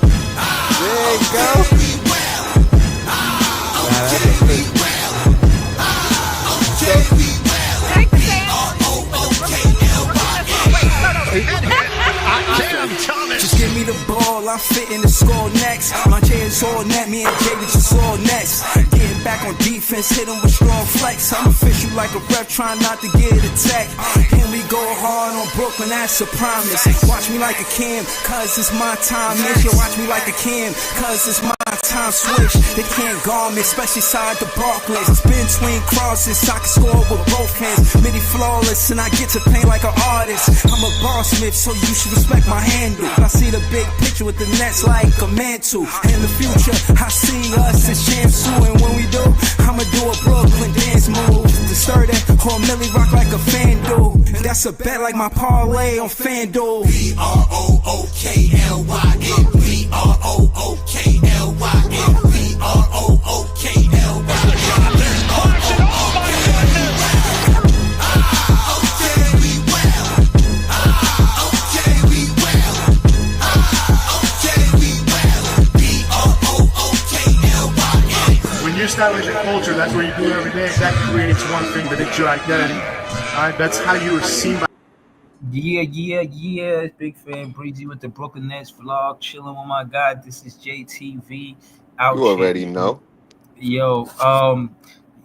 There you go. Just give me the ball, I'm fitting the score next. My J is all net, me and Jay just all next. Getting back on defense, hit him with strong flex. I'm official like a ref, trying not to get attacked. And we go hard on Brooklyn, that's a promise. Watch me like a Cam, cause it's my time. You watch me like a Cam, cause it's my time. Switch, they can't guard me, especially side the Barclays. Spin between crosses, I can score with both hands. Midi flawless, and I get to paint like an artist. I'm a boss smith, so you should respect my handle. I see the big picture with the Nets like a mantle. In the future, I see us as champs too. And when we do, I'ma do a Brooklyn dance move. To stir that or Millie rock like a fan do. That's a bet like my parlay on FanDuel. BROOKLYN, BROOKLYN, BROOKLYN. There's Clarkson. Oh my goodness! When you establish a culture, that's what you do every day. That creates one thing, that it's your identity. All right, that's how you are seen by. Yeah. Big fan Breezy with the Brooklyn Nets vlog, chilling with my guy. This is JTV. Out You already know. Yo,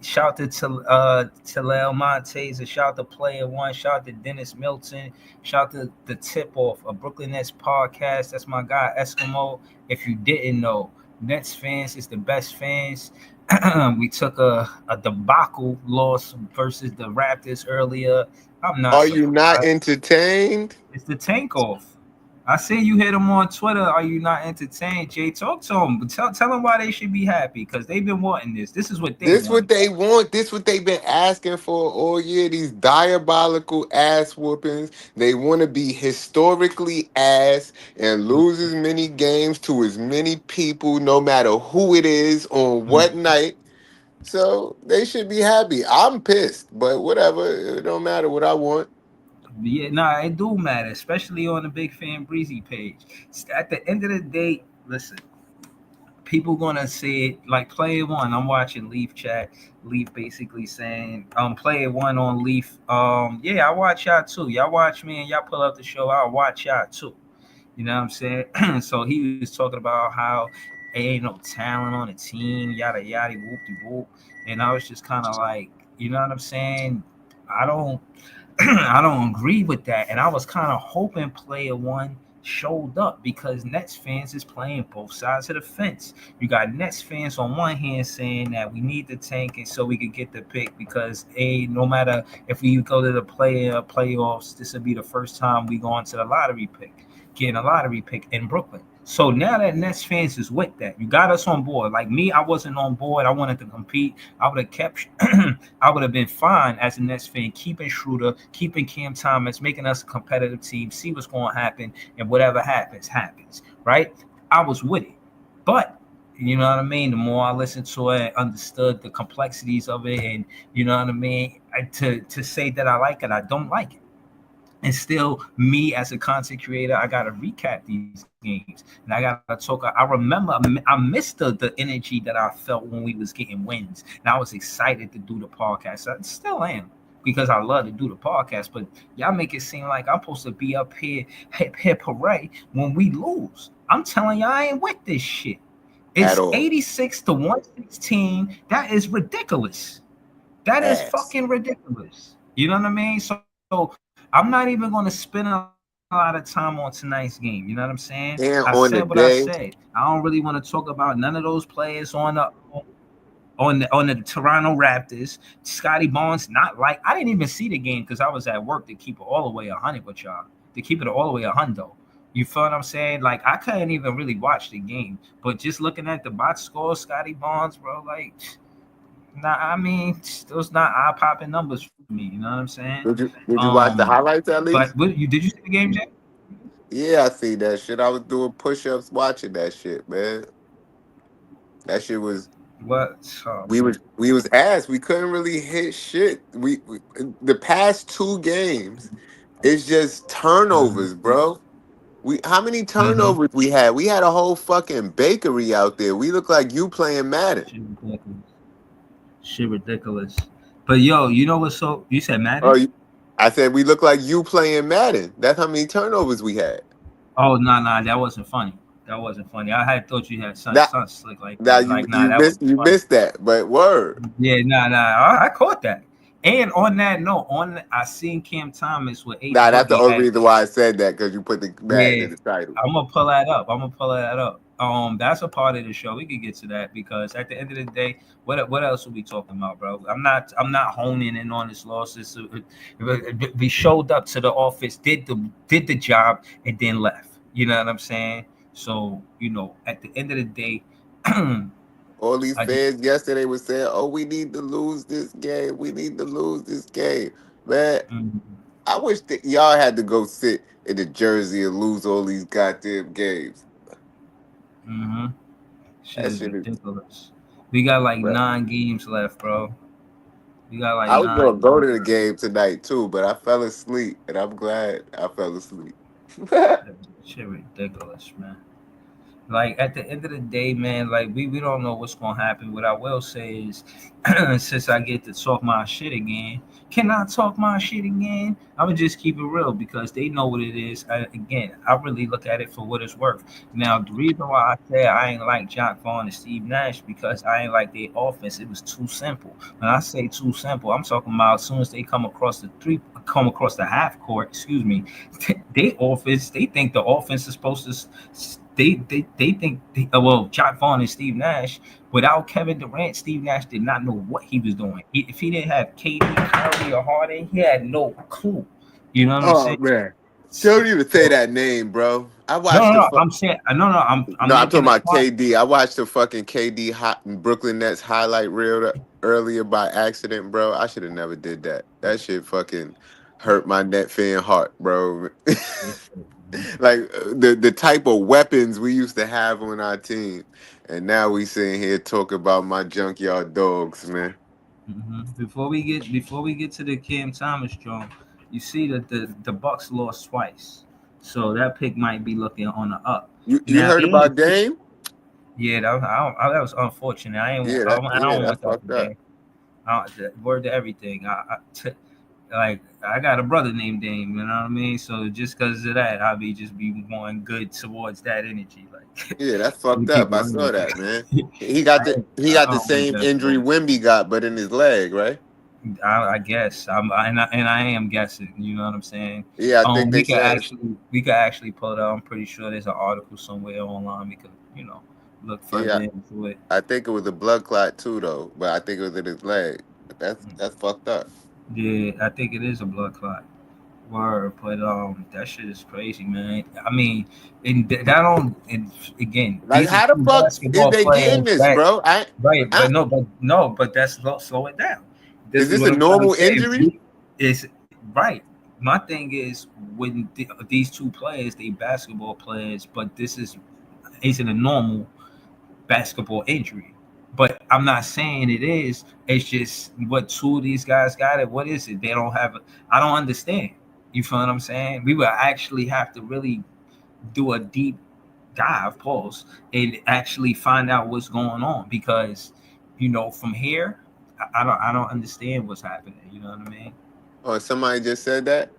shout to Talal Montes, and shout to Player One, shout to Dennis Milton, shout to the Tip Off, a Brooklyn Nets podcast. That's my guy Eskimo. If you didn't know, Nets fans is the best fans. We took a debacle loss versus the Raptors earlier. I'm not. Are you not entertained? It's the tank off. I see you hit them on Twitter. Are you not entertained? Jay, talk to them. But tell them why they should be happy, because they've been wanting this. This is what they want. What they want. This what they've been asking for all year. These diabolical ass whoopings. They want to be historically ass and lose as many games to as many people, no matter who it is on what night. So they should be happy. I'm pissed, but whatever. It don't matter what I want. Yeah, nah, it do matter, especially on the Big Fan Breezy page. At the end of the day, listen, people gonna say it like Player One. I'm watching Leaf chat. Leaf basically saying, Player One on Leaf. Yeah, I watch y'all too. Y'all watch me and y'all pull up the show. I'll watch y'all too. You know what I'm saying? So he was talking about how ain't no talent on the team, yada yada, whoop de whoop. And I was just kind of like, you know what I'm saying? I don't agree with that. And I was kind of hoping Player One showed up, because Nets fans is playing both sides of the fence. You got Nets fans on one hand saying that we need the tank and so we could get the pick, because no matter if we go to the playoffs, this will be the first time we go into the lottery pick, getting a lottery pick in Brooklyn. So now that Nets fans is with that, you got us on board. Like me, I wasn't on board. I wanted to compete. I would have kept. I would have been fine as a Nets fan, keeping Schroeder, keeping Cam Thomas, making us a competitive team. See what's going to happen, and whatever happens, right? I was with it, but you know what I mean. The more I listened to it, understood the complexities of it, and you know what I mean. To say that I like it, I don't like it. And still, me as a content creator, I gotta recap these games, and I gotta talk. I remember I missed the energy that I felt when we was getting wins, and I was excited to do the podcast. I still am, because I love to do the podcast. But y'all make it seem like I'm supposed to be up here, hip hooray, when we lose. I'm telling y'all, I ain't with this shit. It's 86 to 116. That is ridiculous. That is fucking ridiculous. You know what I mean? So I'm not even going to spend a lot of time on tonight's game. You know what I'm saying? I said what I said. I don't really want to talk about none of those players on the Toronto Raptors. Scotty Barnes, I didn't even see the game because I was at work, to keep it all the way 100 with y'all. To keep it all the way 100. You feel what I'm saying? Like, I couldn't even really watch the game. But just looking at the box score, Scotty Barnes, bro, like, I mean, those not eye-popping numbers for me. You know what I'm saying? Did you watch the highlights at least? But did you see the game, Jay? Yeah, I see that shit. I was doing push-ups watching that shit, man. That shit was. What? We was ass. We couldn't really hit shit. We the past two games, it's just turnovers, bro. How many Mm-hmm. turnovers we had? We had a whole fucking bakery out there. We look like you playing Madden. Shit ridiculous. Shit ridiculous. But yo, you know what's so? You said Oh, Madden? I said we look like you playing Madden. That's how many turnovers we had. Oh no, no, that wasn't funny. That wasn't funny. I had thought you had That something slick like now that. you Like, nah, you that missed wasn't you funny. missed that, but word. Yeah, nah, nah. I caught that. And on that note, I seen Cam Thomas with Ace Nah, that's the Boogie only at. reason why I said that because you put the Madden Yeah, in the title. I'm gonna pull that up. I'm gonna pull that up. That's a part of the show. We could get to that because at the end of the day, what else are we talking about, bro? I'm not honing in on this loss. We showed up to the office, did the job, and then left. You know what I'm saying? So at the end of the day, All these I just fans yesterday was saying, "Oh, we need to lose this game. We need to lose this game." Man, mm, I wish that y'all had to go sit in the jersey and lose all these goddamn games. mhm. Shit That is shit is. ridiculous. We got like Bro. 9 games left, bro. We got like I was gonna nine go games to the left. game tonight too, but I fell asleep, and I'm glad I fell asleep. Shit ridiculous, man. Like at the end of the day, man, like we don't know what's gonna happen. What I will say is, since I get to talk my shit again, can I talk my shit again? I'ma just keep it real because they know what it is. Again, I really look at it for what it's worth. Now, the reason why I said I ain't like Jock Vaughn and Steve Nash because I ain't like their offense. It was too simple. When I say too simple, I'm talking about as soon as they come across the half court. Excuse me, they offense. They think the offense is supposed to they think well, Jock Vaughn and Steve Nash. Without Kevin Durant, Steve Nash did not know what he was doing. If he didn't have KD, Kyrie, or Harden, he had no clue. You know what I'm Oh saying? man, So, don't even say that name, bro. I no, watched no, the. no. I'm saying no, no. I'm No, I'm talking making a about point. KD. I watched the fucking KD hot Brooklyn Nets highlight reel earlier by accident, bro. I should have never did that. That shit fucking hurt my net fan heart, bro. Like the type of weapons we used to have on our team, and now we sitting here talking about my junkyard dogs, man. Before we get to the Cam Thomas joint, you see that the Bucks lost twice, so that pick might be looking on the up. You Now, heard and about Dame? yeah, that was unfortunate. Yeah, I don't that's want that fucked for up. Dame. Word to everything. Like I got a brother named Dame. You know what I mean? So just because of that, I'll be going good towards that energy. Like Yeah, that's let me fucked keep up. it I real. saw that, man. He got the I don't want same that injury for. Wimby got, but in his leg, right? I guess and I am guessing. You know what I'm saying? Yeah, I think they We could said. actually pull it out. I'm pretty sure there's an article somewhere online. We could look further Yeah, into it. I think it was a blood clot too, though. But I think it was in his leg. But that's fucked up. Yeah, I think it is a blood clot. Word, but that shit is crazy, man. I mean, and that don't. And again, Like, these are how the two fuck is basketball they getting players this, that bro? right, I but no, but that's slow it down. is This is this what a I'm trying normal to say. injury? Is right. My thing is when these two players, they basketball players, but this isn't a normal basketball injury. But I'm not saying it is. It's just what two of these guys got it. What is it? They don't have. I don't understand. You feel what I'm saying? We would actually have to really do a deep dive, pause, and actually find out what's going on because, from here, I don't understand what's happening. You know what I mean? Oh, somebody just said that.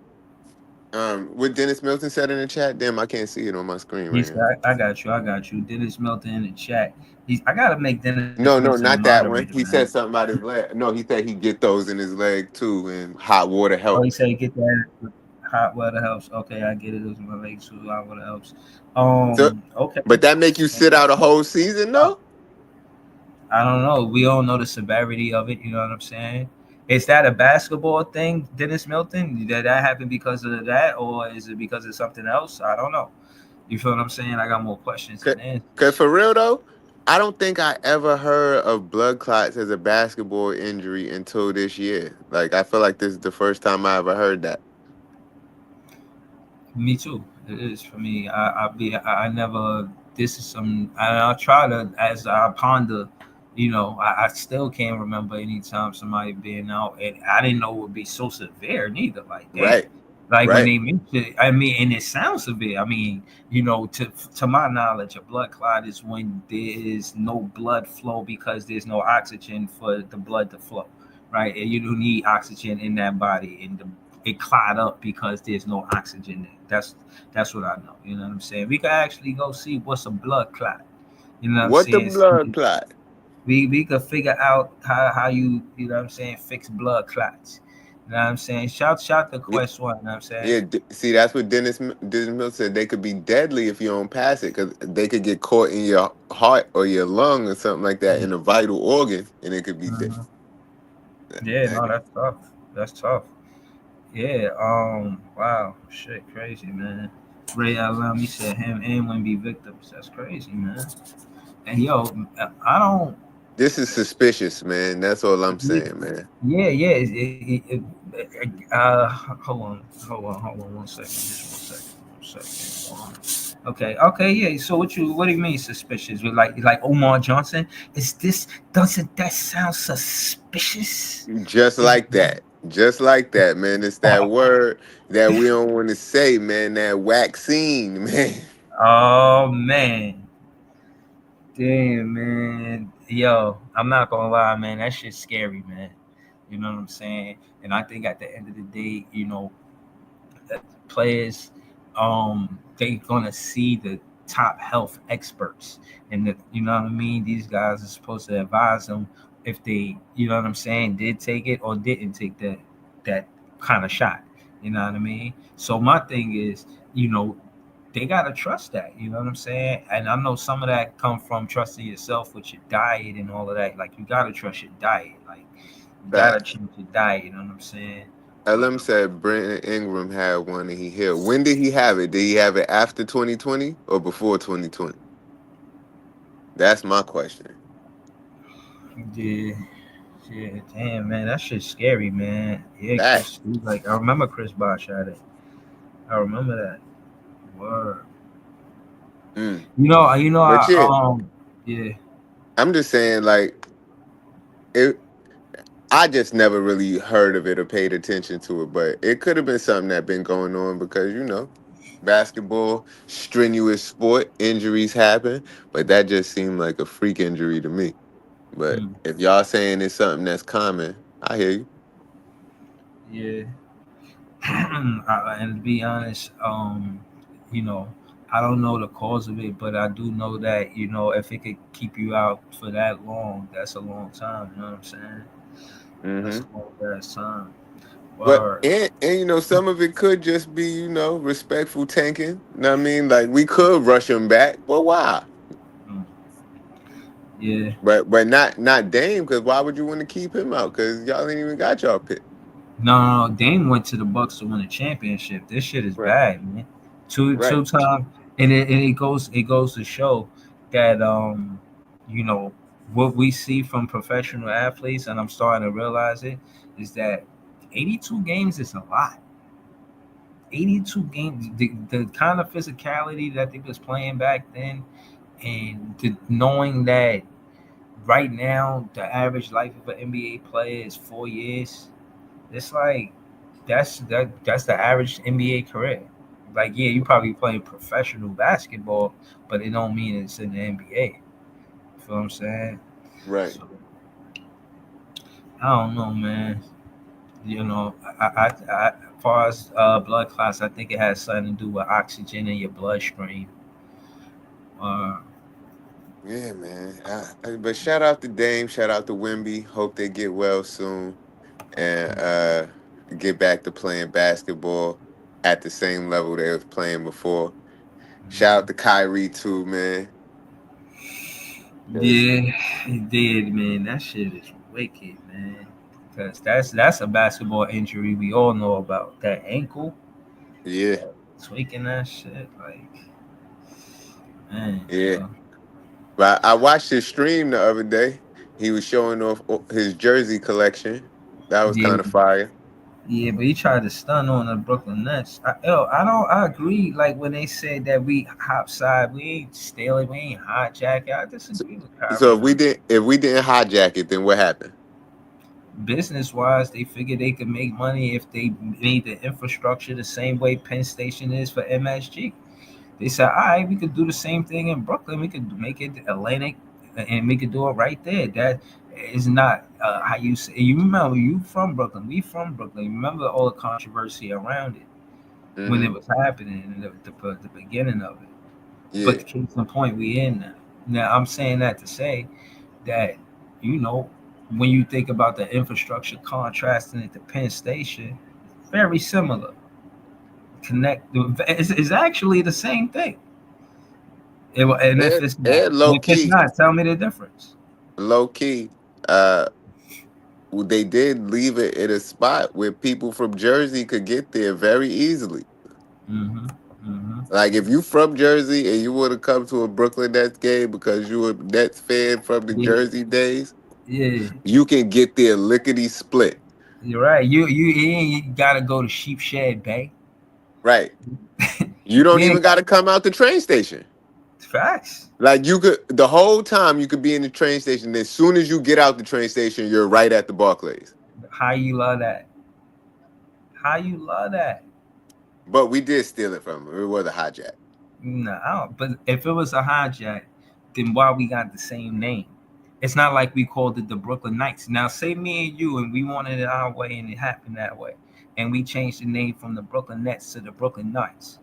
What Dennis Milton said in the chat. Damn, I can't see it on my screen He right said, now. I got you. I got you. Dennis Melton in the chat. I got to make Dennis No, Melton no, a not that moderator, one. He man. said something about his leg. No, he said he get those in his leg too, and hot water Oh, he helps. said get that hot water helps. Okay, I get it. Those are my legs too. Hot water helps. So, Okay. but that make you sit out a whole season, though. I don't know. We all know the severity of it. You know what I'm saying? Is that a basketball thing, Dennis Milton? Did that happen because of that, or is it because of something else? I don't know. You feel what I'm saying? I got more questions Cause, than answers. 'cause for real though, I don't think I ever heard of blood clots as a basketball injury until this year. Like I feel like this is the first time I ever heard that. Me too. It is for me. I never. This is some. I try to as I ponder. I still can't remember any time somebody being out, and I didn't know it would be so severe neither. Like, damn. Right. Like when Right. they mention, I mean, and it sounds severe. I mean, you know, to my knowledge, a blood clot is when there is no blood flow because there's no oxygen for the blood to flow, right? And you do need oxygen in that body, and it clot up because there's no oxygen there. That's what I know. You know what I'm saying? We could actually go see what's a blood clot. You know what I'm What the saying? blood clot? We could figure out how you know what I'm saying, fix blood clots. You know what I'm saying? Shout the Yeah, quest one, you know what I'm saying? yeah. See, that's what Dennis Miller said. They could be deadly if you don't pass it, because they could get caught in your heart or your lung or something like that in a vital organ, and it could be dead. Mhm. Yeah, no, that's tough. That's tough. Yeah, wow, shit, crazy, man. Ray Alum, he said him and Wayne be victims. That's crazy, man. And yo, I don't. This is suspicious, man. That's all I'm saying, man. Yeah, yeah. Hold on, 1 second. Just 1 second. Okay, okay, yeah. So what do you mean suspicious? With like Omar Johnson? Is this doesn't that sound suspicious? Just Is like that. Just like that, man. It's that word that we don't want to say, man. That vaccine, man. Oh man, damn man, yo, I'm not gonna lie, man. That shit's scary, man. You know what I'm saying? And I think at the end of the day, you know, that players, they gonna see the top health experts, and you know what I mean. These guys are supposed to advise them if they, you know what I'm saying, did take it or didn't take that kind of shot. You know what I mean. So my thing is, you know, they gotta trust that. You know what I'm saying. And I know some of that come from trusting yourself with your diet and all of that. Like you gotta trust your diet. Like you gotta Facts. change your diet. You know what I'm saying. But LM said Brandon Ingram had one and he healed. When did he have it? Did he have it after 2020 or before 2020? That's my question. yeah. Yeah, damn man, that shit's scary, man. Yeah, That. Chris, like I remember Chris Bosh had it. I remember that. Word. Mm. But I, yeah, yeah, I'm just saying, like, it. I just never really heard of it or paid attention to it, but it could have been something that been going on because basketball, strenuous sport, injuries happen, but that just seemed like a freak injury to me. But mm, if y'all saying it's something that's common, I hear you. yeah. And to be honest, you know, I don't know the cause of it, but I do know that you know if it could keep you out for that long, that's a long time. You know what I'm saying? That's Hmm. a long ass time. But Word. some of it could just be respectful tanking. You know what I mean? Like we could rush him back, but why? Mm, yeah. But not Dame, because why would you want to keep him out? Because y'all ain't even got y'all pick. No, Dame went to the Bucks to win a championship. This shit is Right. bad, man. Right. Two times, and it goes to show that you know what we see from professional athletes, and I'm starting to realize it is that 82 games is a lot. 82 games, the kind of physicality that they was playing back then, and knowing that right now the average life of an NBA player is 4 years. It's like that's the average NBA career. Like, yeah, you probably playing professional basketball, but it don't mean it's in the NBA. You feel what I'm saying? Right. So I don't know, man. You know, as far as blood clots, I think it has something to do with oxygen in your bloodstream. Uh, Yeah, man. But shout out to Dame, shout out to Wimby. Hope they get well soon and get back to playing basketball at the same level they was playing before. Shout out to Kyrie too, man. 'Cause- yeah, it did, man. That shit is wicked, man. Because that's a basketball injury we all know about. That ankle yeah, tweaking that shit, like man, yeah. yo. But I watched his stream the other day. He was showing off his jersey collection. That was Yeah, kind of fire. yeah, but he tried to stun on the Brooklyn Nets. I agree. Like when they said that we hopside, we ain't stealing, we ain't hijack. I So, disagree with so Kyrie if we on. didn't if we didn't hijack it, then what happened? business wise, they figured they could make money if they made the infrastructure the same way Penn Station is for MSG. They said, all right, we could do the same thing in Brooklyn. We could make it Atlantic, and we could do it right there. That is not how you say. You remember, you from Brooklyn. We from Brooklyn. Remember all the controversy around it when it Mm-hmm. was happening in the beginning of it. But Yeah. the case in point, we in now. Now, I'm saying that to say that, you know, when you think about the infrastructure contrasting it to Penn Station, very similar. Connect is actually the same thing. And if it's not, And and low if it's key, not, tell me the difference. low key, they did leave it in a spot where people from Jersey could get there very easily. Mm-hmm. Mm-hmm. Like if you from Jersey and you want to come to a Brooklyn Nets game because you a Nets fan from the Yeah, Jersey days, yeah, you can get there lickety split. you're right. You gotta go to Sheepshead Bay. Right. You don't You even ain't got to come out the train station. facts. Like you could the whole time you could be in the train station. As soon as you get out the train station, you're right at the Barclays. How you love that? How you love that? But we did steal it from him. It was a hijack. No, I don't, but if it was a hijack, then why we got the same name? It's not like we called it the Brooklyn Knights. Now, say me and you, and we wanted it our way, and it happened that way, and we changed the name from the Brooklyn Nets to the Brooklyn Knights.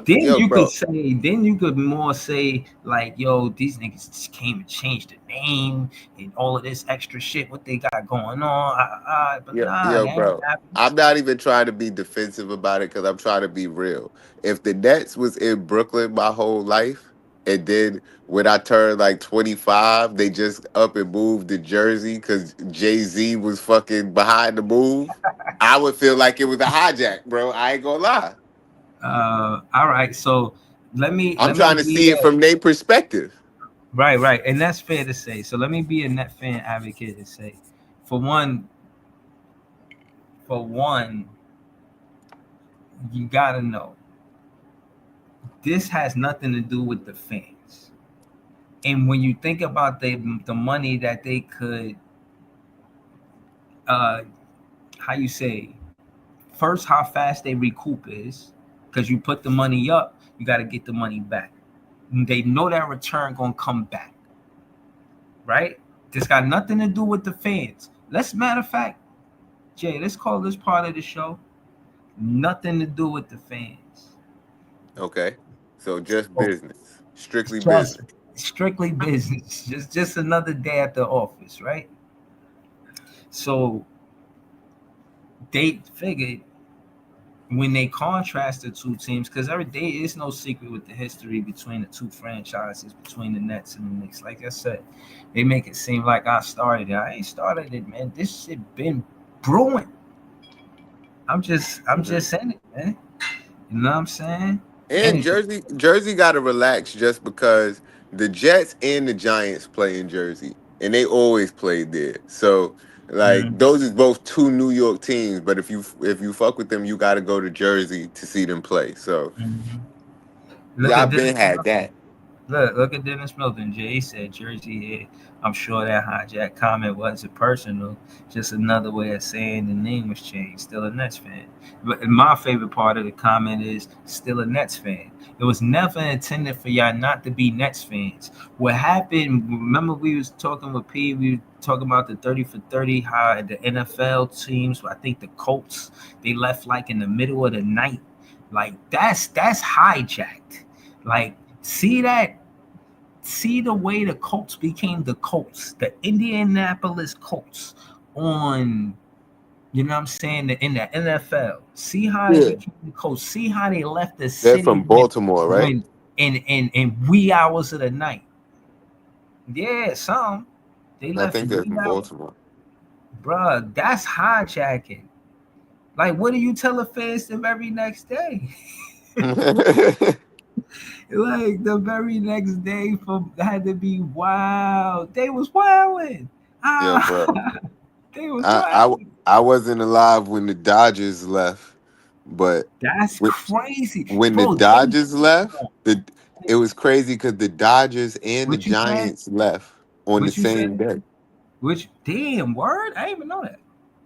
Then Yo, you could bro. say, then you could more say like, yo, these niggas just came and changed the name and all of this extra shit. What they got going on? But nah, Yo, that ain't bro. happening. I'm not even trying to be defensive about it because I'm trying to be real. If the Nets was in Brooklyn my whole life, and then when I turned like 25, they just up and moved to Jersey because Jay-Z was fucking behind the move, I would feel like it was a hijack, bro. I ain't gonna lie. All right, so I'm let me trying to be see it from their perspective. right, and that's fair to say. So let me be a net fan advocate and say, for one, for one, you gotta know this has nothing to do with the fans. And when you think about the money that they could, uh, how you say, first how fast they recoup is, because you put the money up, you got to get the money back. They know that return gonna come back, right? This got nothing to do with the fans. Let's matter of fact, Jay, let's call this part of the show nothing to do with the fans. Okay. So just So business. Strictly just business. strictly business. Just another day at the office, right? So they figured when they contrast the two teams, because every day is no secret with the history between the two franchises, between the Nets and the Knicks. Like I said, they make it seem like I started it. I ain't started it, man. This shit been brewing. I'm Mhm. just saying it, man. You know what I'm saying? And Anything. Jersey got to relax just because the Jets and the Giants play in Jersey, and they always played there. So like Mm-hmm. those is both two New York teams, but if you fuck with them, you got to go to Jersey to see them play. So Mm-hmm. Look y'all at been this. had that. Look at Dennis Milton. Jay said Jersey here. I'm sure that hijack comment wasn't personal, just another way of saying the name was changed. Still a Nets fan. But my favorite part of the comment is still a Nets fan. It was never intended for y'all not to be Nets fans. What happened, remember we was talking with P, we were talking about the 30 for 30, how the NFL teams, I think the Colts, they left like in the middle of the night. Like that's hijacked. Like see the way the Colts became the Colts, the Indianapolis Colts on, you know what I'm saying, in the NFL. See how they Yeah, became the Colts. See how they left the they're city from Baltimore, right? when in wee hours of the night. Yeah, some they I left think they're wee from hours. Baltimore. Bruh, that's hijacking. Like, what do you tell the fans the very next day? Like the very next day for had to be wild. They was wilding. Yo, bro. Ah, they was I, I wilding. I wasn't alive when the Dodgers left, but That's when, crazy, when the bro. They Dodgers left, it was crazy because the Dodgers and the what you said? Giants left on the What you same said? day. Which damn word? I didn't even know that.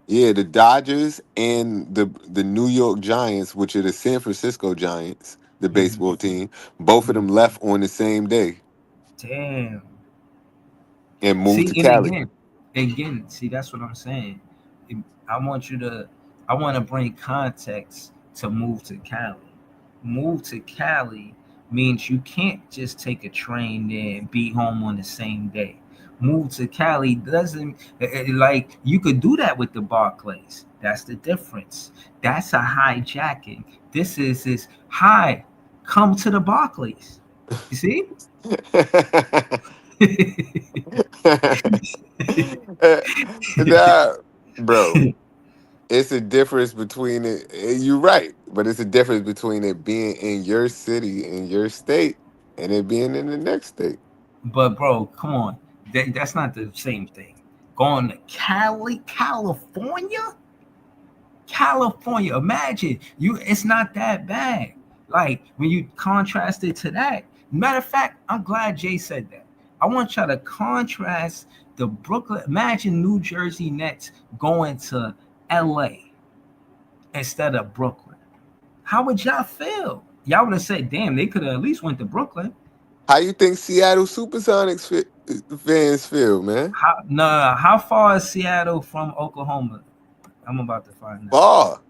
Yeah, the Dodgers and the New York Giants, which are the San Francisco Giants, the Mhm. baseball team, both of them Mhm. left on the same day Damn. and moved See, to and Cali. again, see, that's what I'm saying. I want you to, I want to bring context to move to Cali. Move to Cali means you can't just take a train there and be home on the same day. Move to Cali doesn't like you could do that with the Barclays. That's the difference. That's a hijacking. This is hi, come to the Barclays. You see? Nah, bro, it's a difference between it. You're right, but it's a difference between it being in your city, in your state, and it being in the next state. But bro, come on, that's not the same thing. Going to Cali, California, California. Imagine you. It's not that bad. Like when you contrast it to that. Matter of fact, I'm glad Jay said that. I want y'all to contrast the Brooklyn. Imagine New Jersey Nets going to L.A. instead of Brooklyn. How would y'all feel? Y'all would have said, "Damn, they could have at least went to Brooklyn." How you think Seattle Supersonics fans feel, man? How far is Seattle from Oklahoma? I'm about to find out. Far,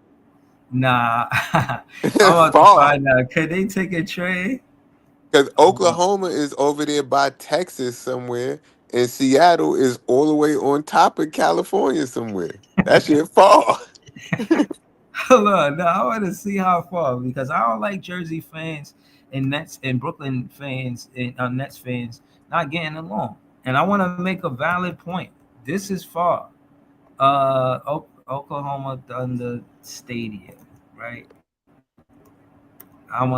Nah, I'm about to far. find out. Can they take a train? Because Hold on. Oklahoma is over there by Texas somewhere, and Seattle is all the way on top of California somewhere. That shit far. Hold on. No, I want to see how far because I don't like Jersey fans and Nets and Brooklyn fans and Nets fans not getting along. And I want to make a valid point. This is far. Oklahoma Thunder Stadium, right? And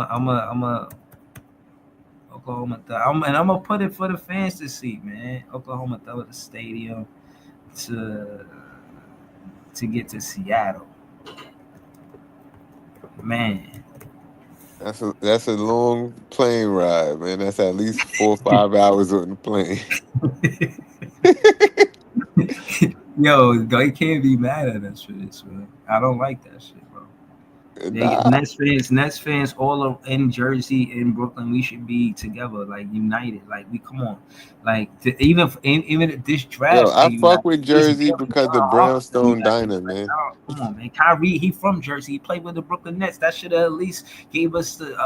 I'm gonna put it for the fans to see, man. Oklahoma Thunder Stadium to get to Seattle, man. That's a long plane ride, man. That's at least 4 or 5 hours on the plane. Yo, they can't be mad at us for this, man. I don't like that shit, bro. They Nah, Nets fans in Jersey, in Brooklyn, we should be together, like united. Like we come on, like even if this yo, draft stay I fuck united, with this Jersey building because of stay Brownstone united. Diner, Like man. come on, man. Kyrie, he from Jersey. He played with the Brooklyn Nets. That should have at least gave us the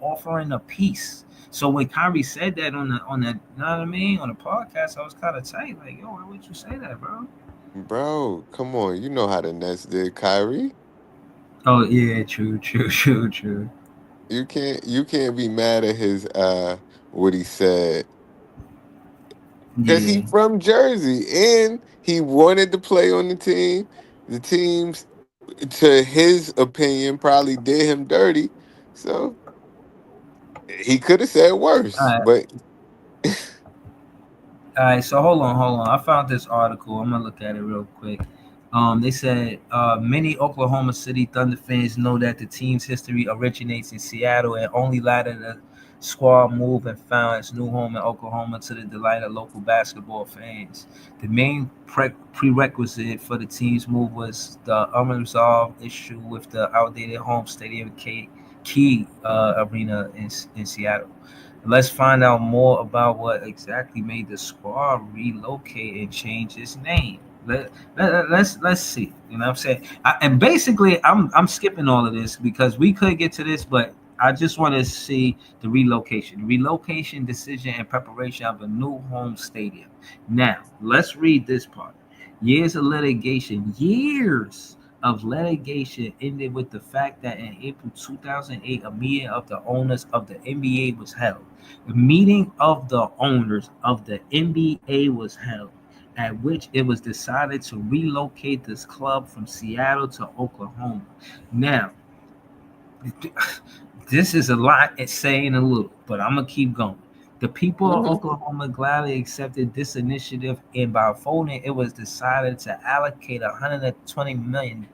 offering a piece. So when Kyrie said that on the you know what I mean on the podcast, I was kind of tight. Like, yo, why would you say that, bro? Bro, come on, you know how the Nets did Kyrie. Oh yeah, true, true, true, true. You can't be mad at his what he said. Cause he Yeah. from Jersey and he wanted to play on the team. The teams, to his opinion, probably did him dirty. So he could have said worse. All But All right, so hold on. I found this article. I'm gonna look at it real quick. They said many Oklahoma City Thunder fans know that the team's history originates in Seattle and only later the squad moved and found its new home in Oklahoma to the delight of local basketball fans. The main prerequisite for the team's move was the unresolved issue with the outdated home stadium Key Arena in Seattle. Let's find out more about what exactly made the squad relocate and change its name. Let's see. You know what I'm saying? And basically, I'm skipping all of this because we could get to this, but I just want to see the relocation decision and preparation of a new home stadium. Now, let's read this part. Years of litigation ended with the fact that in April 2008, a meeting of the owners of the NBA was held. The meeting of the owners of the NBA was held, at which it was decided to relocate this club from Seattle to Oklahoma. Now, this is a lot it's saying a little, but I'm gonna keep going. The people of mhm. Oklahoma gladly accepted this initiative, and by voting, it was decided to allocate $120 million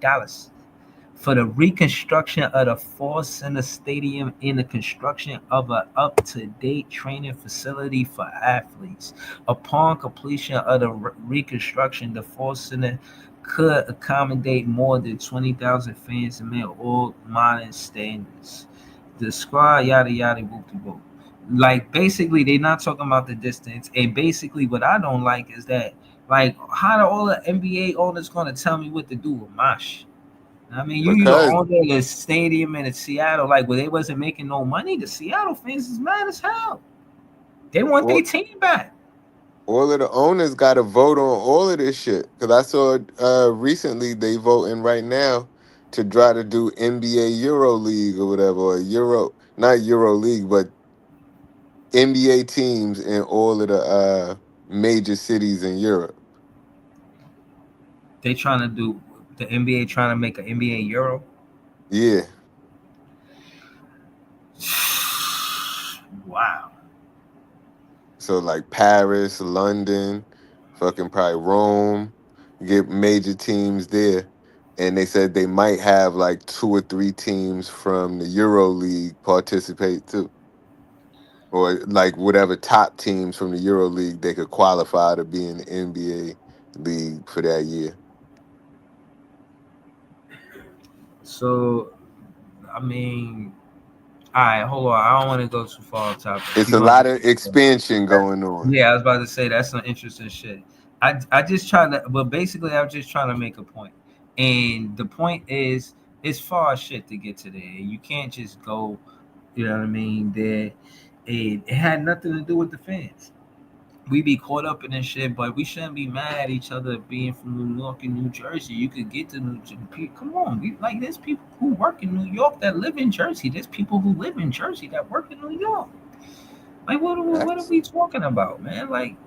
for the reconstruction of the Force Center Stadium and the construction of an up-to-date training facility for athletes. Upon completion of the reconstruction, the Force Center could accommodate more than 20,000 fans and meet all modern standards. The squad, yada yada, whoop de whoop. Like basically, they're not talking about the distance. And basically, what I don't like is that, like, how do all the NBA owners gonna tell me what to do with my shit? I mean, you the because owner of the stadium in Seattle, like, where they wasn't making no money. The Seattle fans is mad as hell. They want their all, team back. all of the owners got to vote on all of this shit. Because I saw recently they voting right now to try to do NBA Euro League or whatever, or Euro, not Euro League, but NBA teams in all of the major cities in Europe. They trying to do the NBA trying to make an NBA Euro. Yeah. Wow. So like Paris, London, fucking probably Rome, get major teams there. And they said they might have like 2 or 3 teams from the Euro League participate too. Or like whatever top teams from the Euro League they could qualify to be in the NBA league for that year. So I mean, all right, hold on. I don't want to go too far off topic. It's Keep a going. lot of expansion going on. Yeah, I was about to say that's some interesting shit. I just trying to, but basically, I'm just trying to make a point, and the point is, it's far as shit to get to there. You can't just go, you know what I mean? There, it had nothing to do with the fans. We be caught up in this shit, but we shouldn't be mad at each other being from New York and New Jersey. You could get to New Jersey. Come on, like there's people who work in New York that live in Jersey. There's people who live in Jersey that work in New York. Like what are Facts. we talking about, man? Like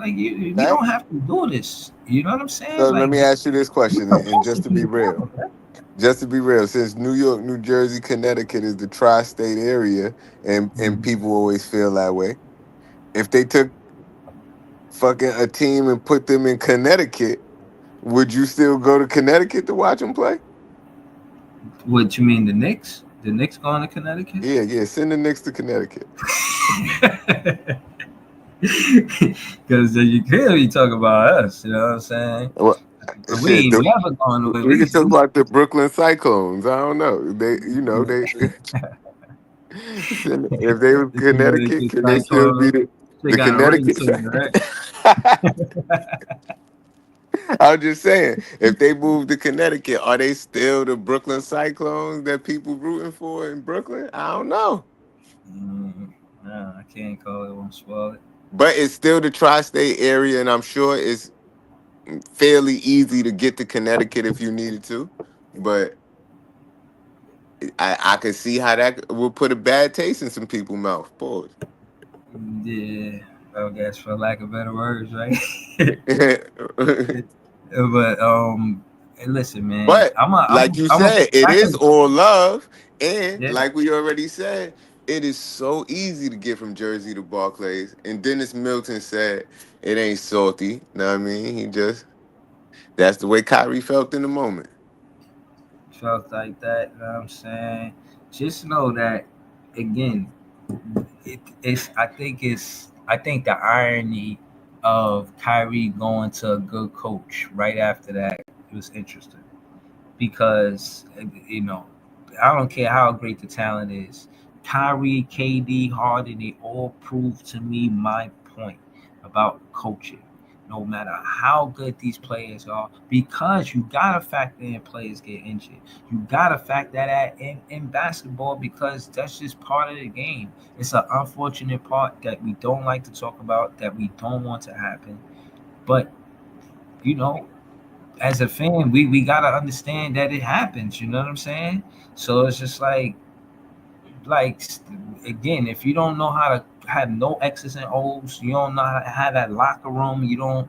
you we don't Facts. have to do this. You know what I'm saying? So let Like me ask you this we're question, and supposed to just to be be real. together, man. Just to be real, since New York, New Jersey, Connecticut is the tri-state area, and people always feel that way. If they took fucking a team and put them in Connecticut, would you still go to Connecticut to watch them play? What you mean the Knicks? The Knicks going to Connecticut? Yeah, yeah. Send the Knicks to Connecticut. Because you clearly talk about us, you know what I'm saying? Well, We shit, ain't never going to at we can least talk about the Brooklyn Cyclones. I don't know. They if they were Connecticut, can they still be Cyclone. They the got a ring Connecticut? to it, right? I was just saying, if they move to Connecticut, are they still the Brooklyn Cyclones that people rooting for in Brooklyn? I don't know. No, I can't call it. Won't spoil it. But it's still the tri-state area, and I'm sure it's fairly easy to get to Connecticut if you needed to. But I can see how that will put a bad taste in some people's mouth. Pause. Yeah, I guess for lack of better words, right? But But listen, man, like you I'm a said, it I is can all love. And yeah. like we already said, it is so easy to get from Jersey to Barclays. And Dennis Milton said it ain't salty. Know what I mean? That's the way Kyrie felt in the moment. Felt like that. You know what I'm saying? Just know that again, I think the irony of Kyrie going to a good coach right after that was interesting because you know I don't care how great the talent is. Kyrie, KD, Harden, they all prove to me my point about coaching. No matter how good these players are, because you gotta factor in players get injured. You gotta factor that in basketball because that's just part of the game. It's an unfortunate part that we don't like to talk about, that we don't want to happen. But you know, as a fan, we gotta understand that it happens. You know what I'm saying? So it's just like again, if you don't know how to have no X's and O's, you don't know how to have that locker room, you don't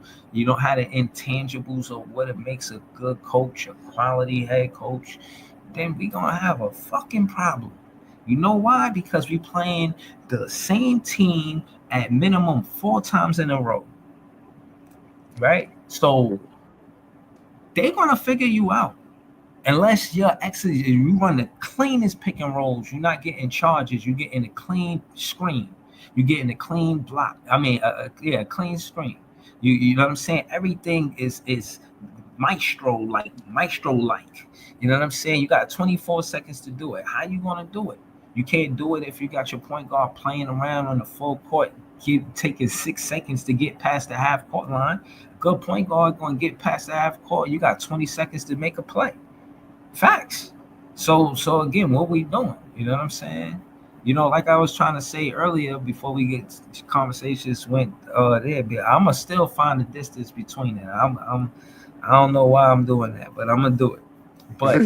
have the intangibles of what it makes a good coach, a quality head coach, then we gonna have a fucking problem. You know why? Because we playing the same team at minimum 4 times in a row, right? So they're gonna figure you out. Unless you're actually you run the cleanest pick and rolls, you're not getting charges. You're getting a clean screen. You're getting a clean block. I mean, yeah, a clean screen. You know what I'm saying? Everything is maestro like. You know what I'm saying? You got 24 seconds to do it. How you gonna do it? You can't do it if you got your point guard playing around on the full court. Keep taking 6 seconds to get past the half court line. Good point guard gonna get past the half court. You got 20 seconds to make a play. Facts. So again, what we doing? You know what I'm saying? Like I was trying to say earlier before we get conversations went there, but I'ma still find the distance between it. I don't know why I'm doing that, but I'm gonna do it. But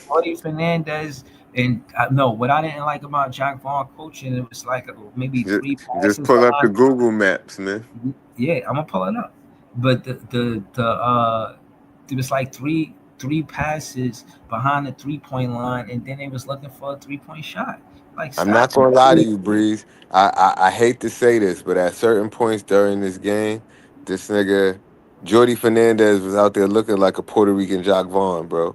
Jordy Fernandez and no, what I didn't like about Jack Vaughn coaching, it was like maybe just, three just passes pull up the behind. Google Maps, man. Yeah, I'm gonna pull it up. But it was like three passes behind the 3 point line, and then they was looking for a 3 point shot. Like I'm not stop. gonna lie to you, Breeze. I hate to say this, but at certain points during this game, this nigga Jordy Fernandez was out there looking like a Puerto Rican Jock Vaughn, bro.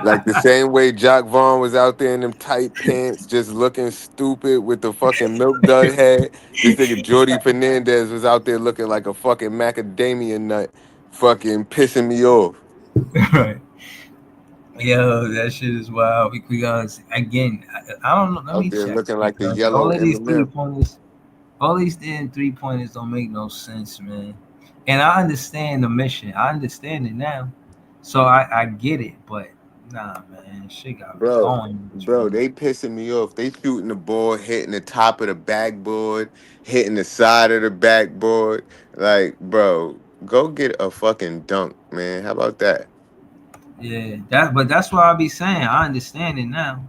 Like the same way Jock Vaughn was out there in them tight pants, just looking stupid with the fucking milk dud head. This nigga Jordy Fernandez was out there looking like a fucking macadamia nut, fucking pissing me off. Right. Yo, that shit is wild. Because again, I don't know. Let Out me there check looking like the because yellow all of these three M&M. pointers, all these damn 3 pointers don't make no sense, man. And I understand the mission. I understand it now, so I get it. But nah, man, shit got me Bro, going. bro, they pissing me off. They shooting the ball, hitting the top of the backboard, hitting the side of the backboard. Like, bro, go get a fucking dunk, man. How about that? Yeah, but that's what I be saying. I understand it now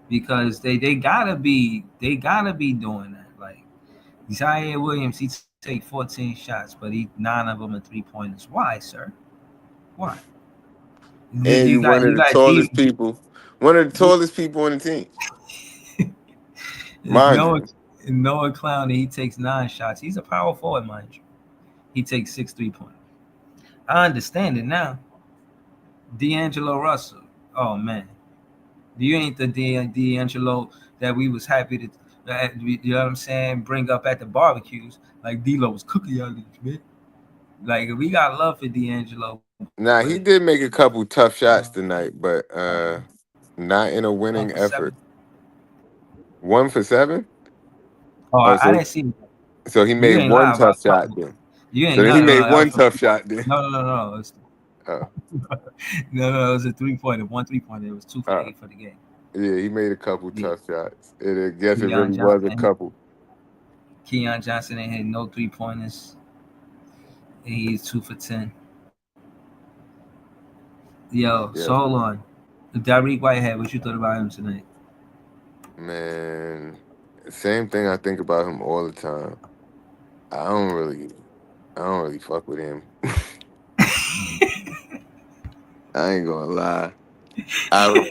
because they gotta be doing that. Like Zaire Williams, he take 14 shots, but he 9 of them are 3 pointers. Why, sir? Why? And You you got one of you the got tallest deep. people, one of the tallest people on the team, There's mind Noah you. Noah Clowney. He takes 9 shots. He's a power forward, mind you. He takes 6 3 pointers. I understand it now. D'Angelo Russell. Oh man, you ain't the D'Angelo that we was happy to. You know what I'm saying? Bring up at the barbecues like D'Lo was cooking y'all niggas, man. Like we got love for D'Angelo, but Now he did make a couple tough shots tonight, but uh, not in a one winning for seven. effort. 1 for 7. Oh, Oh, I so didn't see. so he made You ain't one lying about tough shot then. you So ain't then he no made no that one was a, tough shot then. no. Oh, No, it was a 3 pointer, one 3 pointer. It was 2 for 8 oh. for the game. Yeah, he made a couple Yeah, tough shots. And I guess it Keon really was a Johnson, couple. Keon Johnson ain't had no 3 pointers. He's 2 for 10. Yo, so Yeah, hold on. Tyreek Whitehead, what you thought about him tonight? man. Same thing I think about him all the time. I don't really, I don't really fuck with him. I ain't gonna lie. I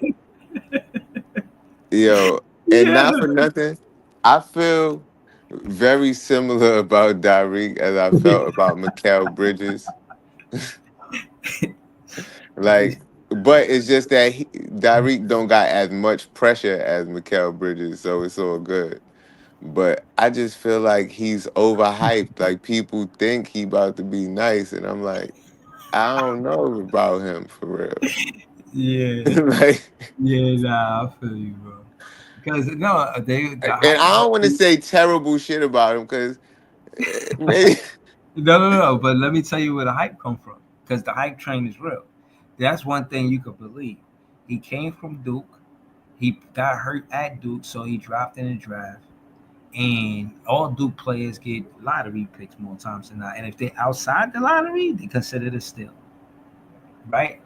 Yo, and Yeah. not for nothing, I feel very similar about Tyreek as I felt about Mikal Bridges. Like, but it's just that Tyreek don't got as much pressure as Mikal Bridges, so it's all good. But I just feel like he's overhyped. Like people think he about to be nice, and I'm like, I don't know about him for Yeah. real. Like, Yeah, nah, I feel you, bro. Because no, the and hype. I don't want to say terrible shit about him because maybe. No. But let me tell you where the hype come from. Because the hype train is real. That's one thing you could believe. He came from Duke. He got hurt at Duke, so he dropped in the draft. And all Duke players get lottery picks more times than not. And if they're outside the lottery, they consider it a steal, right?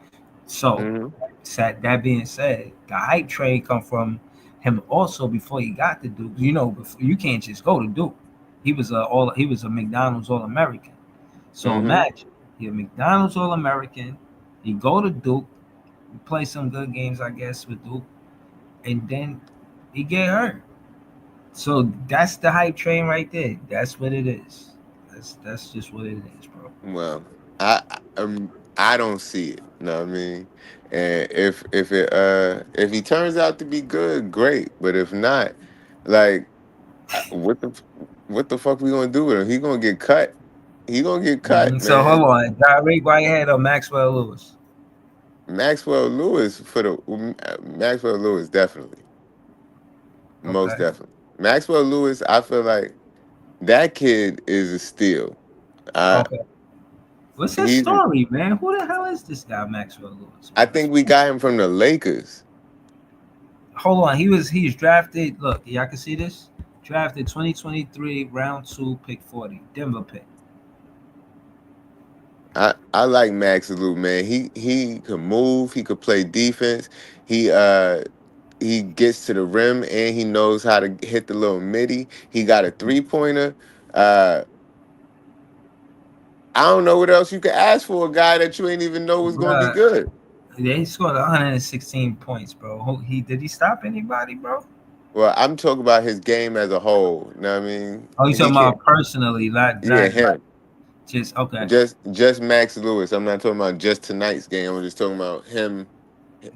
So, Mhm. that being said, the hype trade come from him also before he got to Duke. You can't just go to Duke. He was a McDonald's All American. So Mhm. imagine you're a McDonald's All American. You go to Duke, you play some good games, I guess, with Duke, and then he get hurt. So that's the hype train right there. That's what it is. That's just what it is, bro. Well, I don't see it. You know what I mean? And if he turns out to be good, great. But if not, like what the fuck we gonna do with him? He gonna get cut. He gonna get cut, So hold man. on, Tyreek Whitehead or Maxwell Lewis? Maxwell Lewis Maxwell Lewis definitely, most Okay, definitely. Maxwell Lewis, I feel like that kid is a steal. I okay. What's his he's story, man? Who the hell is this guy, Maxwell Lewis, I man? think we got him from the Lakers. Hold on, he's drafted. Look, y'all can see this. Drafted 2023 round 2 pick 40, Denver pick. I like Max Lou, man. He could move, he could play defense. He he gets to the rim and he knows how to hit the little midi. He got a three-pointer. Uh I don't know what else you could ask for a guy that you ain't even know was gonna be Bruh, good. yeah, he scored 116 points, bro. He did he stop anybody, bro? Well, I'm talking about his game as a whole. You know what I mean? Oh, you He talking can't. about personally, Yeah, not like him. just okay. Just Max Lewis. I'm not talking about just tonight's game. I'm just talking about him,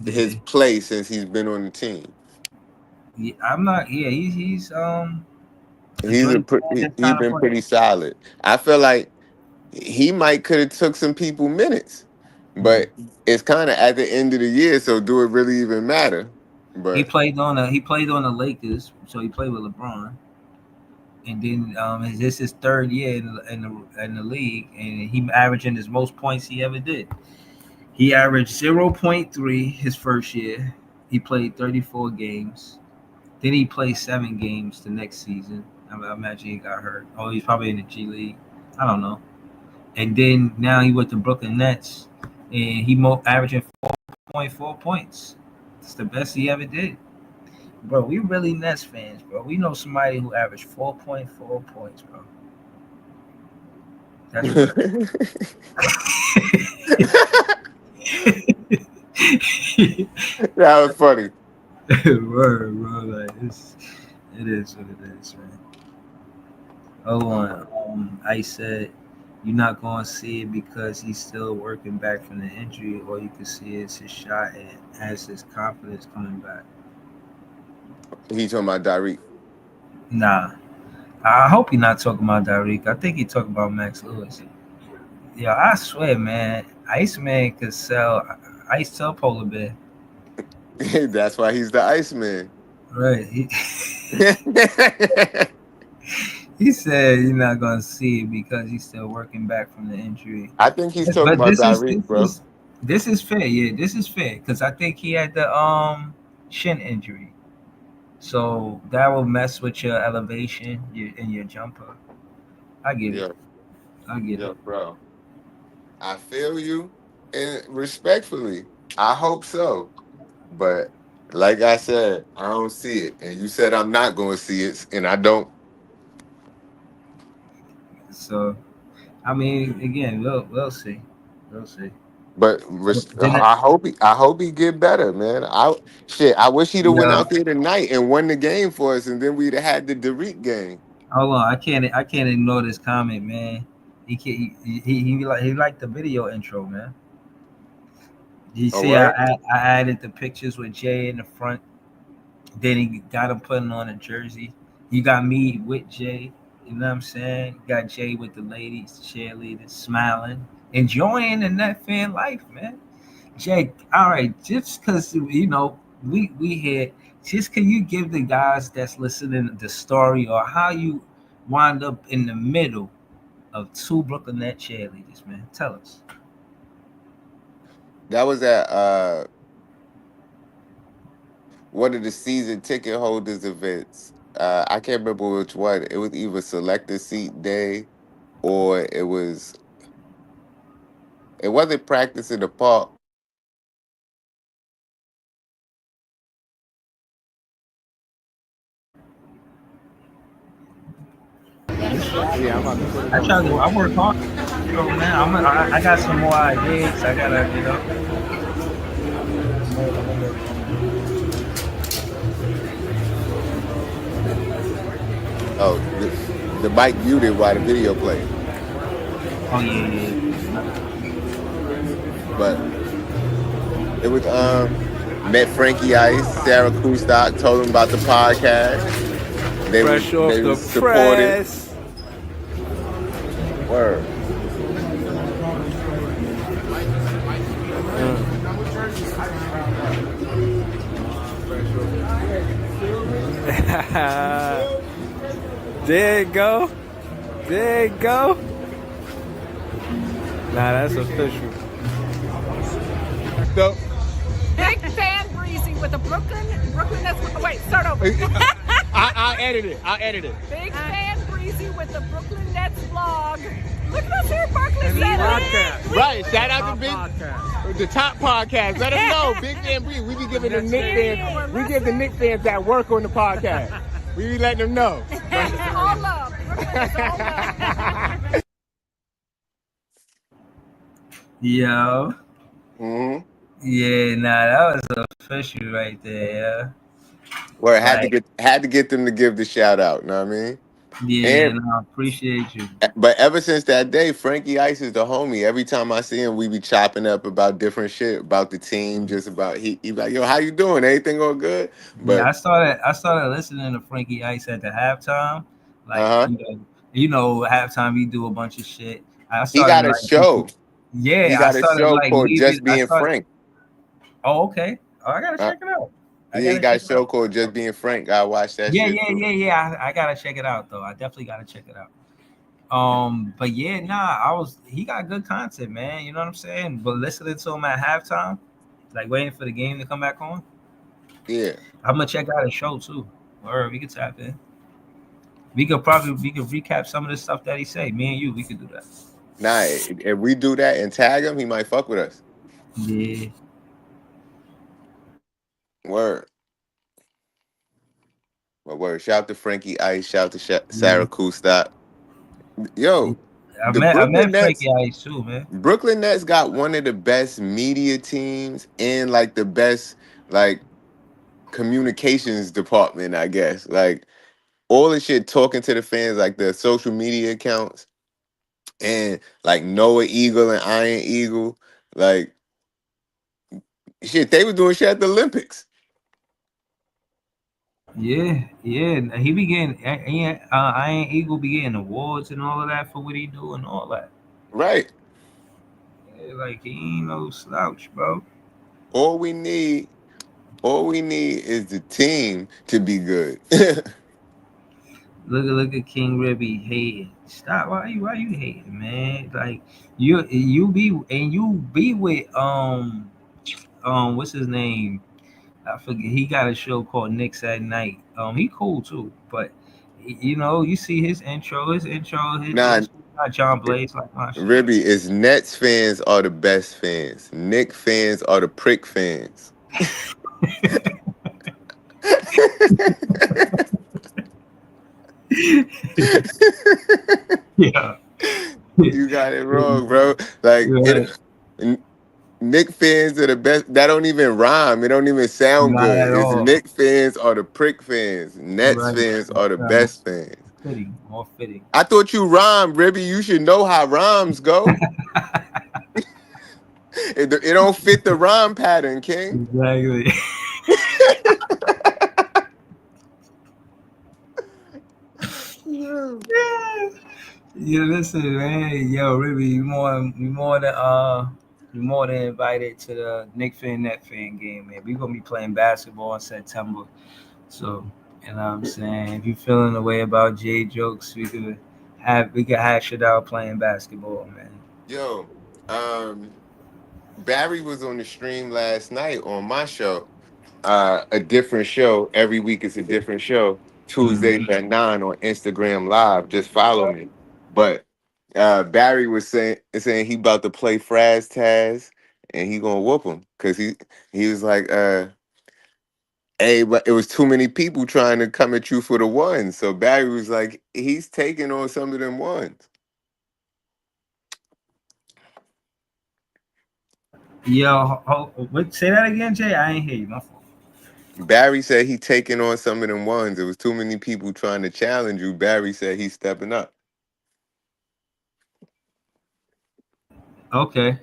his Yeah, play since he's been on the team. yeah, I'm not. Yeah, he's a He's Jordan Standard he's kind of been player. pretty solid. I feel like he might could have took some people minutes, Mm. but it's kind of at the end of the year, so do it really even matter? But He played on the Lakers, so he played with LeBron. And then this is his third year in the league, and he averaging his most points he ever did. He averaged 0.3 his first year. He played 34 games. Then he played 7 games the next season. I imagine he got hurt. Oh, he's probably in the G League. I don't know. And then now he with the Brooklyn Nets, and he averaging 4.4 points. It's the best he ever did. Bro, we really Nets fans, bro. We know somebody who averaged 4.4 points, bro. That's real. that was funny. Word, bro. Like it is what it is, man. Hold on. I said you're not gonna see it because he's still working back from the injury, or you can see it's his shot and as his confidence coming back. He talking about Tyreek. Nah. I hope you're not talking about Tyreek. I think you're talking about Max Lewis. Yeah, I swear, man. Iceman could sell ice to a polar bear. That's why he's the Iceman. Right. He said you're not gonna see it because he's still working back from the injury. I think he's talking But about Tyreek, bro. this is fair. Yeah, this is fair because I think he had the shin injury, so that will mess with your elevation and your jumper. I get it. Yeah, I get yeah, it. bro. I feel you, and respectfully, I hope so. But like I said, I don't see it, and you said I'm not going to see it, and I don't. So I mean, again, we'll see. We'll see. But Then I hope he get better, man. I wish he'd have went yo, out there tonight and won the game for us, and then we'd have had the Derek game. hold on. I can't ignore this comment, man. He can't, he liked the video intro, man. You Oh, see, word? I added the pictures with Jay in the front. Then he got him putting on a jersey. You got me with Jay. You know what I'm saying? You got Jay with the ladies, the cheerleaders, smiling, enjoying the net fan life, man. Jay, all right, just because we here, just can you give the guys that's listening the story or how you wind up in the middle of two Brooklyn Net cheerleaders, man? Tell us. That was at one of the season ticket holders events. I can't remember which one. It was either selected seat day or it wasn't practice in the park. Yeah, I'm about to put it on I social. work hard, man. I got some more ideas. I gotta, Oh, the mic muted while the video played. Oh yeah, yeah. But it was met Frankie Ice, Sarah Kustok, told them about the podcast. Fresh off They the was supportive. press. Word. There you go. There you go. Nah, that's official. So, Big fan Breezy with the Brooklyn Nets. Wait, start over. I'll edit it. I'll edit it. Big fan Breezy with the Brooklyn Nets vlog. Look at us here, Barkley said Podcast. Right. Shout out to the top podcast. Let them know. Big fan Bree. We be giving the Knicks fans. We give the Knicks fans that work on the podcast. We be letting them know. It's all love. Brooklyn is all love. Yo. Mm-hmm. Yeah, nah, that was official right there, yeah. Well, had to get them to give the shout out, know what I mean? Yeah, And I appreciate you. but ever since that day, Frankie Ice is the homie. Every time I see him, we be chopping up about different shit, about the team, just about he be like, yo, how you doing? Everything all good? Yeah, But I started listening to Frankie Ice at the halftime. Like, uh-huh. you know, halftime he do a bunch of shit. I He started got a like show. yeah, He I got a started show like called leaving. Just Being Frank. Oh, okay. Oh, I gotta check it out. Yeah, he got a show called Just Being Frank. I watched that shit too. Yeah. I gotta check it out though. I definitely gotta check it out. But yeah, he got good content, man. You know what I'm saying? But listening to him at halftime, like waiting for the game to come back on. Yeah. I'm gonna check out his show too. Or we could tap in. We could recap some of the stuff that he say. Me and you, we could do that. Nah, if we do that and tag him, he might fuck with us. Yeah. Word. But word. Shout out to Frankie Ice. Shout out to Sarah Kustok. Yo, I the met Brooklyn Nets. Frankie Ice too, man. Brooklyn Nets got one of the best media teams and like the best like communications department, I guess. Like all the shit talking to the fans, like the social media accounts and like Noah Eagle and Iron Eagle. Like shit, they were doing shit at the Olympics. Yeah. He be getting Iron Eagle be getting awards and all of that for what he do and all that. Right. Yeah, like he ain't no slouch, bro. All we need is the team to be good. Look at King Ribby hating. Stop. Why you hating, man? Like you be with what's his name? I forget. He got a show called Knicks at Night. He cool too, but you know, you see his intro, his Nah, not John Blaze like my shit. Ribby, is Nets fans are the best fans. Knicks fans are the prick fans. Yeah. You got it wrong, bro. Like Knick fans are the best. That don't even rhyme. It don't even sound Not good. at It's all. Knick fans are the prick fans. Nets Right. fans are the best fans. More fitting. I thought you rhymed, Ribby. You should know how rhymes go. It don't fit the rhyme pattern, King. Exactly. You listen, man. Yo, Ribby, you more than invited to the Nick fan Net fan game, man. We gonna be playing basketball in September. So, you know what I'm saying? If you feeling the way about J jokes, we could hash it out playing basketball, man. Yo, Barry was on the stream last night on my show. A different show. Every week is a different show. Tuesdays at 9 on Instagram Live. Just follow me. But Barry was saying he about to play Fraz Taz and he gonna whoop him. Cause he was like, hey, but it was too many people trying to come at you for the ones. So Barry was like, he's taking on some of them ones. Yo, say that again, Jay. I ain't hear you. My fault. Barry said he taking on some of them ones. It was too many people trying to challenge you. Barry said he's stepping up. Okay.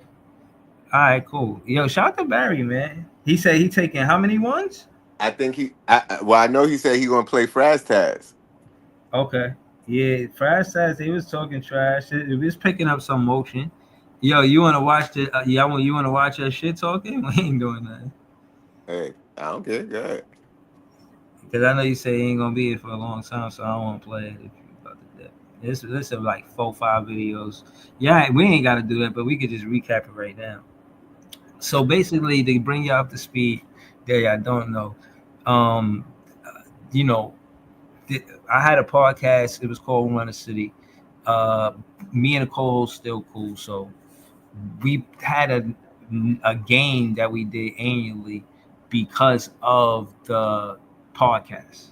All right, cool. Yo, shout out to Barry, man. He said he taking how many ones? I think well, I know he said he gonna play Fraz Taz. Okay. Yeah, Fast says he was talking trash. It was picking up some motion. Yo, you want to watch the? You want to watch that shit talking? We ain't doing that Hey, I don't care. Go ahead. because I know you say you ain't gonna be here for a long time, so I don't want to play it if you about to do. This is like 4, 5 videos. Yeah, we ain't got to do that, but we could just recap it right now. So basically, they bring you up to speed. That I don't know. Um, you know, I had a podcast. It was called Run the City. Uh, Me and Nicole still cool. So we had a game that we did annually because of the podcast.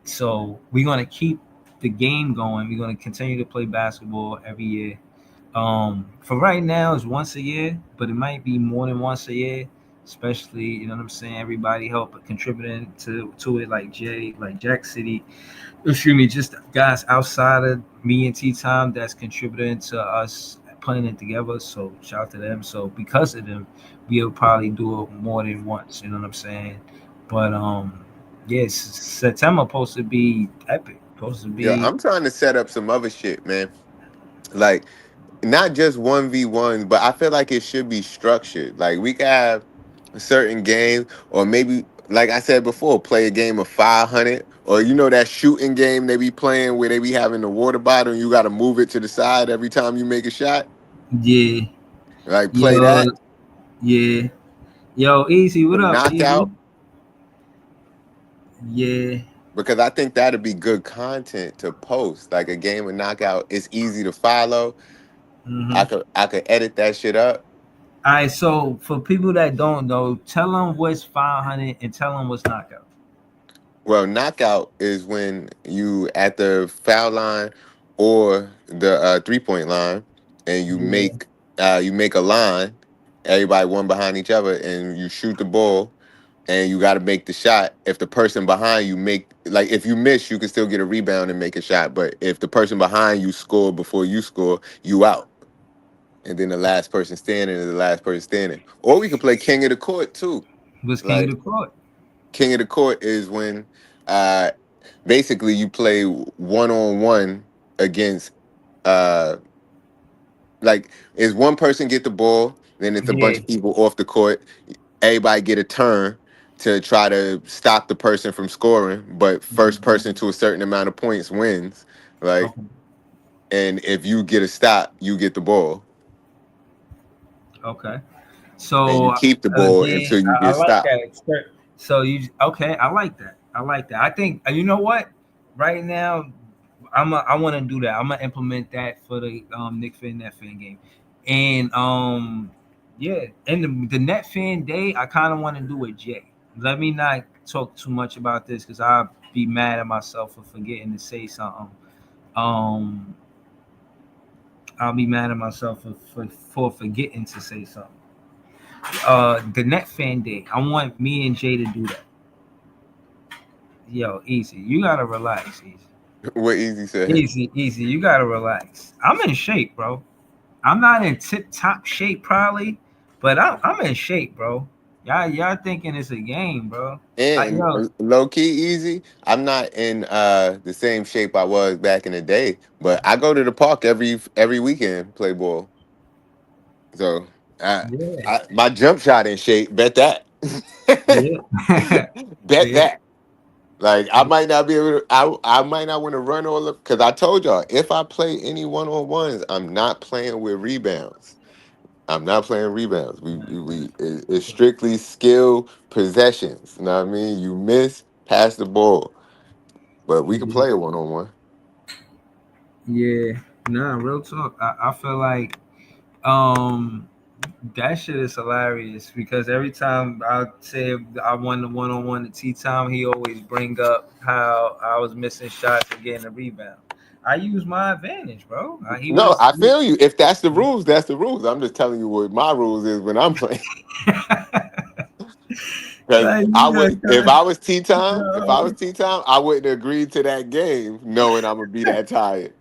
So we're gonna keep the game going. We're gonna continue to play basketball every year. For right now, it's once a year, but it might be more than once a year. Especially, you know what I'm saying. Everybody help contributing to it, like Jay, like Jack City. Excuse me, just guys outside of me and T Time that's contributing to us putting it together. So shout out to them. So because of them, we'll probably do it more than once. You know what I'm saying? But yes, September supposed to be epic. Supposed to Yeah, be I'm trying to set up some other shit, man. Like not just 1v1s, but I feel like it should be structured. Like we could have certain games, or maybe, like I said before, play a game of 500, or that shooting game they be playing where they be having the water bottle and you got to move it to the side every time you make a shot. yeah, Like play yo, that. yeah, yo, Easy. What Some up, Easy? knockout, Yeah. because I think that'd be good content to post. Like a game of knockout, it's easy to follow. Mm-hmm. I could edit that shit up. All right. So for people that don't know, tell them what's 500 and tell them what's knockout. Well, knockout is when you at the foul line or the 3 point line, and Yeah. you make a line, everybody one behind each other, and you shoot the ball, and you got to make the shot. If the person behind you if you miss, you can still get a rebound and make a shot. But if the person behind you score before you score, you out. And then the last person standing is the last person standing. Or we could play king of the court too. What's King of Like the Court? king of the court is when uh basically you play one on one against uh like is one person get the ball, then it's a bunch Yeah. of people off the court. Everybody get a turn to try to stop the person from scoring, but first person to a certain amount of points wins. Like, Okay. and if you get a stop, you get the ball. Okay. And you So keep the ball yeah, until you I get like stopped. that. So you okay? I like that. I like that. I think you know what? Right now, I want to do that. I'm gonna implement that for the Nick Fan Net Fan game, and yeah, and the Net Fan day. I kind of want to do it, Jay. Let me not talk too much about this because I'll be mad at myself for forgetting to say something. Um, I'll be mad at myself for forgetting to say something. The Net Fan Day. I want me and Jay to do that. Yo, easy. You gotta relax, easy. What Easy said. Easy, easy. You gotta relax. I'm in shape, bro. I'm not in tip top shape probably, but I'm in shape, bro. Y'all thinking it's a game, bro. And Yo, low key easy. I'm not in the same shape I was back in the day, but I go to the park every weekend, play ball. So yeah, my jump shot in shape. Bet that. yeah, Bet yeah, that. Like I might not be able to. I might not want to run all up because I told y'all if I play any one on ones, I'm not playing with rebounds. I'm not playing rebounds. It's strictly skill possessions. You know what I mean? You miss, pass the ball. But we can yeah. play a one on one. Yeah. Nah, real talk. I feel like um that shit is hilarious because every time I say I won the one on one at tea time, he always bring up how I was missing shots and getting a rebound. I use my advantage, bro. He No, was I feel you. If that's the rules, that's the rules. I'm just telling you what my rules is when I'm playing. Because like, I you know, would, if I was tea time, I wouldn't agree to that game knowing I'm gonna be that tired.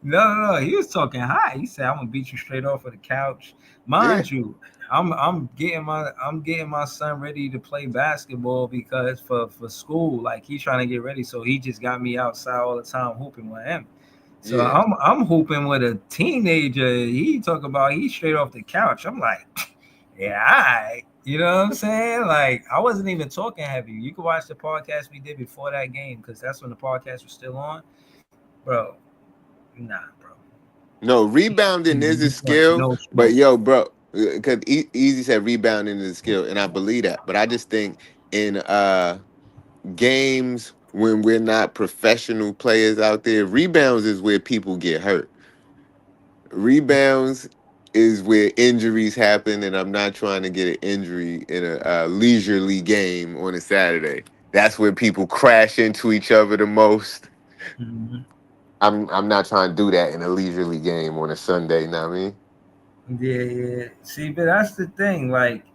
No. He was talking high. He said, "I'm gonna beat you straight off of the couch." Yeah, Mind you, I'm getting my son ready to play basketball because for school, like he's trying to get ready. So he just got me outside all the time hooping with him. So yeah. I'm hooping with a teenager. He talk about he straight off the couch. I'm like, yeah, all right. You know what I'm saying? Like I wasn't even talking heavy. You can watch the podcast we did before that game because that's when the podcast was still on, bro. Nah, bro. No, rebounding is a You want skill, no but smoke. yo, bro, because Easy said rebounding is a skill, and I believe that. But I just think in games when we're not professional players out there, rebounds is where people get hurt. Rebounds is where injuries happen, and I'm not trying to get an injury in a leisurely game on a Saturday. That's where people crash into each other the most. Mhm. I'm not trying to do that in a leisurely game on a Sunday. Know what I mean? Yeah. See, but that's the thing. Like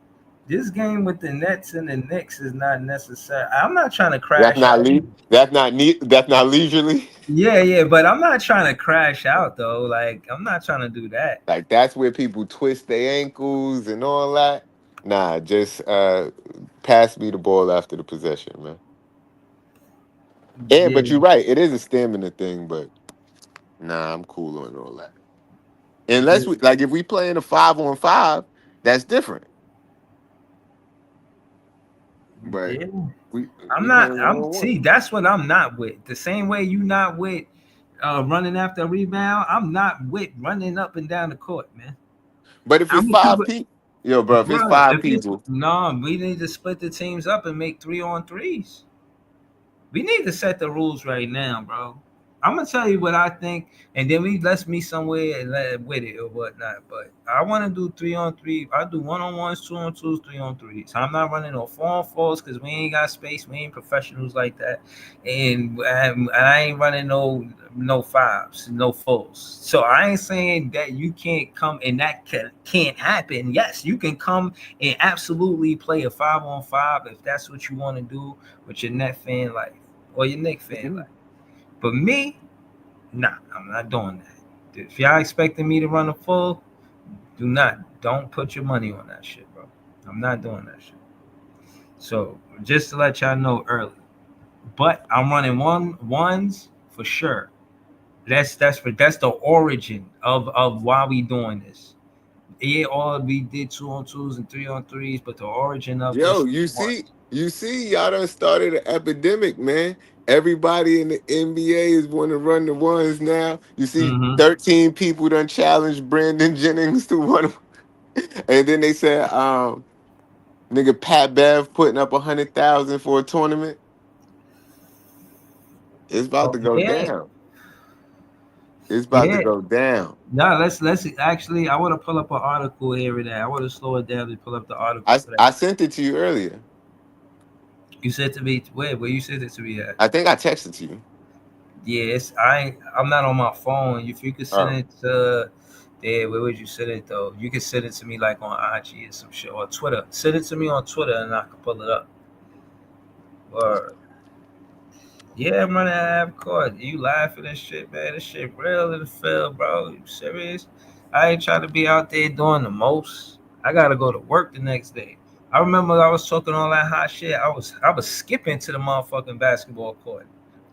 this game with the Nets and the Knicks is not necessary. I'm not trying to That's crash not out. That's not leisurely. Yeah, but I'm not trying to crash out though. Like I'm not trying to do that. Like that's where people twist their ankles and all that. Nah, just pass me the ball after the possession, man. Yeah, but Yeah, you're right. It is a stamina thing, but nah, I'm cool on all that. Unless we yeah, like if we play in a 5-on-5, that's different. But yeah. we I'm we not. playing one I'm on one. see. That's what I'm not with. The same way you not with running after a rebound. I'm not with running up and down the court, man. But if I'm it's with you, five people, yo, bro, if it's bro. five If it's people, no, we need to split the teams up and make 3-on-3s. We need to set the rules right now, bro. I'm gonna tell you what I think, and then we let's meet somewhere and with it or whatnot. But I want to do 3-on-3. I do 1-on-1s, 2-on-2s, 3-on-3s. I'm not running no 4-on-4s because we ain't got space. We ain't professionals like that, and I ain't running no fives, no fours. So I ain't saying that you can't come and that can't happen. Yes, you can come and absolutely play a 5-on-5 if that's what you want to do with your net fan life or your Nick fan life. But me, nah, I'm not doing that. If y'all expecting me to run a full, don't put your money on that shit, bro. I'm not doing that shit. So just to let y'all know early. But I'm running ones for sure. That's the origin of why we doing this. Yeah, all we did 2-on-2s and 3-on-3s, but the origin of yo, this was one. you see, y'all done started an epidemic, man. Everybody in the NBA is want to run the ones now. You see, Mm-hmm. 13 people done challenged Brandon Jennings to one, and then they said, nigga Pat Bev putting up 100,000 for a tournament. It's about Oh to go yeah, down. It's about to yeah. go down. No, let's actually. I want to pull up an article here and there. I want to slow it down and pull up the article I for that. I sent it to you earlier. You said to me, where you said it to me at? I think I texted to you. Yes, I'm not on my phone. If you could send Oh, it to there, where would you send it though? You could send it to me like on IG or some shit or Twitter. Send it to me on Twitter and I can pull it up. Or yeah, I'm running out of court. You laughing and shit, man. This shit real in the field, bro. You serious? I ain't trying to be out there doing the most. I gotta go to work the next day. I remember I was talking all that hot shit. I was skipping to the motherfucking basketball court.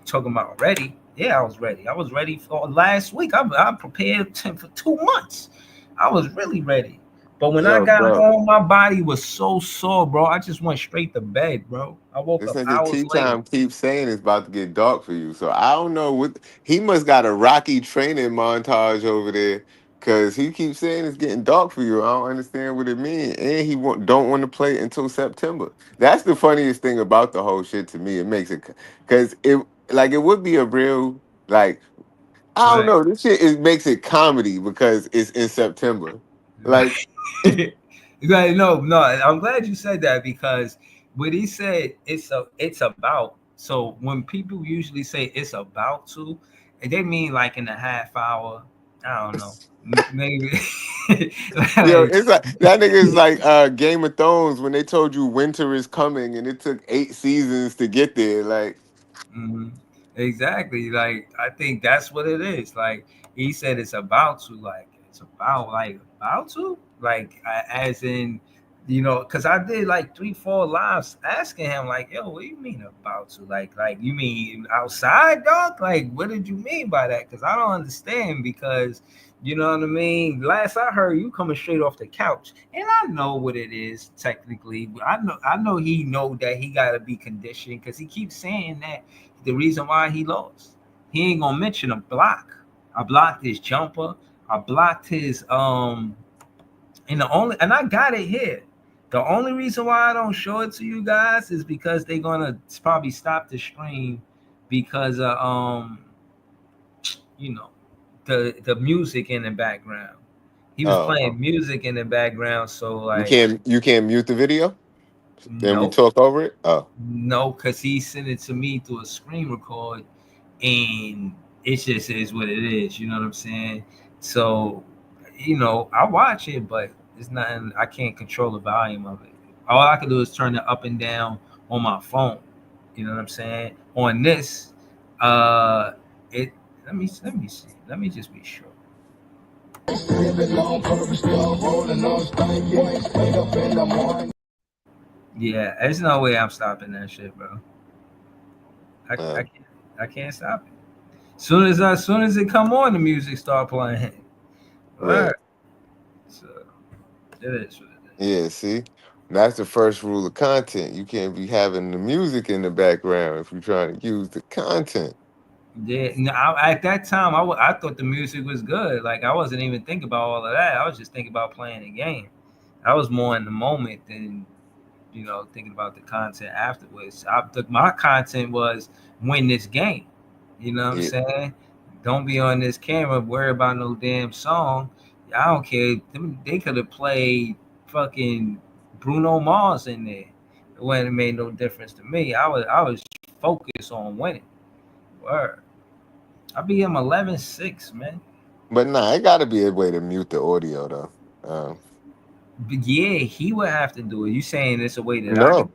Talking about ready. Yeah, I was ready. I was ready for last week. I prepared for 2 months. I was really ready. But when I yo, got bro. home, my body was so sore, bro. I just went straight to bed, bro. I woke This up nigga hours T later. Time keeps saying it's about to get dark for you. So I don't know what he must got a rocky training montage over there. Cause he keeps saying it's getting dark for you. I don't understand what it means. And he don't want to play until September. That's the funniest thing about the whole shit to me. It makes it because it would be a real like I don't Right. know. This shit makes it comedy because it's in September. Like Right. No. I'm glad you said that because when he said it's about. So when people usually say it's about to, they mean like in a half hour. I don't know. Maybe yo, like it's like that nigga is like Game of Thrones when they told you winter is coming and it took 8 seasons to get there. Like, mhm. Exactly. Like I think that's what it is. Like he said, it's about to. Like it's about about to. Like as in, because I did like 3, 4 lives asking him like, "Yo, what do you mean about to? Like you mean outside, dog? Like what did you mean by that? Because I don't understand. Because you know what I mean. Last I heard, you coming straight off the couch, and I know what it is technically. I know he know that he got to be conditioned because he keeps saying that the reason why he lost. He ain't gonna mention a block. I blocked his jumper. I blocked his and I got it here. The only reason why I don't show it to you guys is because they're gonna probably stop the stream because of you know the music in the background. He was Oh, oh. playing music in the background, so You like can't mute the video. Then we nope. talk over it. Oh, No, because he sent it to me through a screen record, and it just is what it is. You know what I'm saying? So, I watch it, but it's nothing. I can't control the volume of it. All I can do is turn it up and down on my phone. You know what I'm saying? On this, it. Let me see. Let me just be sure. Yeah, there's no way I'm stopping that shit, bro. I uh, can't. I can't stop it. Soon as it come on, the music start playing. right. Right. So it is what it is. Yeah. See, that's the first rule of content. You can't be having the music in the background if you're trying to use the content. Yeah. No, at that time, I thought the music was good. Like I wasn't even thinking about all of that. I was just thinking about playing the game. I was more in the moment than thinking about the content afterwards. My content was win this game. You know what I'm Yeah. saying? Don't be on this camera worry about no damn song. I don't care. They could have played fucking Bruno Mars in there. It wouldn't have made no difference to me. I was focused on winning. Word. I be him 11-6, man. But nah, it got to be a way to mute the audio though. But yeah, he would have to do it. You saying it's a way that I can No.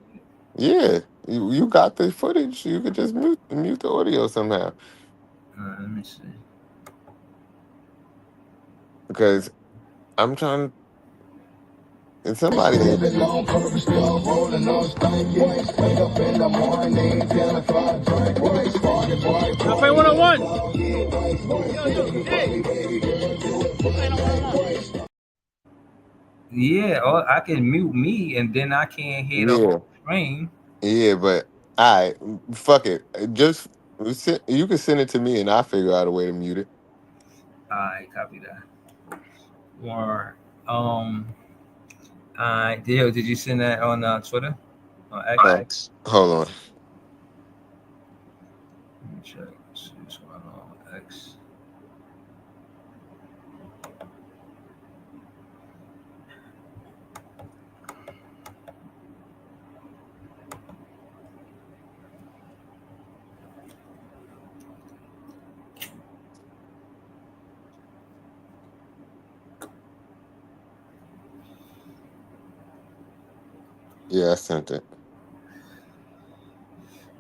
Yeah. You got the footage. You could just mute the audio somehow. let me see. Because I'm trying. And somebody had. Play 101. Yeah, or I can mute me and then I can't hear the Yeah. whole stream. Yeah, but I fuck it. Just you can send it to me and I'll figure out a way to mute it. I copy that. Or I did you send that on Twitter or X? Hold on. Let me check. See what's going on with X. Yeah, I sent it.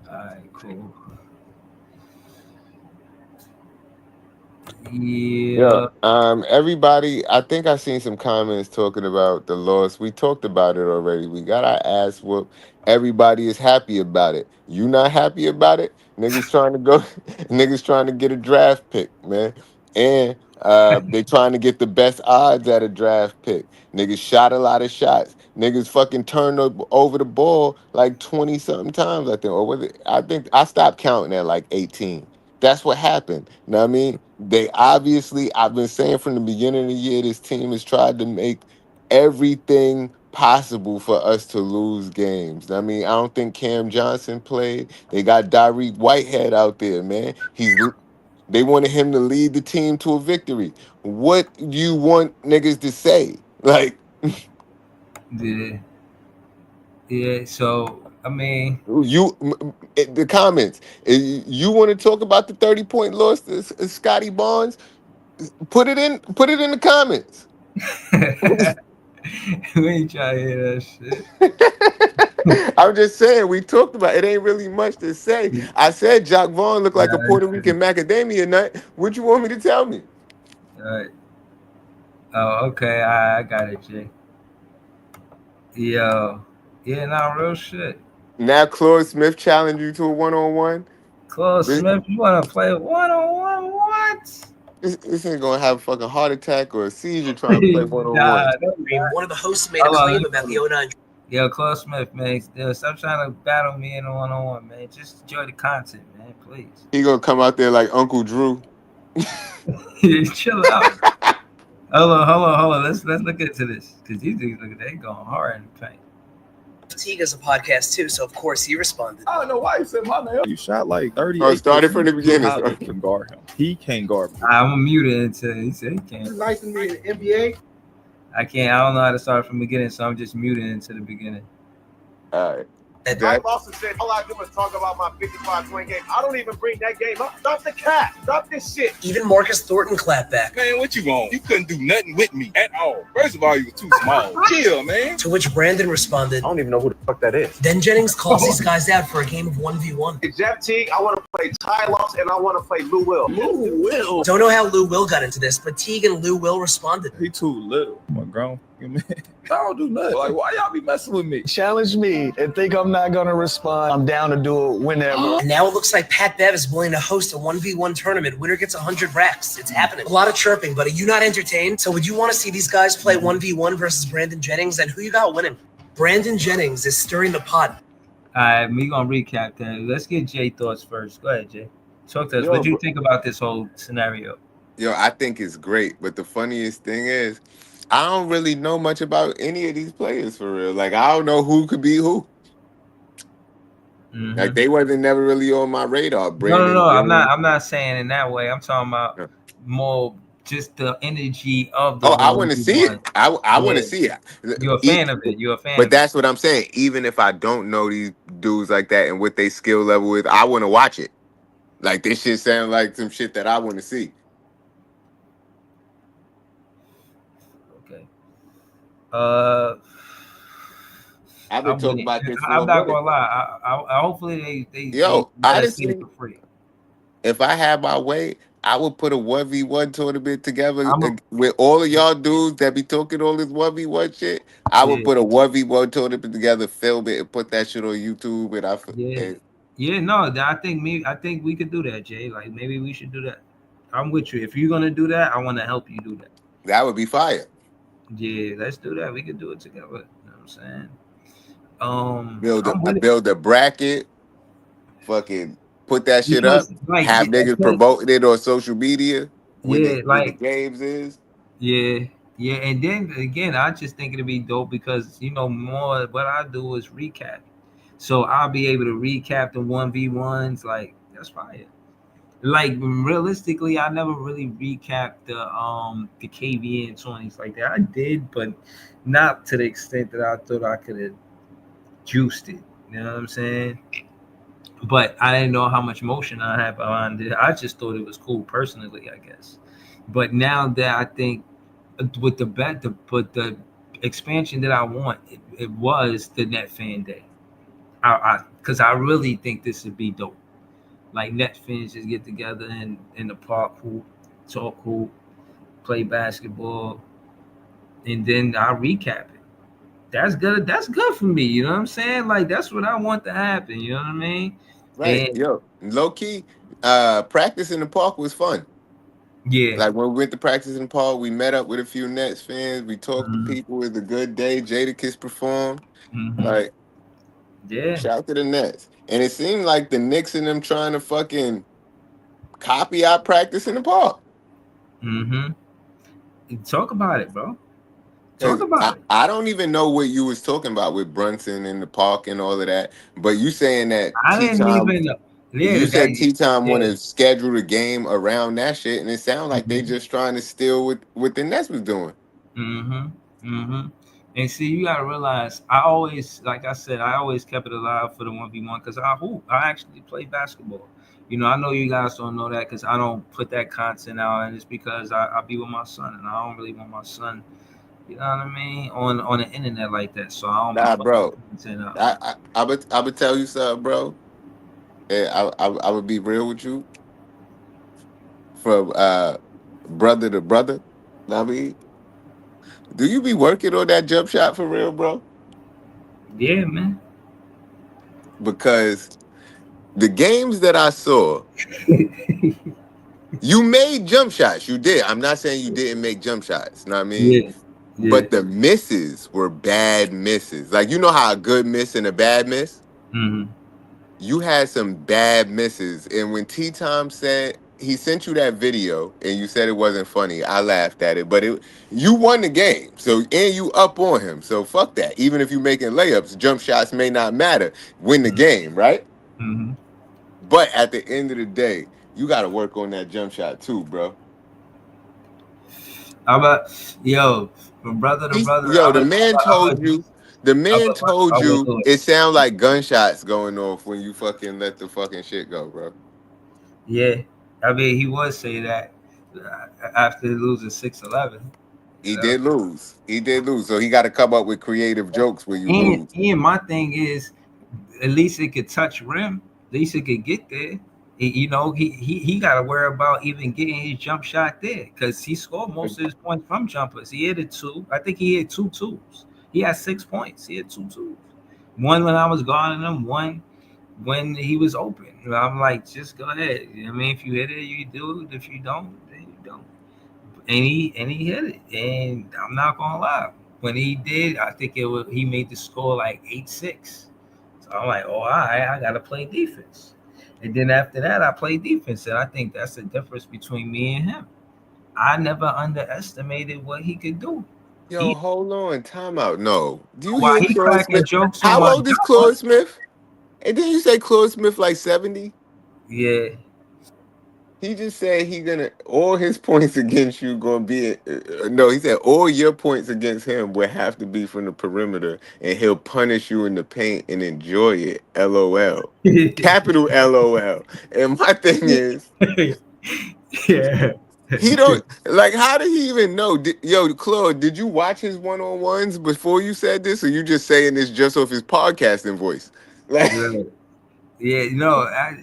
Alright, cool. Yeah. Yeah. Everybody, I think I seen some comments talking about the loss. We talked about it already. We got our ass whooped. Everybody is happy about it. You not happy about it? Niggas trying to go niggas trying to get a draft pick, man. And they trying to get the best odds at a draft pick. Niggas shot a lot of shots. Niggas fucking turned over the ball like 20 something times, I think. Or was it? I think I stopped counting at like 18. That's what happened. You know what I mean? They obviously, I've been saying from the beginning of the year, this team has tried to make everything possible for us to lose games. I mean, I don't think Cam Johnson played. They got Tyreek Whitehead out there, man. They wanted him to lead the team to a victory. What do you want niggas to say? Like, Yeah. Yeah. So I mean, the comments. You want to talk about the 30-point loss to Scotty Barnes? Put it in the comments. we ain't trying to hear that shit. I'm just saying, we talked about it. Ain't really much to say. I said Jock Vaughn looked like a Puerto Rican macadamia nut. What you want me to tell me? Right. Oh, okay. I got it, Jay. Yo. Yeah, nah, real shit. Now Claude Smith challenged you to a one-on-one. Claude This, Smith, you want to play one-on-one? What? this ain't gonna have a fucking heart attack or a seizure trying to play one-on-one. One of the hosts made a claim about the 09. Yo, Claude Smith, man, stop trying to battle me in a one-on-one, man. Just enjoy the content, man, please. He gonna come out there like Uncle Drew. Chill out. Hold on. Let's look into this because these things they going hard in the paint. Teague has a podcast too, so of course he responded. I don't know why he said my name. You shot like 30. Oh, started from the beginning. He can guard him. He can't guard me. I'm muted until he said he can't. It's nice to me in the NBA. I can't. I don't know how to start from the beginning, so I'm just muting into the beginning. All right. Mike Austin said, all I do is talk about my 55-point game. I don't even bring that game up. Stop the cap. Stop this shit. Even Marcus Thornton clapped back. Man, what you want? You couldn't do nothing with me at all. First of all, you were too small. Chill, man. To which Brandon responded, I don't even know who the fuck that is. Then Jennings calls these guys out for a game of 1v1. Jeff Teague, I want to play Ty Loss, and I want to play Lou Will. Lou Will. Don't know how Lou Will got into this, but Teague and Lou Will responded. He too little. I'm a grown man. I don't do nothing. Like, why y'all be messing with me? Challenge me and think I'm not gonna respond. I'm down to do it whenever. And now it looks like Pat Bev is willing to host a 1v1 tournament. Winner gets 100 racks. It's happening. A lot of chirping, but are you not entertained? So would you want to see these guys play 1v1 versus Brandon Jennings? And who you got winning? Brandon Jennings is stirring the pot. All right, we gonna recap that. Let's get Jay thoughts first. Go ahead, Jay. Talk to us. What do you think about this whole scenario? Yo, I think it's great, but the funniest thing is, I don't really know much about any of these players for real. Like, I don't know who could be who. Mm-hmm. Like, they wasn't never really on my radar. Brandon, No. I'm not saying in that way. I'm talking about more just the energy of the. Oh, I want to see it. I want to see it. You're a fan of it. You're a fan. But that's what I'm saying. Even if I don't know these dudes like that and what they skill level is, I want to watch it. Like, this shit sounds like some shit that I want to see. Okay. I've been talking about this. I'm not gonna lie. I hopefully they Yo, honestly, for free. If I had my way, I would put a 1v1 tournament together with all of y'all dudes that be talking all this 1v1 shit. I would put a 1v1 tournament together, film it, and put that shit on YouTube. I think we could do that, Jay. Like, maybe we should do that. I'm with you. If you're gonna do that, I want to help you do that. That would be fire. Yeah, let's do that. We can do it together. You know what I'm saying? Build a bracket, fucking put that shit up, have niggas promoting it on social media. When the games is. Yeah, and then again, I just think it'd be dope because more what I do is recap, so I'll be able to recap the 1v1s. Like, that's fire. Like, realistically, I never really recapped the KVN 20s like that. I did, but not to the extent that I thought I could have juiced it. You know what I'm saying? But I didn't know how much motion I had behind it. I just thought it was cool personally, I guess. But now that I think with the expansion that I want, it was the Net Fan Day. Because I really think this would be dope. Like, Net fans just get together in the park, hoop, talk hoop, play basketball, and then I recap it. That's good. That's good for me. You know what I'm saying? Like, that's what I want to happen. You know what I mean? Right. And, yo, low key, practice in the park was fun. Yeah. Like, when we went to practice in the park, we met up with a few Nets fans. We talked to people. It was a good day. Jadakiss performed. Like, shout out to the Nets. And it seemed like the Knicks and them trying to fucking copy our practice in the park. Talk about it, bro. Talk about it. I don't even know what you was talking about with Brunson in the park and all of that. But you saying that I didn't even know. Yeah, you said T-Time want to schedule the game around that shit, and it sounds like they just trying to steal what the Nets was doing. And see, you gotta realize, I always kept it alive for the 1v1 because I hoop. I actually play basketball. I know you guys don't know that because I don't put that content out, and it's because I be with my son, and I don't really want my son You know what I mean? On the internet like that. So I Nah, put my bro. content out. I would tell you something, bro. And I would be real with you from brother to brother. I mean, do you be working on that jump shot for real, bro? Yeah, man. Because the games that I saw, you made jump shots. You did. I'm not saying you didn't make jump shots. Know what I mean? Yeah, yeah. But the misses were bad misses. Like, you know how a good miss and a bad miss? Hmm. You had some bad misses. And when T Tom said he sent you that video and you said it wasn't funny, I laughed at it. But you won the game. So and you up on him. So fuck that. Even if you making layups, jump shots may not matter. Win the game, right? Hmm. But at the end of the day, you gotta work on that jump shot too, bro. How about yo, from brother to brother? Yo, the man told I would you do it. it sound like gunshots going off when you fucking let the fucking shit go, bro. Yeah, I mean he would say that after losing 6-11. You He know. did lose. He did lose. So he got to come up with creative jokes when you And lose. and my thing is, at least it could touch rim. At least it could get there. He got to worry about even getting his jump shot there because he scored most of his points from jumpers. He hit it two. I think he hit two twos. He had 6 points. He had two twos. One when I was guarding him. One when he was open. I'm like, just go ahead. I mean, if you hit it, you do it. If you don't, then you don't. And he hit it. And I'm not gonna lie. When he did, I think he made the score like 8-6. So I'm like, oh, all right, I gotta play defense. And then after that, I play defense, and I think that's the difference between me and him. I never underestimated what he could do. Yo, He hold on, time out. No, do you While hear he Claude cracking Smith? jokes on How my old is jumper, Claude Smith? And then you say Claude Smith like 70? yeah, He just said he gonna all his points against you gonna be no. He said all your points against him would have to be from the perimeter, and he'll punish you in the paint and enjoy it. LOL, capital LOL. And my thing is, yeah. he don't like. How did he even know? Yo, Claude, did you watch his one on ones before you said this, or you just saying this just off his podcasting voice? Like, Right. Yeah, no,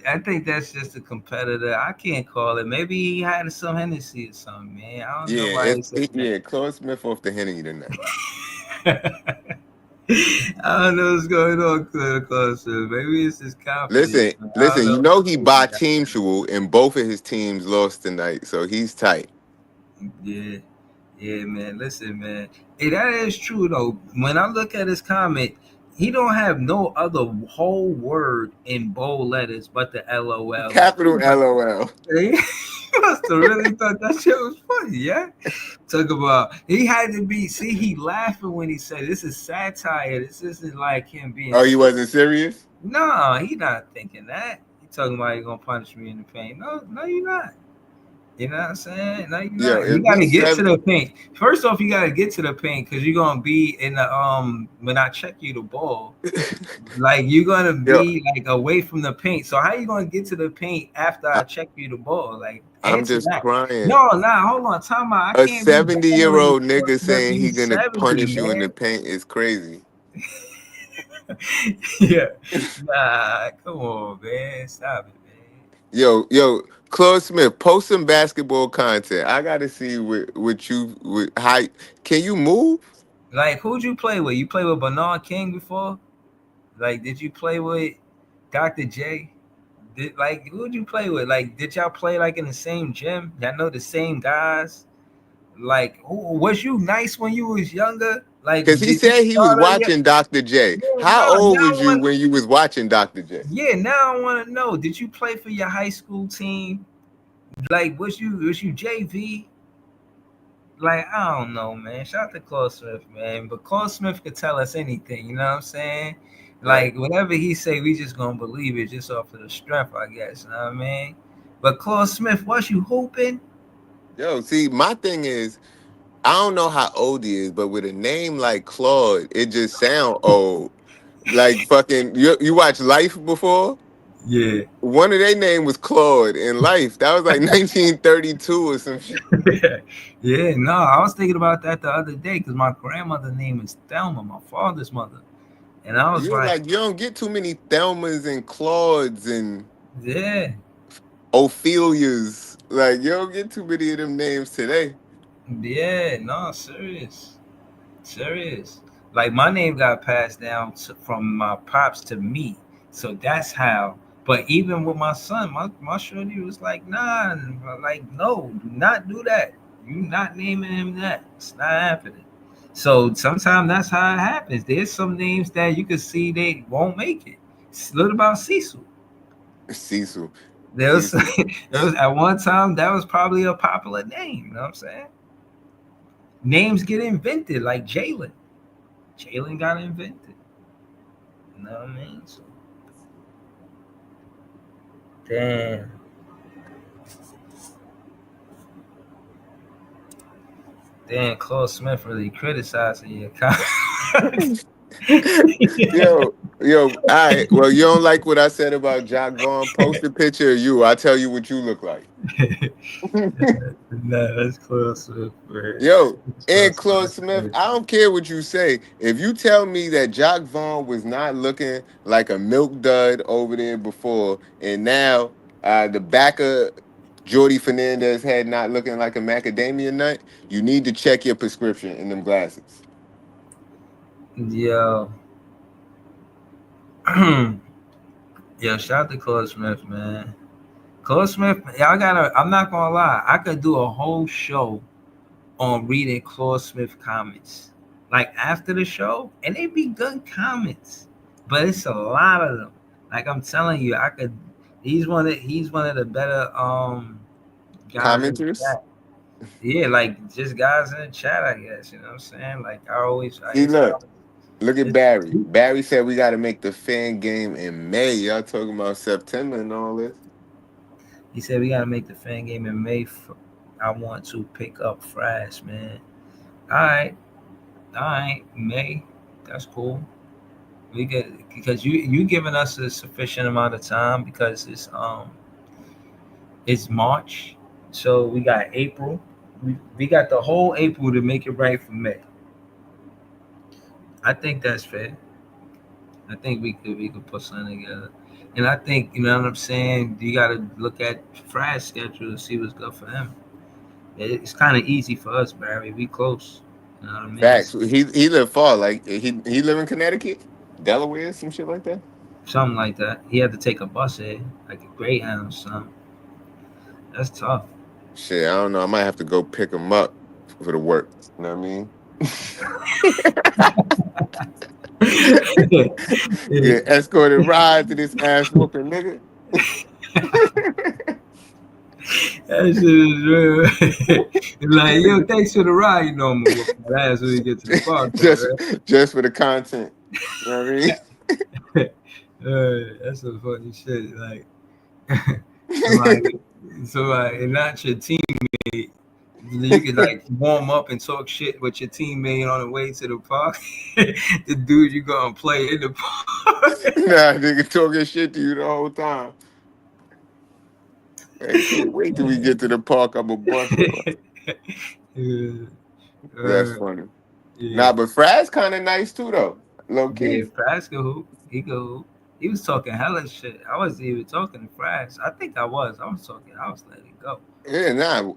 I think that's just a competitor. I can't call it. Maybe he had some Hennessy or something, man. I don't know yeah, why he said that. yeah, Claude Smith off the Henny tonight. I don't know what's going on, close. Maybe it's his confidence. Listen, I don't listen. You know. know he bought team shul, and both of his teams lost tonight, so he's tight. Yeah, yeah, man. Listen, man. Hey, that is true though. When I look at his comment, he don't have no other whole word in bold letters but the LOL. Capital LOL. He must have really thought that shit was funny, yeah. Talk about he had to be. See, he laughing when he said this is satire. This isn't like him being. Oh, he wasn't serious? No, he not thinking that. He talking about you gonna punish me in the paint. No, no, you're not. You know what I'm saying? No, you're Yo, not. You if we gotta get to seven, the paint. First off, you gotta get to the paint because you're gonna be in the when I check you the ball, like you're gonna yo, be like away from the paint. So how you gonna get to the paint after I check you the ball? Like I'm answer just that. crying. No, nah, hold on, time out. I A can't be battling 70-year-old nigga saying he you gonna 70, punish you in the man. paint is crazy. Yeah. Nah, come on, man. Stop it, man. Yo, Claude Smith, post some basketball content. I gotta see what you with how can you move? Like, who'd you play with? You played with Bernard King before? Like, did you play with Dr. J? Who'd you play with? Like, did y'all play like in the same gym? Y'all know the same guys? Like, who was you nice when you was younger? Like, Because he did you said he was start on your watching Dr. J. yeah, How no, old now I was you want when you was watching Dr. J? yeah, now I want to know. Did you play for your high school team? Like, was you JV? Like, I don't know, man. Shout out to Claude Smith, man. But Claude Smith could tell us anything, you know what I'm saying? Right. Like, whatever he say, we just gonna believe it just off of the strength, I guess. You know what I mean? But Claude Smith, was you hooping? Yo, see, my thing is, I don't know how old he is, but with a name like Claude, it just sound old. Like fucking, you watch Life before? Yeah. One of their name was Claude in life. That was like 1932 or some shit. Yeah, no, I was thinking about that the other day because my grandmother's name is Thelma, my father's mother. And I was You like, like, you don't get too many Thelmas and Claudes and yeah, Ophelias. Like, you don't get too many of them names today. yeah, no, serious. Serious. Like my name got passed down from my pops to me. So that's how. But even with my son, my shorty was like, nah, like, no, do not do that. You not naming him that. It's not happening. So sometimes that's how it happens. There's some names that you can see they won't make it. It's little about Cecil. Cecil. There was, Cecil. there was at one time that was probably a popular name. You know what I'm saying? Names get invented like Jalen. Jalen got invented. You know what I mean? So, damn. Damn, Claude Smith really criticizing your comments. Yo, all right. Well, you don't like what I said about Jock Vaughn? Post a picture of you. I'll tell you what you look like. Nah, that's Claude Smith, man. Yo, and Claude Smith, I don't care what you say. If you tell me that Jock Vaughn was not looking like a milk dud over there before, and now the back of Jordy Fernandez head not looking like a macadamia nut, you need to check your prescription in them glasses. Yo. Yo, shout out to Claude Smith, man. Claude Smith, I'm not gonna lie, I could do a whole show on reading Claude Smith comments. Like after the show, and they be good comments. But it's a lot of them. Like I'm telling you, he's one of the better guys in the Commenters? chat. Yeah, like just guys in the chat, I guess. You know what I'm saying? Like See, look at Barry. Barry said we got to make the fan game in May. Y'all talking about September and all this. He said we gotta make the fan game in May. I want to pick up Frash, man. All right, May. That's cool. We get because you giving us a sufficient amount of time because it's March, so we got April. We got the whole April to make it right for May. I think that's fair. I think we could put something together. And I think, you know what I'm saying, you got to look at Friday's schedule and see what's good for him. It's kind of easy for us, Barry. We close. You know what I mean? Facts. He live far. Like he live in Connecticut, Delaware, some shit like that. Something like that. He had to take a bus here, like a Greyhound or something. That's tough. Shit, I don't know. I might have to go pick him up for the work. You know what I mean? Yeah, escorted ride to this ass whooping nigga. That shit is real. Like, yo, thanks for the ride. You know, I'm gonna whoop your ass when you get to the park. just for the content. You know what I mean? That's some funny shit. Like, somebody, and not your teammate. You could like warm up and talk shit with your teammate on the way to the park. The dude you gonna play in the park. Nah, nigga talking shit to you the whole time. Hey, can't wait till we get to the park. I'm a bust. That's funny. Yeah. Nah, but Fraz kind of nice too, though. Low key. Yeah, Fraz could hoop. He could hoop. He was talking hella shit. I wasn't even talking to Fraz. I think I was. I was letting it go. Yeah, nah.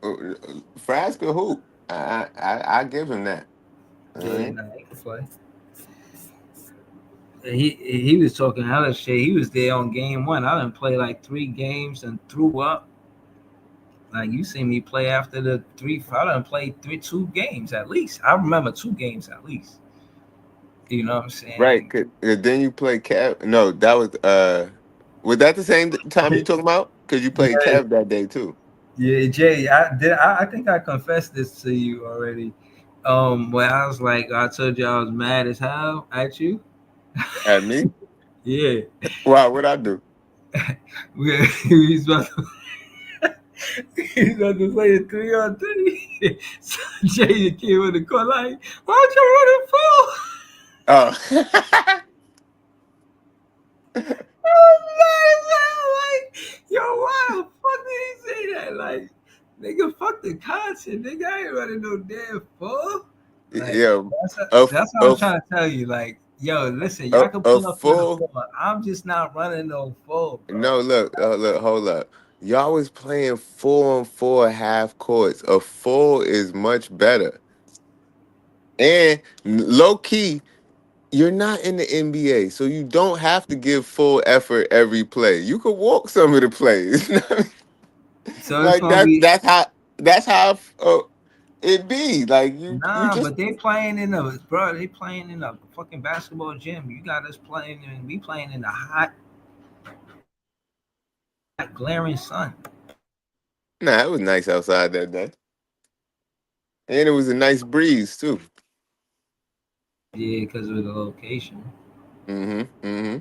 Fraz could hoop. I give him that. Yeah, nah, he could play. He was talking hella shit. He was there on game 1. I didn't play like 3 games and threw up. Like you see me play after the 3. I done played 2 games at least. I remember 2 games at least. You know what I'm saying? Right. Then you play Kev. No, that was that the same time you talking about? Because you played Kev that day too. Yeah, Jay. I think I confessed this to you already. When I was like, I told you I was mad as hell at you. At me? Yeah. Wow, what'd I do? He's about to play a 3-on-3. So Jay came in the corner like, why'd you run a 4? Oh. Yo, why the fuck did he say that? Like, nigga, fuck the content, nigga. I ain't running no damn full. Like, Yeah, that's what I'm trying to tell you. Like, yo, listen, y'all can a pull up for the full. full. I'm just not running no full, bro. No, look, hold up. Y'all was playing 4-on-4 half courts. A full is much better. And low key, you're not in the NBA, so you don't have to give full effort every play. You could walk some of the plays. So it's Like gonna be that's how it be. Like you nah, just but they playing in the bro. They playing in a fucking basketball gym. You got us playing and we playing in the hot, glaring sun. nah. It was nice outside that day, and it was a nice breeze too. Yeah, because of the location. Mm-hmm.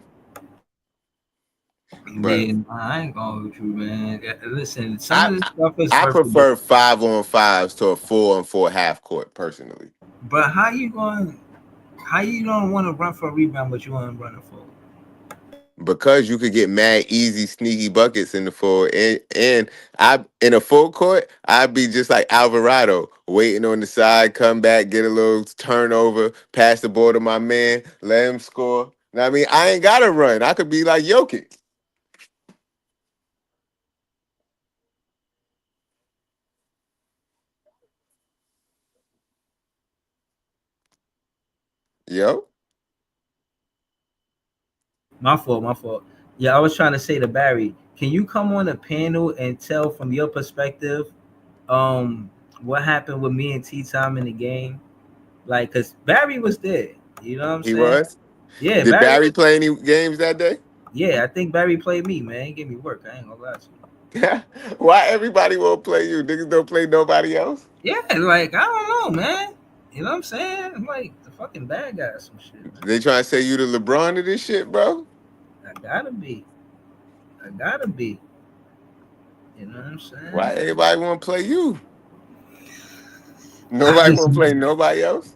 But Yeah, nah, I ain't going with you, man. Listen, some I of this stuff is I versatile. prefer 5-on-5s to a 4-on-4 half court personally. But how you going? How you don't want to run for a rebound, but you want to run it for? Because you could get mad easy sneaky buckets in the full, and I in a full court I'd be just like Alvarado waiting on the side, come back, get a little turnover, pass the ball to my man, let him score. Now, I mean, I ain't gotta run. I could be like Jokic. Yo, My fault, my fault. Yeah, I was trying to say to Barry, can you come on a panel and tell from your perspective, what happened with me and T Time in the game? Like, cause Barry was there. You know what I'm he saying? was. Yeah, Did Barry Barry was. play any games that day? Yeah, I think Barry played me, man. He gave me work. I ain't gonna lie to you. Why everybody won't play you? Niggas don't play nobody else. Yeah, like I don't know, man. You know what I'm saying? I'm like the fucking bad guy, or some shit, man. They trying to say you the LeBron of this shit, bro. I gotta be. I gotta be. You know what I'm saying? Why everybody want to play you? Nobody want to play nobody else.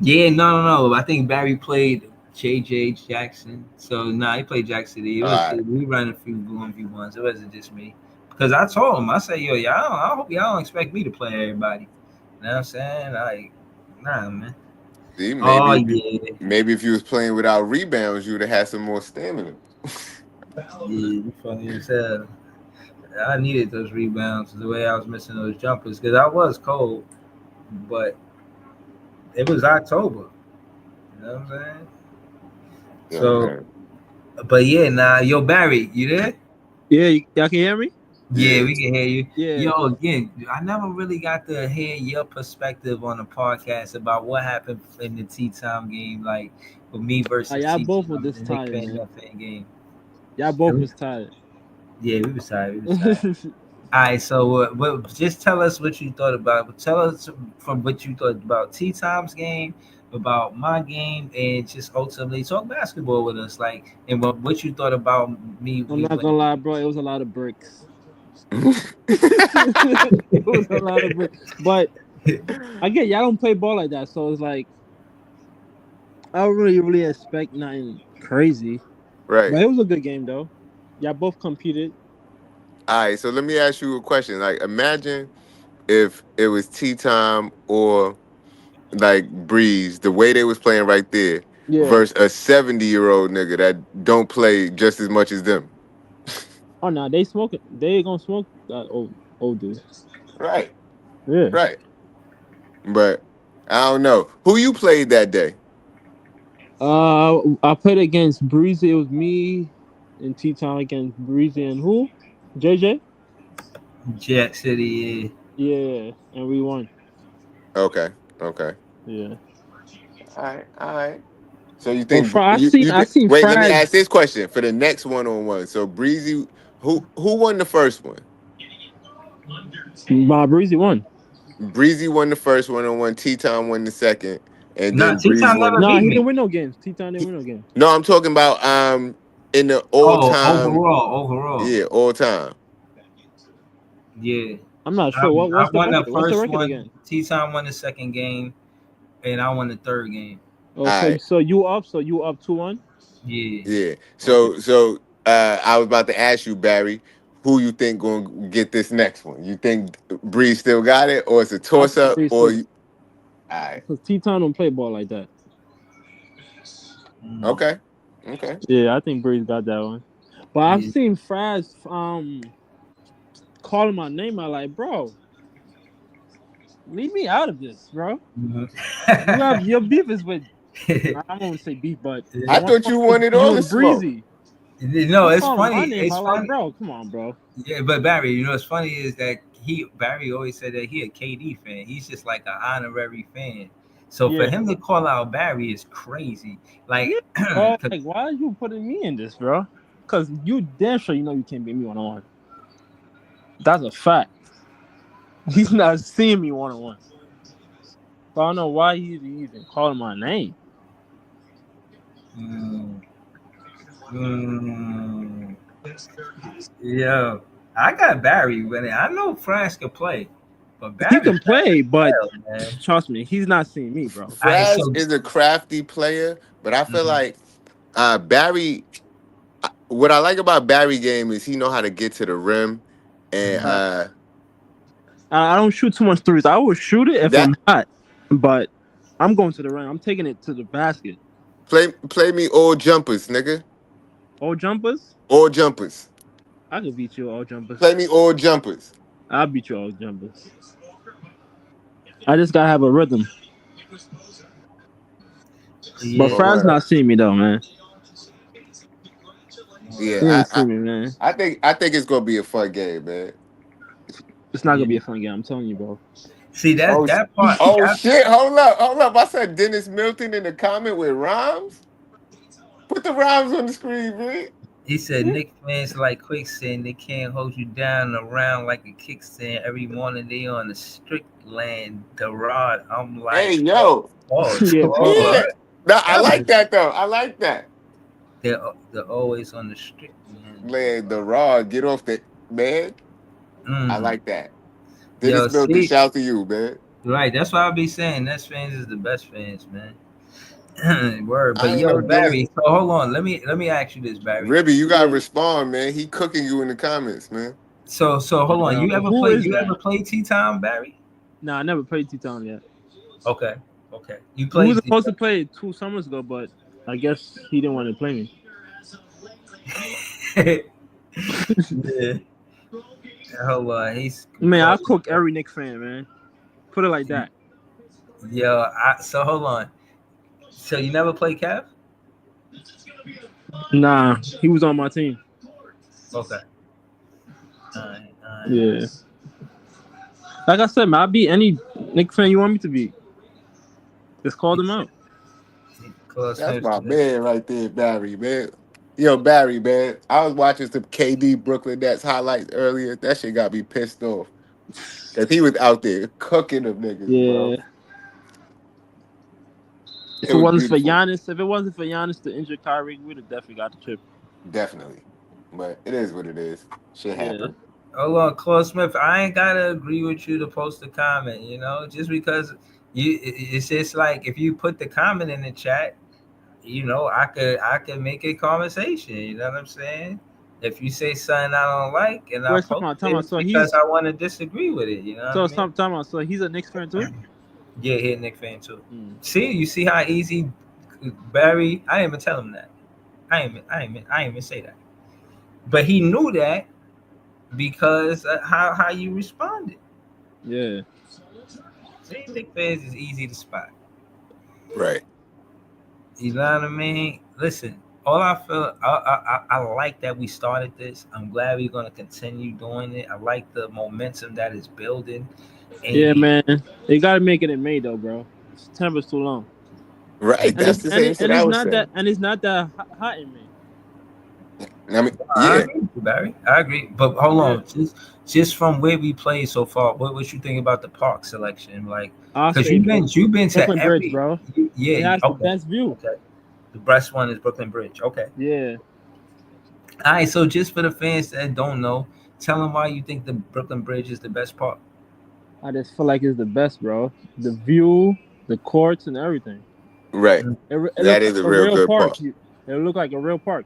Yeah, no. I think Barry played JJ Jackson. So he played Jackson. It All was right. we ran a few 1v1s. It wasn't just me. Because I told him, I said, yo, y'all, I hope y'all don't expect me to play everybody. You know what I'm saying? Like, nah, man. See, Oh maybe if you was playing without rebounds, you would have had some more stamina. yeah, you funny as hell. I needed those rebounds the way I was missing those jumpers because I was cold, but it was October. You know what I'm saying? Yeah, So, man. but yeah, yo, Barry, you there? Yeah, y'all can hear me? Yeah, Yeah. we can hear you. Yeah. Yo, again, I never really got to hear your perspective on the podcast about what happened in the Tea Time game, like with me versus Y'all Tea both were Time this in the Nick tired, Fan, man. your fan game. Y'all both was tired. Yeah, we was tired. We was tired. All right, so just tell us what you thought about. Tell us from what you thought about Tea Time's game, about my game, and just ultimately talk basketball with us, like, and what you thought about me I'm not winning. gonna lie, bro. It was a lot of bricks. It was a lot of bricks. But again, y'all don't play ball like that, so it's like I don't really expect nothing crazy. Right. But it was a good game though. Y'all both competed. All right. So let me ask you a question. Like, imagine if it was tea time or like Breeze, the way they was playing right there, Yeah. versus a 70-year-old nigga that don't play just as much as them. Oh no, they smoking. They gonna smoke that old dude. Right. Yeah. Right. But I don't know who you played that day. I played against Breezy. It was me and T Town against Breezy and who? JJ. Jack City. Yeah, and we won. Okay. Okay. Yeah. All right. All right. So you But think you I think? seen Wait, let me ask Frags. this question for the next 1-on-1. So Breezy, who won the first one? Breezy won. Breezy won the first 1-on-1. T-Town won the second, and Nah, then Tea Breeze Time won. never Nah, beat he didn't me. win no games. T Town didn't win no games. No, I'm talking about in the all Oh, time. overall. Yeah, all time. Yeah. I'm not I, sure. I What's the won the record? What's the first record one. again? T Time won the second game, and I won the third game. Oh, All right. so you up? So you up 2-1? Yeah. Yeah. Okay. So I was about to ask you, Barry, who you think gonna get this next one? You think Breeze still got it, or it's a I toss think up, Breeze or still, you, all right? because T-Town don't play ball like that. Okay, okay. Yeah, I think Breeze got that one. But I've Yeah. seen Fraz calling my name out like, bro, leave me out of this, bro. You have your beef is with I won't say beef, but the I one thought you wanted all you the and smoke. Breezy. No, He it's calling my funny. name It's out like, funny. bro, come on, bro. Yeah, but Barry, you know what's funny is that Barry always said that he a KD fan. He's just like an honorary fan. So for Yeah. him to call out Barry is crazy. Like, Yeah, bro. Like, why are you putting me in this, bro? Because you damn sure you know you can't beat me one-on-one. That's a fact. He's not seeing me one-on-one. So I don't know why he's even calling my name. yeah, I got Barry, but I know France can play. But He Barry can play, but man. trust me, he's not seeing me, bro. Fraz is a crafty player, but I feel like Barry. What I like about Barry game is he know how to get to the rim, and I don't shoot too much threes. I will shoot it if that I'm hot, but I'm going to the rim. I'm taking it to the basket. play me all jumpers, nigga. All jumpers? All jumpers. I could beat you all jumpers. Play me all jumpers. I'll beat you all jumpers. I just gotta have a rhythm. Yeah. But Fraz not seeing me though, man. Yeah, He ain't see me, man. I think it's gonna be a fun game, man. It's not gonna be a fun game. I'm telling you, bro. See that part. Oh shit! Hold up! I said Dennis Milton in the comment with rhymes. Put the rhymes on the screen, man. He said Nick fans like quicksand. They can't hold you down around like a kickstand. Every morning they on the strict land, the rod. I'm like, hey yo, yeah. No, I like that though. I like that. They're always on the strict land. The rod, get off the man. I like that. Dennis Yo, Milton, shout to you, man. Right, that's what I'll be saying. Nets fans is the best fans, man. Word, but yo, Barry. So hold on, let me ask you this, Barry. Ribby, you gotta respond, man. He cooking you in the comments, man. So hold on. You ever play T-Town, Barry? Nah, I never played T-Town yet. Okay. You played. He was supposed to play 2 summers ago, but I guess he didn't want to play me. Yeah. Hold on, man. I cook every Knicks fan, man. Put it like that. Yo, so hold on. So you never played Cav? Nah, he was on my team. Okay. All right. Yeah. Like I said, man, I'll beat any Knicks fan you want me to beat. Just call them out. That's my man right there, Barry, man. Yo, Barry, man. I was watching some KD Brooklyn Nets highlights earlier. That shit got me pissed off. Because he was out there cooking them niggas, bro. If it wasn't for Giannis to injure Kyrie, we'd have definitely got the chip. Definitely. But it is what it is. Shit happened. Hold on, Claude Smith. I ain't gotta agree with you to post a comment, you know, just because it's just like if you put the comment in the chat, you know, I could make a conversation. You know what I'm saying? If you say something I don't like, and I post it so because I want to disagree with it, you know. So he's a Knicks fan too. Yeah, he's a Knicks fan too. See, you see how easy Barry? I didn't even tell him that. I didn't even say that. But he knew that because how you responded. Yeah. See, Knicks fans is easy to spot. Right. You know what I mean? Listen, all I feel, I like that we started this. I'm glad we're going to continue doing it. I like the momentum that is building. And yeah, man. They got to make it in May, though, bro. September's too long. Right. That's the same shit I was saying. And it's not that hot in May. I mean, I agree with you, Barry. I agree. But hold on. Just from where we played so far, what you think about the park selection? Like, because you've been to Brooklyn every Bridge, bro. Yeah, it has the best view. Okay. The best one is Brooklyn Bridge. Okay. Yeah. All right. So just for the fans that don't know, tell them why you think the Brooklyn Bridge is the best park. I just feel like it's the best, bro. The view, the courts, and everything. Right. That is a real good park. It look like a real park.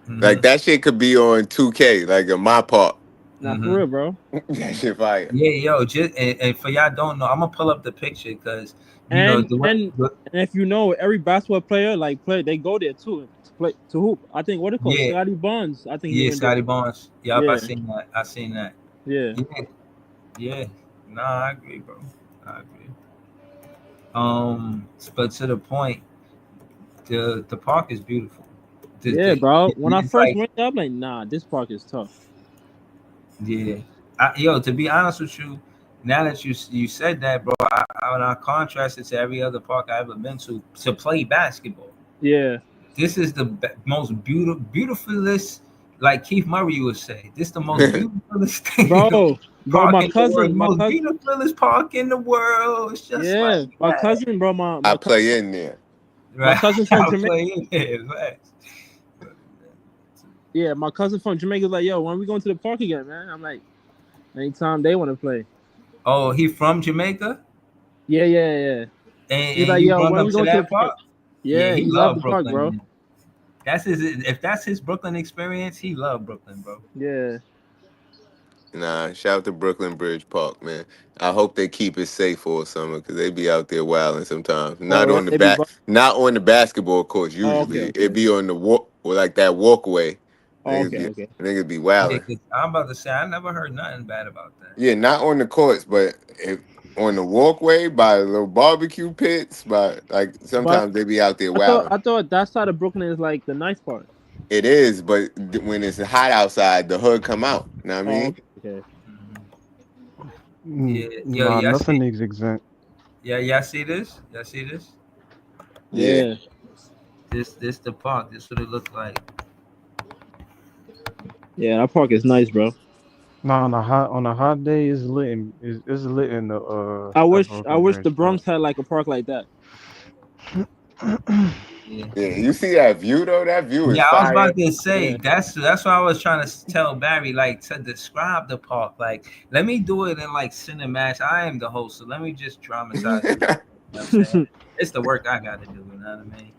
Like that shit could be on 2K, like in my park. Nah, for real, bro. That shit fire. Yeah, yo, just and for y'all don't know, I'm gonna pull up the picture because you know And if you know, every basketball player they go there too to play to hoop. I think what it called yeah, Scotty Barnes. I think he yeah, went there. Scotty Barnes. Yup, Yeah, I seen that. I seen that. yeah, Yeah, yeah. Nah, I agree, bro. I agree. But to the point, the park is beautiful. yeah, bro. When I It's first like, went there, I'm like, nah, this park is tough. yeah. Yo, to be honest with you, now that you said that, bro, when I contrast it to every other park I ever been to play basketball, Yeah, this is the most beautifulest, like Keith Murray would say. This the most beautifulest thing in the bro, park my in the world. cousin, The my most cousin, beautifulest park in the world. It's just yeah, like my that. cousin, bro, I play in there. my Right? cousin from I'll Jamaica. play in there. Facts. Yeah, my cousin from Jamaica was like, yo, when we going to the park again, man? I'm like, anytime they want to play. Oh, he from Jamaica, Yeah, yeah, yeah. He's and like, you yo, brought when him we to going to the that park? park. Yeah, Yeah, he he loved loved the park, Brooklyn. bro. Man. That's his. If that's his Brooklyn experience, he loved Brooklyn, bro. Yeah. Nah, shout out to Brooklyn Bridge Park, man. I hope they keep it safe for summer because they be out there wilding sometimes. Oh, yeah, they be. Not on the basketball courts. Oh, okay, Usually, okay. it be on the walk or like that walkway. Oh, okay, okay. Niggas be Yeah, wilding. 'cause I'm about to say I never heard nothing bad about that. Yeah, not on the courts, but on the walkway by the little barbecue pits. By like But sometimes they be out there wilding. I thought that side of Brooklyn is like the nice part. It is, but when it's hot outside, the hood come out. You know what I Oh, mean? okay, okay. Yeah, yo, Nah, y'all nothing see? is exempt. Yeah, y'all see this? Y'all see this? Yeah. Yeah. This the park. This what it looks like. Yeah, that park is nice, bro. Nah, on a hot day, it's lit in the I that wish Brooklyn the Bridge Bronx had like a park like that. Yeah. Yeah, you see that view though? That view is Yeah, I was fire. about to say Yeah. that's what I was trying to tell Barry, like to describe the park. Like, let me do it in like cinematic. I am the host, so let me just dramatize it. You know what I'm saying? It's the work I gotta do, you know what I mean?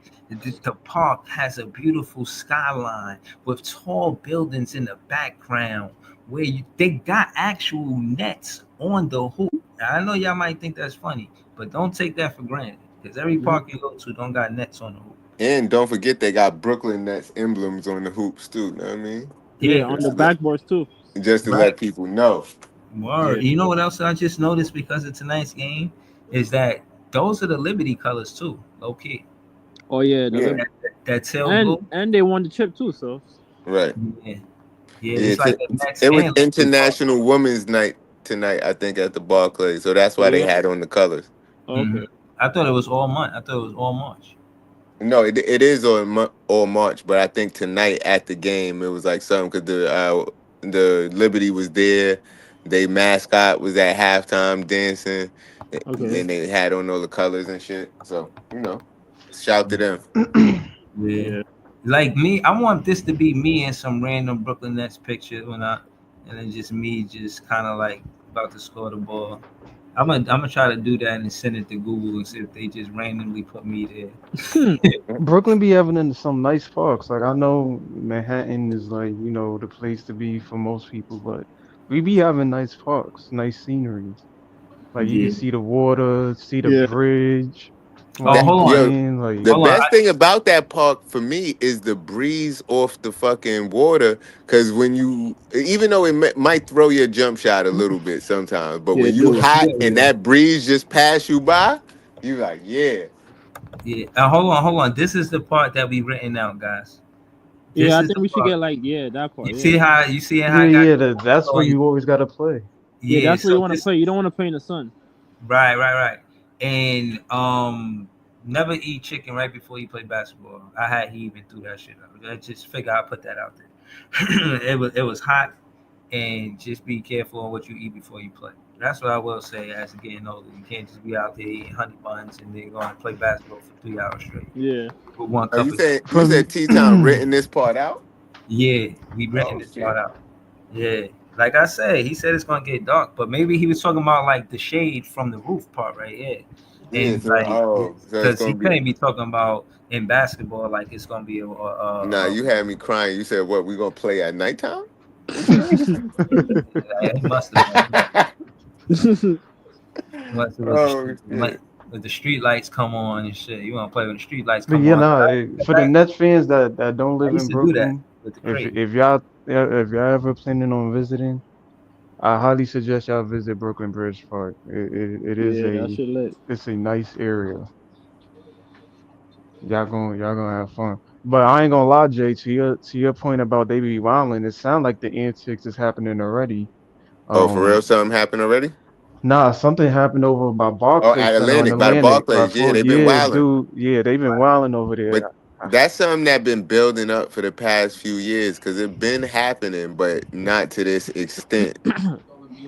The park has a beautiful skyline with tall buildings in the background where they got actual nets on the hoop. Now, I know y'all might think that's funny, but don't take that for granted because every park you go to don't got nets on the hoop. And don't forget they got Brooklyn Nets emblems on the hoops too. Know what I mean? Yeah, Yeah, on the backboards too. Just to right. let people know. Word. Yeah. You know what else I just noticed because of tonight's game is that those are the Liberty colors too, low key. Oh yeah, Yeah. That tail blue. and they won the chip too. So Right. Yeah, Yeah. it's like the Nets It was and Liberty colors. International Women's Night tonight, I think, at the Barclays. So that's oh why they yeah. had on the colors. Oh, okay. I thought it was all month. I thought it was all March. No, it is all March, but I think tonight at the game it was like something because the Liberty was there. They mascot was at halftime dancing. Okay. Then they had on all the colors and shit. So shout to them. Yeah. Yeah. Like me, I want this to be me in some random Brooklyn Nets picture and then just me just kind of like about to score the ball. I'm gonna try to do that and send it to Google and see if they just randomly put me there. Brooklyn be having some nice parks. Like I know Manhattan is like the place to be for most people, but we be having nice parks, nice sceneries. Like you can Yeah. see the water, see the Yeah. bridge. Oh, While you hold on. playing, like The Hold on. best thing about that park for me is the breeze off the fucking water. Because when even though it might throw your jump shot a little bit sometimes, but Yeah, when you dude. hot and Yeah. that breeze just pass you by, you like, yeah. Yeah. Hold on. This is the part that we written out, guys. This Yeah, I is think the we should part. get like that part. You Yeah. see how yeah, I got yeah. That's where going? you always gotta play. Yeah, Yeah. that's where you So want to this play. You don't want to play in the sun. right. And never eat chicken right before you play basketball. I had he even threw that shit out. I just figure I put that out there. it was hot, and just be careful on what you eat before you play. That's what I will say as getting older. You can't just be out there eating honey buns and then go and play basketball for 3 hours straight Yeah. with one Oh, cup you of tea. said T-Town written this part out? Yeah, we written Oh this part shit. out. Yeah, like I said, he said it's gonna get dark, but maybe he was talking about like the shade from the roof part right here, Yeah, and so like so it's because he gonna be couldn't be talking about in basketball like it's gonna be nah, you had me crying. You said what we gonna play at nighttime? It must have been. Must have Oh shit. with the street lights come on and shit. You want to play when the street lights But come yeah, on? nah, for the Nets fans that don't I live used in to do that Brooklyn, with the if crate. if y'all if y'all ever planning on visiting, I highly suggest y'all visit Brooklyn Bridge Park. It is Yeah, that shit lit. it's a nice area. Y'all gonna have fun. But I ain't gonna lie, Jay, to your point about they be wilding, it sounds like the antics is happening already. Oh, for real? Um, Something happened already? nah, something happened over by Oh, Barclays at Center in Atlantic, by the Atlantic. By Barclays. Yeah, four, they've been yeah, wilding. dude, yeah, they've been wilding over But there. that's something that been building up for the past few years because it been happening, but not to this extent.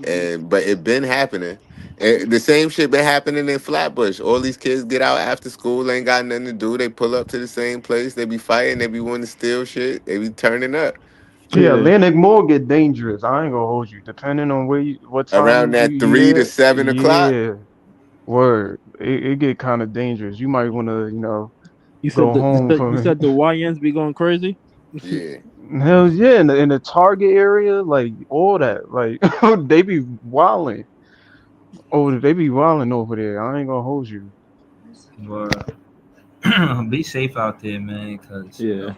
And but it been happening. And the same shit been happening in Flatbush. All these kids get out after school, ain't got nothing to do. They pull up to the same place. They be fighting. They be wanting to steal shit. They be turning up Yeah, Yeah. Atlantic Mall get dangerous. I ain't gonna hold you. Depending on what around time that you 3 to 7 o'clock. yeah, word. It get kind of dangerous. You might want to, You said go the you home said you from said the YNs be going crazy. Yeah. hell yeah, in the Target area, like all that, like they be wilding. Oh, they be wilding over there. I ain't gonna hold you. Or be safe out there, man. Cause Yeah.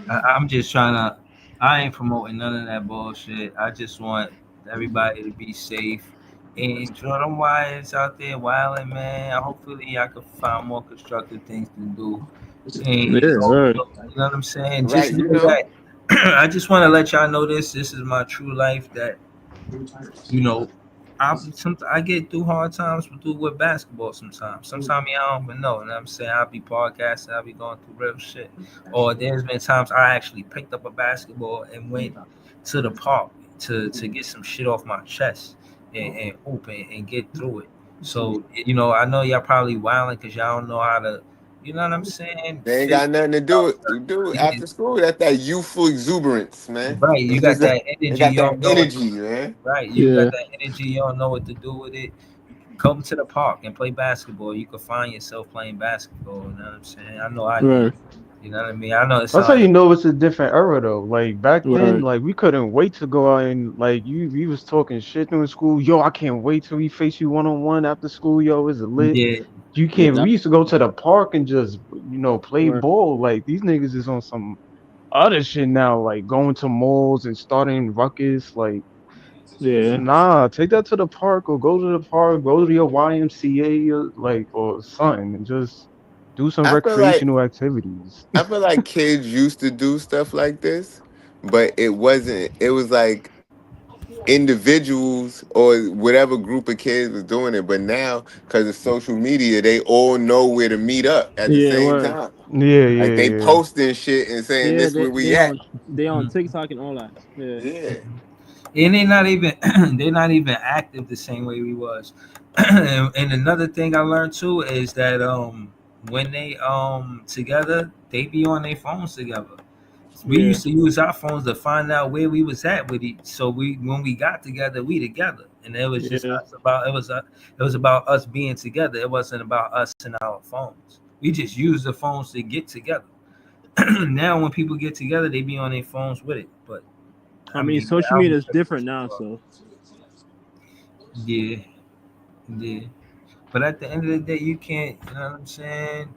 I'm just trying to. I ain't promoting none of that bullshit. I just want everybody to be safe and enjoy them wires out there wilding, man. Hopefully, I can find more constructive things to do. And Yeah. Right. you know what I'm saying? Just Right, know you know. that I just want to let y'all know this. This is my true life. That you know, I get through hard times with basketball sometimes. Sometimes I don't even know. You know what I'm saying? I'll be podcasting, I'll be going through real shit. Or there's been times I actually picked up a basketball and went to the park to get some shit off my chest and open and get through it. So, I know y'all probably wilding because y'all don't know how to, you know what I'm saying? They ain't Figure got nothing to it do out. with do Yeah, after school. That's that youthful exuberance, man. right. You It's got just that they energy. got You that don't know what. energy, man. Right. You got Yeah. that energy. You don't know what to do with it. Come to the park and play basketball. You could find yourself playing basketball. You know what I'm saying? I know I did. Right. You know what I mean? I know it That's sounds how like you know it's a different era though. Like back then, Right. like we couldn't wait to go out and like we was talking shit during school. Yo, I can't wait till we face you 1-on-1 after school. Yo, is it lit? yeah, You Yeah. can't. We used to go to the park and just play Right. ball. Like these niggas is on some other shit now. Like going to malls and starting ruckus. Like Yeah. nah, take that to the park or go to the park. Go to your YMCA or or something and just do some I feel like recreational activities. I feel like kids used to do stuff like this, but it wasn't. It was like individuals or whatever group of kids was doing it. But now, because of social media, they all know where to meet up at the Yeah. same Word. time. Yeah, Like yeah, they yeah. posting shit and saying Yeah. this They where we they at. on they on TikTok and all that. Yeah. Yeah. and they're not even they're not even active the same way we was. And another thing I learned too is that when they together, they be on their phones together. We Yeah. used to use our phones to find out where we was at with each. So when we got together, we together, and it was just Yeah. us about it was about us being together. It wasn't about us and our phones. We just used the phones to get together. Now when people get together, they be on their phones with it. But I I mean, mean, social I media was is different now. So yeah, yeah. But at the end of the day, you can't. You know what I'm saying?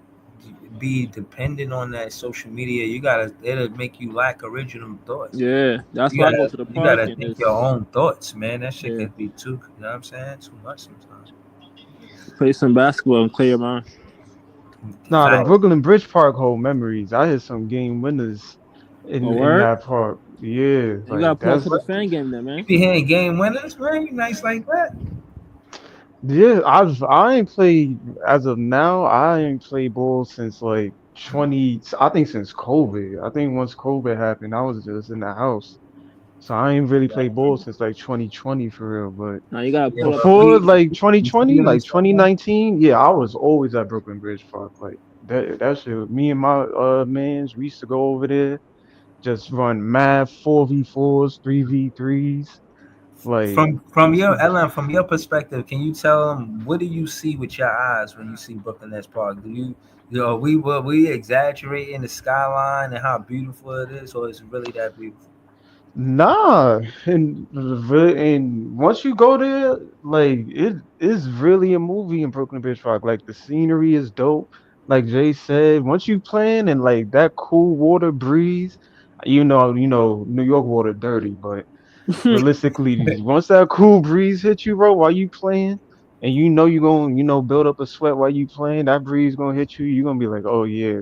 Be dependent on that social media. You gotta. It'll make you lack original thoughts. yeah, that's You why I go gotta to the you park gotta and think your just own thoughts, man. That shit yeah could be too, you know what I'm saying? Too much sometimes. play some basketball and clear your mind. Nah, the Fact. Brooklyn Bridge Park hold memories. I hit some game winners Oh, in word. that park. Yeah, You gotta like pull up to that's the fan game then, You man. be hearing game winners, man. You nice like that. yeah. I ain't played as of now. I ain't played ball since like 20. I think since COVID. I think once COVID happened, I was just in the house. So I ain't really played ball since like 2020 for real. But Now you gotta Yeah, pull up. but before like 2020, you like understand? 2019, yeah, I was always at Brooklyn Bridge Park. Like that shit. Me and my mans, we used to go over there. Just run mad 4v4s, 3v3s. Like, From your Ellen, from your perspective, can you tell them what do you see with your eyes when you see Brooklyn Nets Park? We exaggerating the skyline and how beautiful it is, or is it really that beautiful? Nah, and once you go there, like it is really a movie in Brooklyn Bridge Park. Like the scenery is dope. Like Jay said, once you plan and like that cool water breeze, New York water dirty, but realistically, once that cool breeze hits you, bro, while you playing, and you're gonna, build up a sweat while you playing, that breeze gonna hit you, you're gonna be like, oh yeah,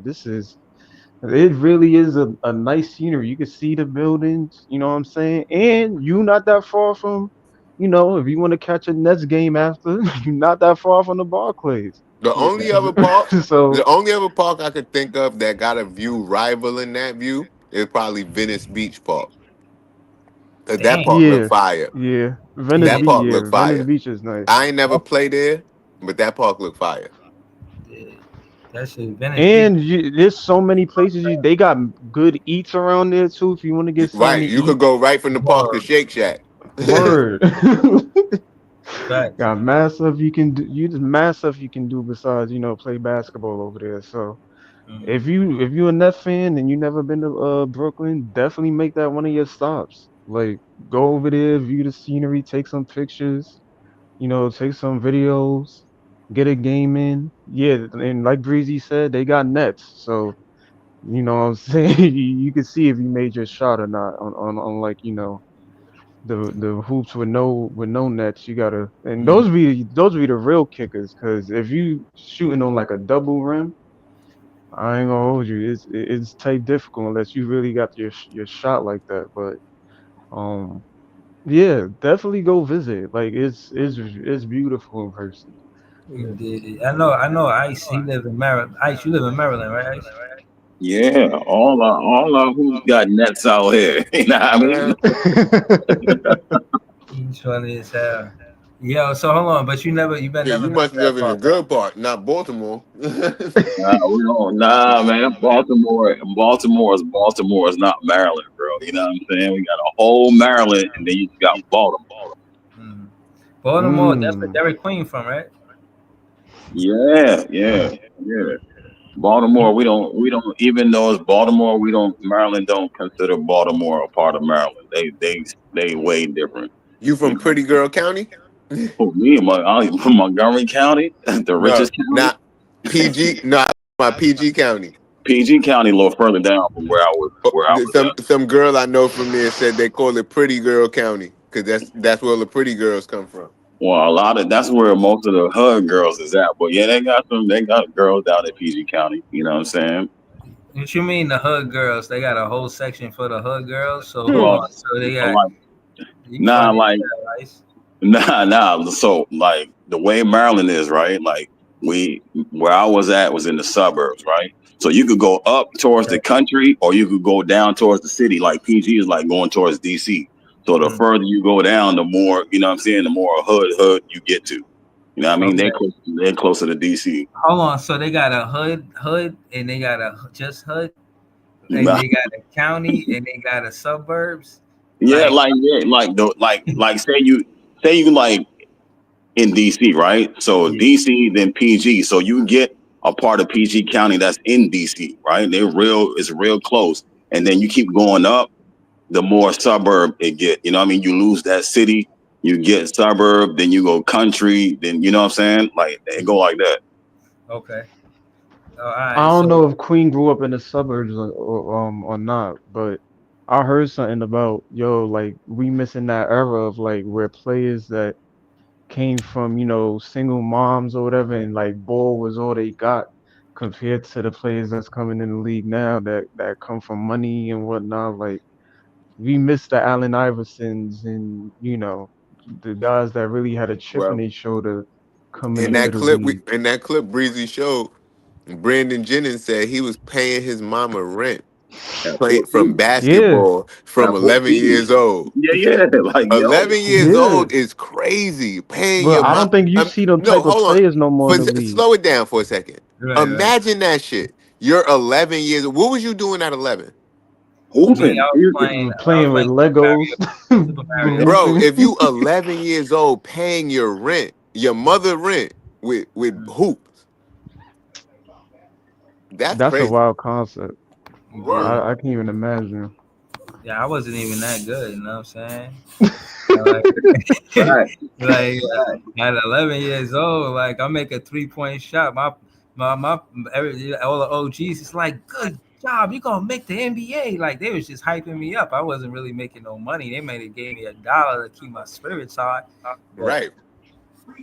it really is a nice scenery. You can see the buildings, you know what I'm saying? And you not that far from, if you want to catch a Nets game after, you're not that far from the Barclays. The only other park, the So only other park I could think of that got a view rivaling that view is probably Venice Beach Park. Cause that Damn. park look yeah, fire. yeah. That park look Venice fire. Beach is nice. I ain't never played there, but that park look fire. Yeah. That shit, Venice Beach. And there's so many places they got good eats around there too. If you want to get something Right, to you could eat, go right from the park to Word. Shake Shack. word. Facts. Got mad stuff you can do. You just mad stuff you can do besides play basketball over there. So Mm. if you a Net fan and you never been to Brooklyn, definitely make that one of your stops. Like go over there, view the scenery, take some pictures. Take some videos, get a game in. Yeah, and like Breezy said, they got nets, so you know what I'm saying. You can see if you made your shot or not on like the hoops with no nets. You gotta, and Mm. those be the real kickers. Cause if you shooting on like a double rim, I ain't gonna hold you. It's type difficult unless you really got your shot like that. But um, yeah, definitely go visit. Like it's beautiful in person. Indeed. I know. Ice. He live in Maryland. Ice, you live in Maryland, right? Ice? Yeah, all our who's got nets out here. You know what I mean? He's funny as hell. Yo, so hold on, but you bet Yeah, never you been must to that live in the park, right? good part, not Baltimore. Nah, we don't. Nah, man. Baltimore is not Maryland, bro. You know what I'm saying? We got a whole Maryland, and then you got Baltimore. Mm. Baltimore, that's where Mm. Derek Queen from, right? Yeah. Baltimore, we don't. Even though it's Baltimore, we don't. Maryland don't consider Baltimore a part of Maryland. They way different. You You from know, Pretty Girl County? for me, I'm from Montgomery County, the No, richest county. not PG. No, my PG County. PG County, a little further down from where I was. Oh, Where I was Some at. some girl I know from there said they call it Pretty Girl County because that's where the pretty girls come from. Well, that's where most of the hood girls is at. But yeah, they got girls down in PG County. You know what I'm saying? What you mean the hood girls? They got a whole section for the hood girls. So hold Well, on. So they got like you nah, funny as like hell, Ice. nah. So like the way Maryland is, right? Like where I was at was in the suburbs, right? So you could go up towards the country, or you could go down towards the city. Like PG is like going towards DC. So the Mm. further you go down, the more you know what I'm saying. The more hood you get to. You know what I mean? Okay. They're closer to DC. Hold on. So they got a hood, and they got a just hood, and they got a county, and they got a suburbs. Yeah, Like, like say you like in DC, right? So yeah. DC then PG. So you get a part of PG County that's in DC, right? It's real close. And then you keep going up, the more suburb it get. You know what I mean? You lose that city, you get suburb, then you go country, then you know what I'm saying? Like it go like that. Okay. All I right. don't So know if Queen grew up in the suburbs or not, but I heard something about like we missing that era of like where players that came from single moms or whatever, and like ball was all they got compared to the players that's coming in the league now that come from money and whatnot. Like we missed the Allen Iversons and the guys that really had a chip in Well, their shoulder coming in into that the clip, league. Breezy showed Brandon Jennings said he was paying his mama rent At playing from 14. Yeah, basketball from At 11 14. years old. Yeah. Like yo. 11 years yeah. old is crazy. Paying But your I mom. don't think you see them No, type of hold on. players no more in the league. Slow it down for a second. right. Imagine that shit. You're 11 years old. What was you doing at 11? Me, Hooping. I was Playing with playing Super Legos, Mario. Super Mario. Bro, hooping. if you 11 years old paying your rent, your mother rent with Mm. hoops, that's That's a crazy. wild concept. Indeed. Word. I can't even imagine. Yeah, I wasn't even that good. You know what I'm saying? Right. Like at 11 years old, like I make a 3-point shot. My all the OGs, it's like, good job, you're gonna make the NBA. Like they was just hyping me up. I wasn't really making no money. They made it gave me $1 to keep my spirits high. But Right.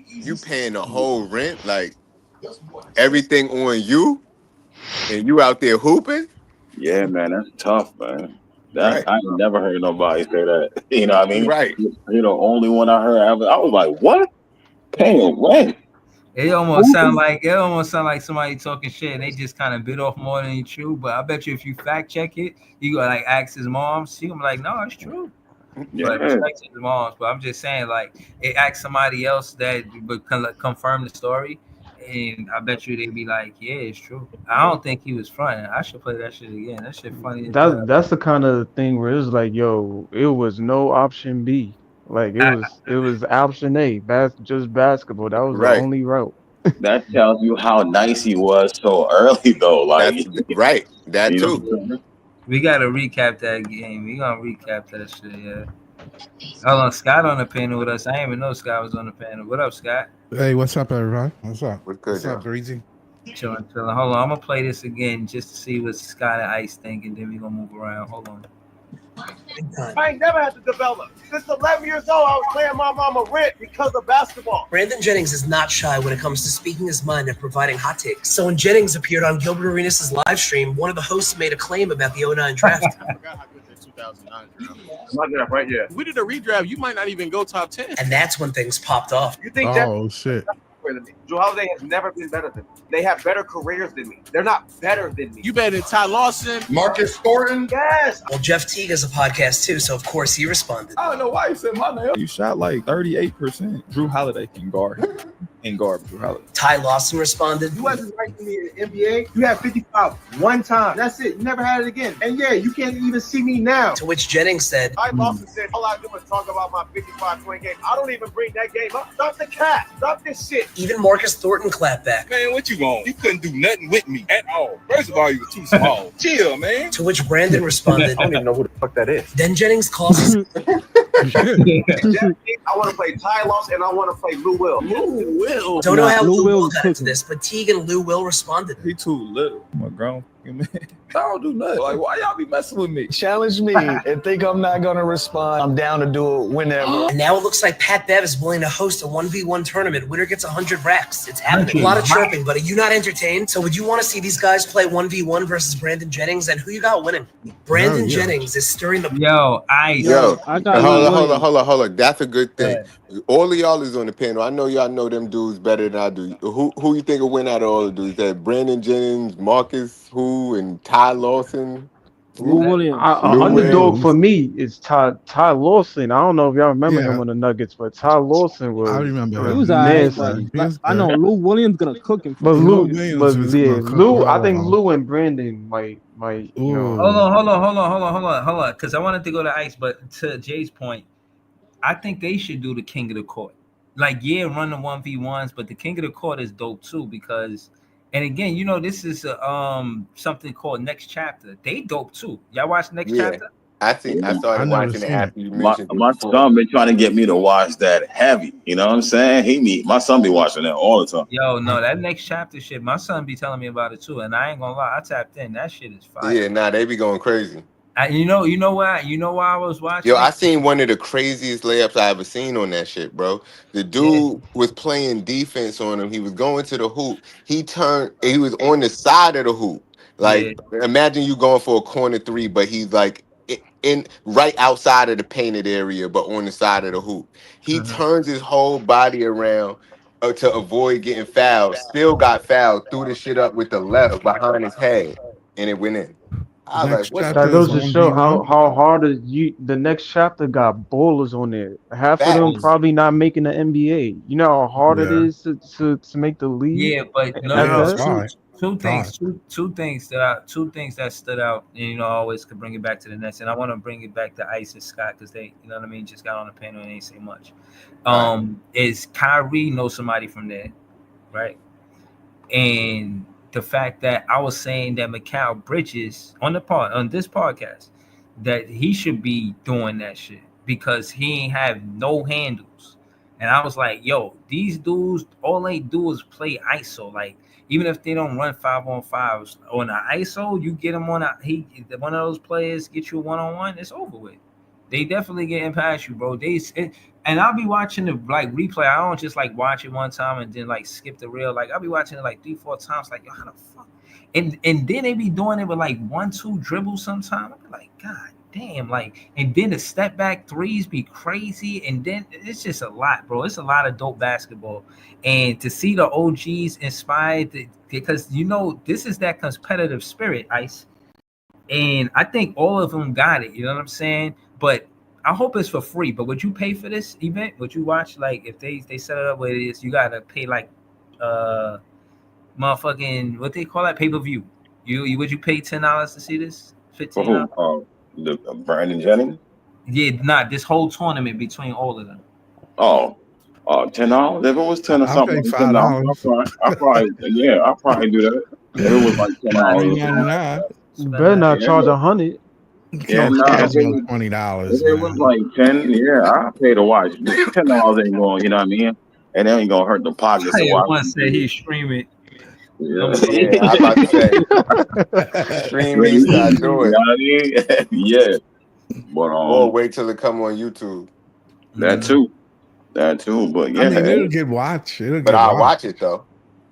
You paying the whole rent, like everything on you, and you out there hooping. Yeah, man, that's tough, man. That Right. I ain't never heard nobody say that. You know what I mean? Right. You're the only one I heard. I was like, what? Paying rent? it almost sound like somebody talking shit and they just kind of bit off more than it's true. But I bet you if you fact check it, you go like ask his mom, she gonna be like, no, it's true. Yeah. But respect to his moms. But I'm just saying, like, it asked somebody else that would confirm the story, and I bet you they'd be like, yeah, it's true. I don't think he was fronting. I should play that shit again. That shit funny as hell. That's the kind of thing where it's like, yo, it was no option B. Like it was option A, just basketball. That was the Right. only route. That tells you how nice he was so early, though. Like, That's right. That you know too. what I'm saying? We gotta recap that game. We gonna recap that shit. Yeah. Hold on, Scott on the panel with us. I didn't even know Scott was on the panel. What up, Scott? Hey, what's up, everybody? What's up? What's good, What's up, y'all? Breezy? Chilling. Hold on, I'm gonna play this again just to see what Scott and Ice think, and then we gonna move around. Hold on. I ain't never had to develop. Since 11 years old, I was playing my mama rent because of basketball. Brandon Jennings is not shy when it comes to speaking his mind and providing hot takes. So when Jennings appeared on Gilbert Arenas' live stream, one of the hosts made a claim about the 09 draft. I forgot how good the 2009 draft. Right here. If we did a redraft, you might not even go top 10. And that's when things popped off. You think Oh shit! better than me? Joe Holiday has never been better than me. They have better careers than me. They're not better than me. You bet in Ty Lawson. Marcus Thornton? Yes. Well, Jeff Teague has a podcast too, so of course he responded. I don't know why you said my name. You shot like 38%. Drew Holiday can guard. And guard Drew Holiday. Ty Lawson responded. You wasn't ranking me in the NBA. You had 55 one time. That's it. You never had it again. And yeah, you can't even see me now. To which Jennings said, Ty Lawson said, all I do is talk about my 55-point game. I don't even bring that game up. Stop the cat. Stop this shit. Even Marcus Thornton clapped back. Man, what you want? You couldn't do nothing with me at all. First of all, you were too small. Chill, man. To which Brandon responded, I don't even know who the fuck that is. Then Jennings calls his I want to play Ty Lawson and I want to play Lou Will. Lou Will. Don't know how Lou Will Will's got into cooking. this, but Teague and Lou Will responded. He too little. I'm a grown man. I don't do nothing. Like, why y'all be messing with me? Challenge me and think I'm not gonna respond. I'm down to do it whenever. And now it looks like Pat Bev is willing to host a 1v1 tournament. Winner gets 100 racks. It's happening. A lot of chirping, but are you not entertained? So would you want to see these guys play 1v1 versus Brandon Jennings? And who you got winning? Brandon Jennings is stirring the... Yo, I got hold on. That's a good thing. All of y'all is on the panel. I know y'all know them dudes better than I do. Who you think will win out of all the dudes? That Brandon Jennings, Marcus, and Ty Lawson? Lou Williams. Underdog for me is Ty Lawson. I don't know if y'all remember him on the Nuggets, but Ty Lawson was. I remember him. He was nasty. I know Lou Williams gonna cook him. But Lou Lou, I think Lou and Brandon might. You know. Hold on. Because I wanted to go to Ice, but to Jay's point, I think they should do the King of the Court. Like, yeah, run the 1v1s, but the King of the Court is dope too because, and again, you know, this is something called Next Chapter. They dope too. Y'all watch Next Chapter? I started watching it after you mentioned it. My son been trying to get me to watch that heavy. You know what I'm saying? My son be watching that all the time. Yo, no, that Next Chapter shit, my son be telling me about it too, and I ain't gonna lie, I tapped in. That shit is fire. Yeah, nah, they be going crazy. You know why I was watching? Yo, I seen one of the craziest layups I ever seen on that shit, bro. The dude was playing defense on him. He was going to the hoop. He was on the side of the hoop. Like, imagine you going for a corner three, but he's like in right outside of the painted area, but on the side of the hoop. He turns his whole body around to avoid getting fouled. Still got fouled. Threw the shit up with the left behind his head, and it went in. I was like, what? That goes to show how hard the Next Chapter got ballers on there. Half of them probably not making the NBA. You know how hard it is to make the league. Yeah, but two things that stood out. And, you know, I always could bring it back to the Nets, and I want to bring it back to Ice and Scott because they, you know what I mean, just got on the panel and ain't say much. Is Kyrie know somebody from there, right? And the fact that I was saying that Mikal Bridges on this podcast, that he should be doing that shit because he ain't have no handles. And I was like, yo, these dudes, all they do is play ISO. Like, even if they don't run 5-on-5s on the ISO, you get them on one of those players get you a 1-on-1, it's over with. They definitely getting past you, bro. And I'll be watching the like replay. I don't just like watch it one time and then like skip the reel. Like I'll be watching it like 3-4 times. Like, yo, how the fuck? And then they be doing it with like 1-2 dribbles sometimes. I'm like, God damn, like, and then the step back threes be crazy, and then it's just a lot, bro. It's a lot of dope basketball, and to see the OGs inspired, because this is that competitive spirit, Ice, and I think all of them got it. You know what I'm saying? But I hope it's for free. But would you pay for this event? Would you watch, like, if they set it up where it is, you gotta pay like motherfucking what they call that, pay-per-view? Would you pay $10 to see this? $15? The Brandon Jennings? Yeah, this whole tournament between all of them. $10. If it was 10 or I'll something, pay like $10, I'll probably do that. If it was like $10, You better not charge 100. Yeah, no, $20. if it was like 10, yeah, I'll pay to watch. $10 ain't going, you know what I mean? And it ain't gonna hurt the pockets to watch. One said he streaming. Yeah, Yeah, I'm about to say, stream me, start doing. You know what I mean? Yeah, but or wait till it come on YouTube. That too. But yeah, I mean, it'll get watched. But I'll watch it though.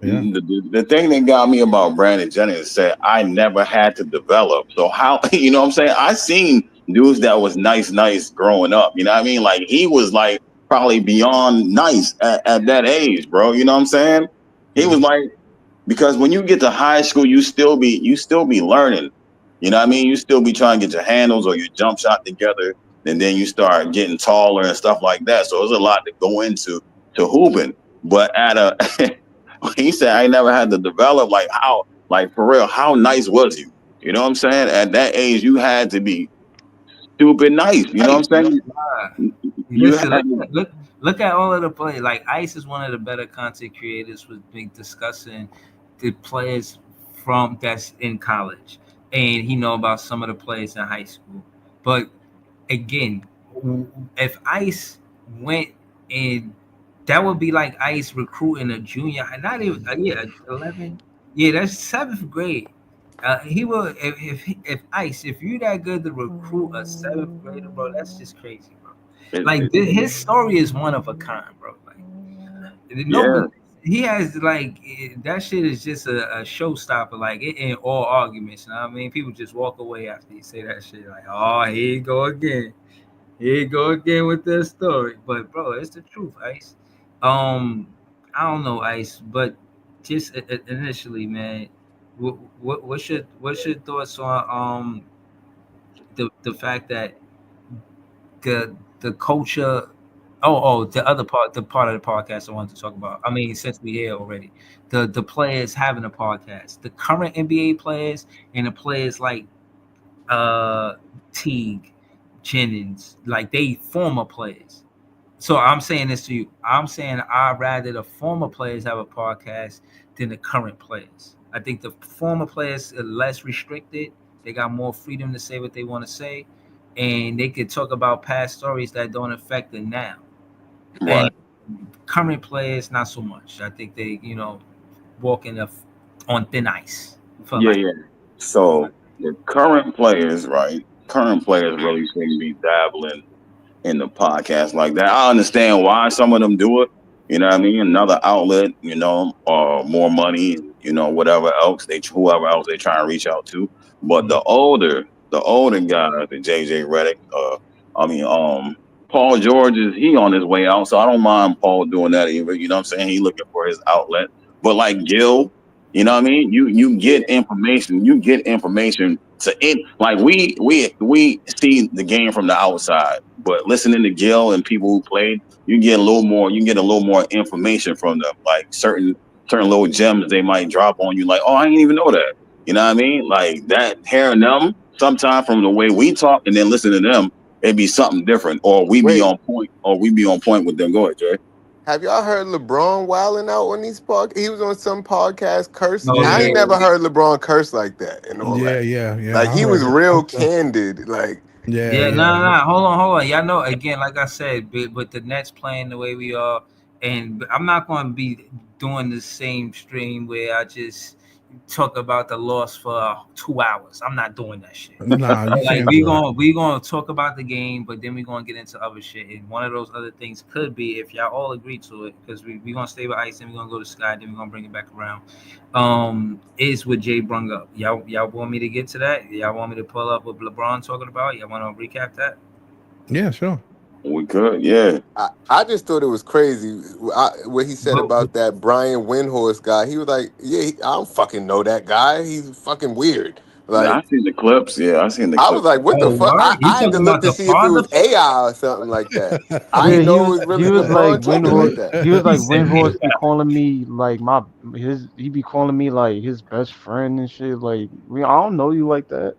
Yeah. The thing that got me about Brandon Jennings said I never had to develop. So how, you know what I'm saying? I seen dudes that was nice growing up. You know what I mean? Like he was like probably beyond nice at that age, bro. You know what I'm saying? He was like, because when you get to high school, you still be learning. You know what I mean? You still be trying to get your handles or your jump shot together, and then you start getting taller and stuff like that. So there's a lot to go into hooping. But he said I never had to develop. Like how, like for real, how nice was you? You know what I'm saying? At that age, you had to be stupid nice. You know what I'm saying? Look at all of the players. Like Ice is one of the better content creators with been discussing the players from that's in college, and he know about some of the players in high school. But again, if Ice went and that would be like Ice recruiting a junior, not even 11. Yeah, that's 7th grade. He will if Ice, if you that good to recruit a 7th grader, bro, that's just crazy, bro. Like his story is one of a kind, bro. Like he has like that shit is just a showstopper. Like it in all arguments. You know what I mean? People just walk away after you say that shit. Like, oh, here you go again. Here you go again with that story. But bro, it's the truth, Ice. I don't know, Ice, but just initially, man, what's your thoughts on the fact that the culture? The other part, the part of the podcast I wanted to talk about. I mean, since we here already, the players having a podcast, the current NBA players and the players like Teague, Jennings, like they former players. So I'm saying this to you. I'm saying I'd rather the former players have a podcast than the current players. I think the former players are less restricted. They got more freedom to say what they want to say, and they could talk about past stories that don't affect the now. Right. And current players, not so much. I think they, walking on thin ice. Yeah. So the current players, right? Current players really shouldn't be dabbling in the podcast like that. I understand why some of them do it. You know what I mean? Another outlet, or more money, whatever else whoever else they try and reach out to. But the older guys, the JJ Redick, Paul George he on his way out, so I don't mind Paul doing that either. You know what I'm saying? He looking for his outlet. But like Gil, you know what I mean? You get information. You get information to it. Like we see the game from the outside, but listening to Gil and people who played, you get a little more information from them. Like certain little gems they might drop on you. Like, oh, I didn't even know that. You know what I mean? Like that, hearing them sometimes from the way we talk and then listen to them, it'd be something different, or we be on point with them. Go ahead, Jay. Have y'all heard LeBron wilding out on these podcasts? He was on some podcast cursing. I ain't never heard LeBron curse like that. And all that. Yeah. Like he was real candid. Like Yeah, nah. Hold on. Y'all know, again, like I said, with the Nets playing the way we are, and I'm not going to be doing the same stream where I just talk about the loss for 2 hours. I'm not doing that shit. Nah, you Like can't we do that. gonna talk about the game, but then we gonna get into other shit. And one of those other things could be, if y'all all agree to it, because we gonna stay with Ice and we gonna go to Sky, then we gonna bring it back around. Is what Jay brung up. Y'all want me to get to that? Y'all want me to pull up what LeBron talking about? Y'all want to recap that? Yeah, sure. We could, yeah. I just thought it was crazy what he said about that Brian Windhorst guy. He was like, "Yeah, I don't fucking know that guy. He's fucking weird." Yeah, I Like, seen the clips. Yeah, I seen the I clips. was like, "What the fuck?" I had to look to see if it was AI or something like that. I Yeah, didn't know it was really he was like LeBron talking like Windhorst. that. He was like Windhorst be calling me like he be calling me like his best friend and shit. Like I don't know you like that.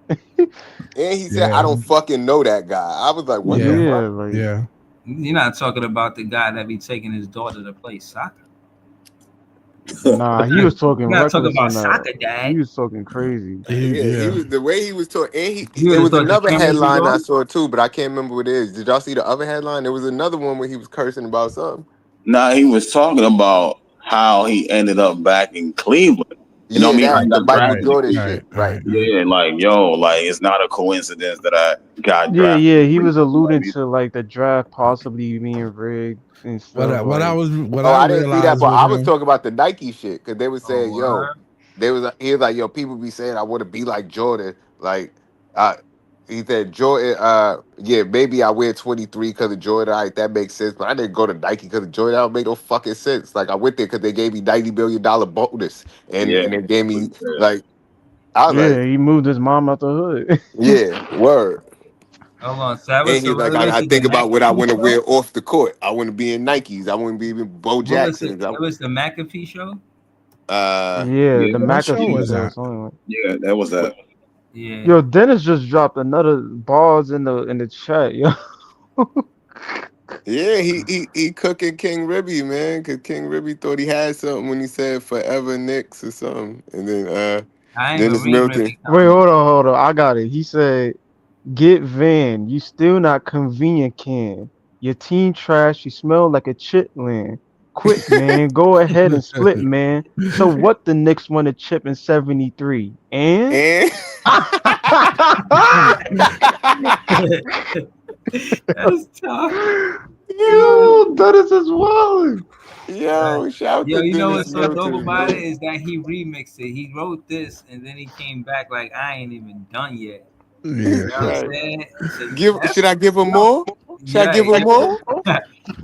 And he said, "I don't fucking know that guy." I was like, "What the Yeah, fuck?" like You're not talking about the guy that be taking his daughter to play soccer. nah, he was talking You're not talking reckless about on that. soccer, Dad. He was talking crazy. Yeah, he was the way he was talking, and You would it have was thought the another cameras was headline I on. saw too, but I can't remember what it is. Did y'all see the other headline? There was another one where he was cursing about something. Nah, he was talking about how he ended up back in Cleveland. You know what I Yeah, mean? How he that the got Michael drafted to Jordan Cleveland. shit, right? Yeah, like like it's not a coincidence that I got Yeah, drafted. yeah, to he was Cleveland. You know what I alluding mean? to like the draft possibly being rigged and stuff. What Like Oh, I I didn't see that realized part. with I was him. talking about the Nike shit because they were saying, "Yo, word. he was like, yo, people be saying I want to be like Jordan." Like, uh, he said, Jordan, yeah, maybe I wear 23 because of Jordan. All right, that makes sense. But I didn't go to Nike because of Jordan. That don't make no fucking sense. Like, I went there because they gave me $90 million bonus, and Yeah, they gave that's what me he said. like, I was yeah, like, he moved his mom out the hood. yeah, word. Hold on, Savage. And So he's like, what was I it? The think about what I McAfee want to show? wear off the court. I want to be in Nikes. I want to be in Bo What was it? Jacksons. It was the McAfee show. Yeah, the Yeah, What show McAfee was show. that? Something like. yeah, that was that. Yeah. Yo, Dennis just dropped another bars in the chat. Yo, Yeah, he cooking King Ribby, man, because King Ribby thought he had something when he said "Forever Knicks" or something, and then I ain't even Dennis read Milton. Ribby wait, comment. hold on. I got it. He said, "Get Van. You still not convenient, can? Your team trash. You smell like a chitlin. Quit, man. Go ahead and split, man. So what? The Knicks won a chip in '73, and." And That's tough. Yo, Dennis is wild. yo, shout Yo, to you know Dennis what's so dope Milton, about it man. is that he remixed it. He wrote this and then he came back like I ain't even done yet. You Yeah. know what I'm Right. saying? So Should I give him yo, more? Should I give him yeah. more?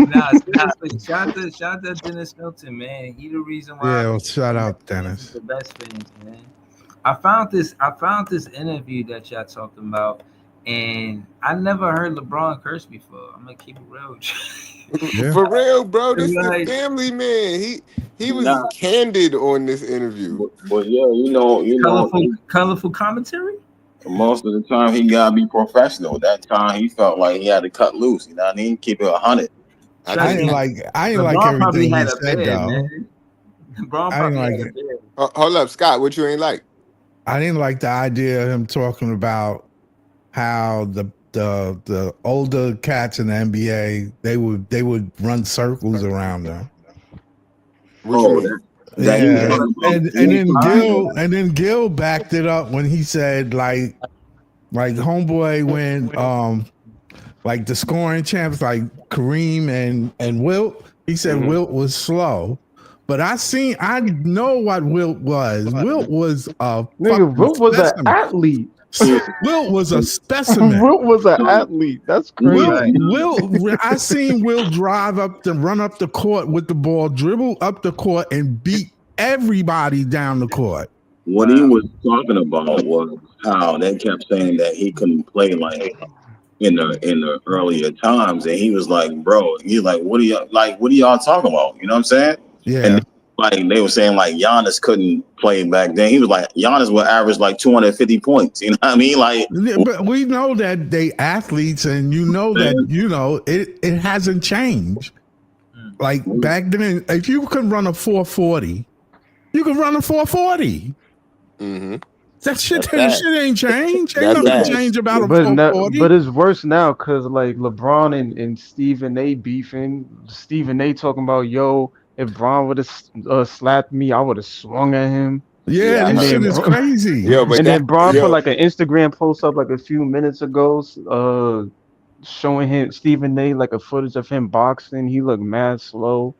Nah, seriously, shout out to Dennis Milton, man. He the reason why Yeah, well, shout the out fans is Dennis. the best fans, man. I found this interview that y'all talked about, and I never heard LeBron curse before. I'm gonna keep it real with you. Yeah. For real, bro. This is Like, family man. He was Nah, candid on this interview. but yeah, colorful commentary. most of the time he gotta be professional. That time he felt like he had to cut loose. You know what I mean? Keep it 100. I Trust I think ain't me, he. like LeBron probably everything he had a said beard, though. man. LeBron I ain't probably like had a it. beard. Hold up, Scott. What you ain't like? I didn't like the idea of him talking about how the older cats in the NBA they would run circles around them. What you Oh, mean? that he was Yeah, talking about and then Gil backed it up when he said like homeboy when like the scoring champs like Kareem and Wilt, he said Wilt was slow. But I know what Wilt was. Wilt was a Nigga, fucking Wilt was an specimen. athlete. Wilt was a specimen. Wilt was an athlete. That's crazy. I seen Will run up the court with the ball, dribble up the court, and beat everybody down the court. What he was talking about was how they kept saying that he couldn't play like in the earlier times, and he was like, "Bro, he's like, what are y'all talking about?" You know what I'm saying? Yeah. And like they were saying, like Giannis couldn't play back then. He was like, Giannis would average like 250 points. You know what I mean? Like, Yeah, but we know that they athletes, and it hasn't changed. Like back then, if you could run a 440, you could run a 440. Mm-hmm. That shit, That's that facts. shit ain't changed. Ain't That's nothing facts. changed about a But no, 440. but it's worse now because like LeBron and Stephen A beefing. Stephen A talking about, yo, if Bron would have slapped me, I would have swung at him. Yeah, Yeah, I And this heard shit then is that. crazy. Yo, but and that then Bron put yo, like an Instagram post up like a few minutes ago, showing him Stephen A like a footage of him boxing. He looked mad slow.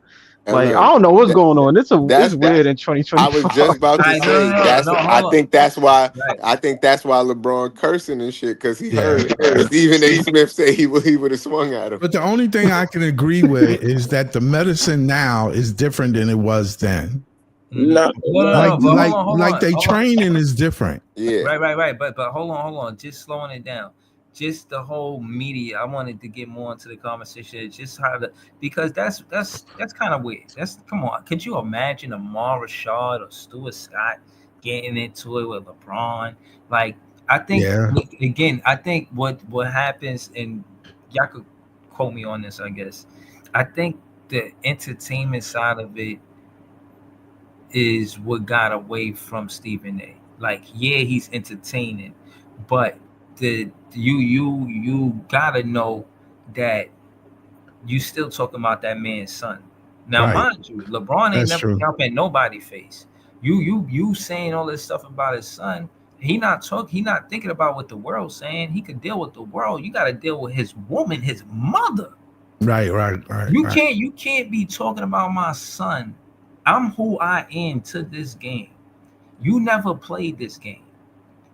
and Like I look, don't know what's that, going on. It's that's weird in I was 2025. just about to I no, say no, no, that's no. I Hold on. think that's why Right. LeBron cursing and shit because he Yeah. heard Stephen A. Smith say he would have swung at him. But the only thing I can agree with is that the medicine now is different than it was then. No, No. But hold Like on. they training is different. Yeah, Right. But hold on. Just slowing it down. Just the whole media. I wanted to get more into the conversation. Just how the because that's kind of weird. That's come on. Could you imagine Amar Rashad or Stuart Scott getting into it with LeBron? Like I think Yeah. again. I think what happens, and y'all could quote me on this. I guess I think the entertainment side of it is what got away from Stephen A. Like, yeah, he's entertaining, but you gotta know that you still talking about that man's son. Now, Right. mind you, LeBron ain't That's never true. jump in nobody's face. You saying all this stuff about his son. He not thinking about what the world's saying. He could deal with the world. You gotta deal with his woman, his mother. Right. You can't be talking about my son. I'm who I am to this game. You never played this game.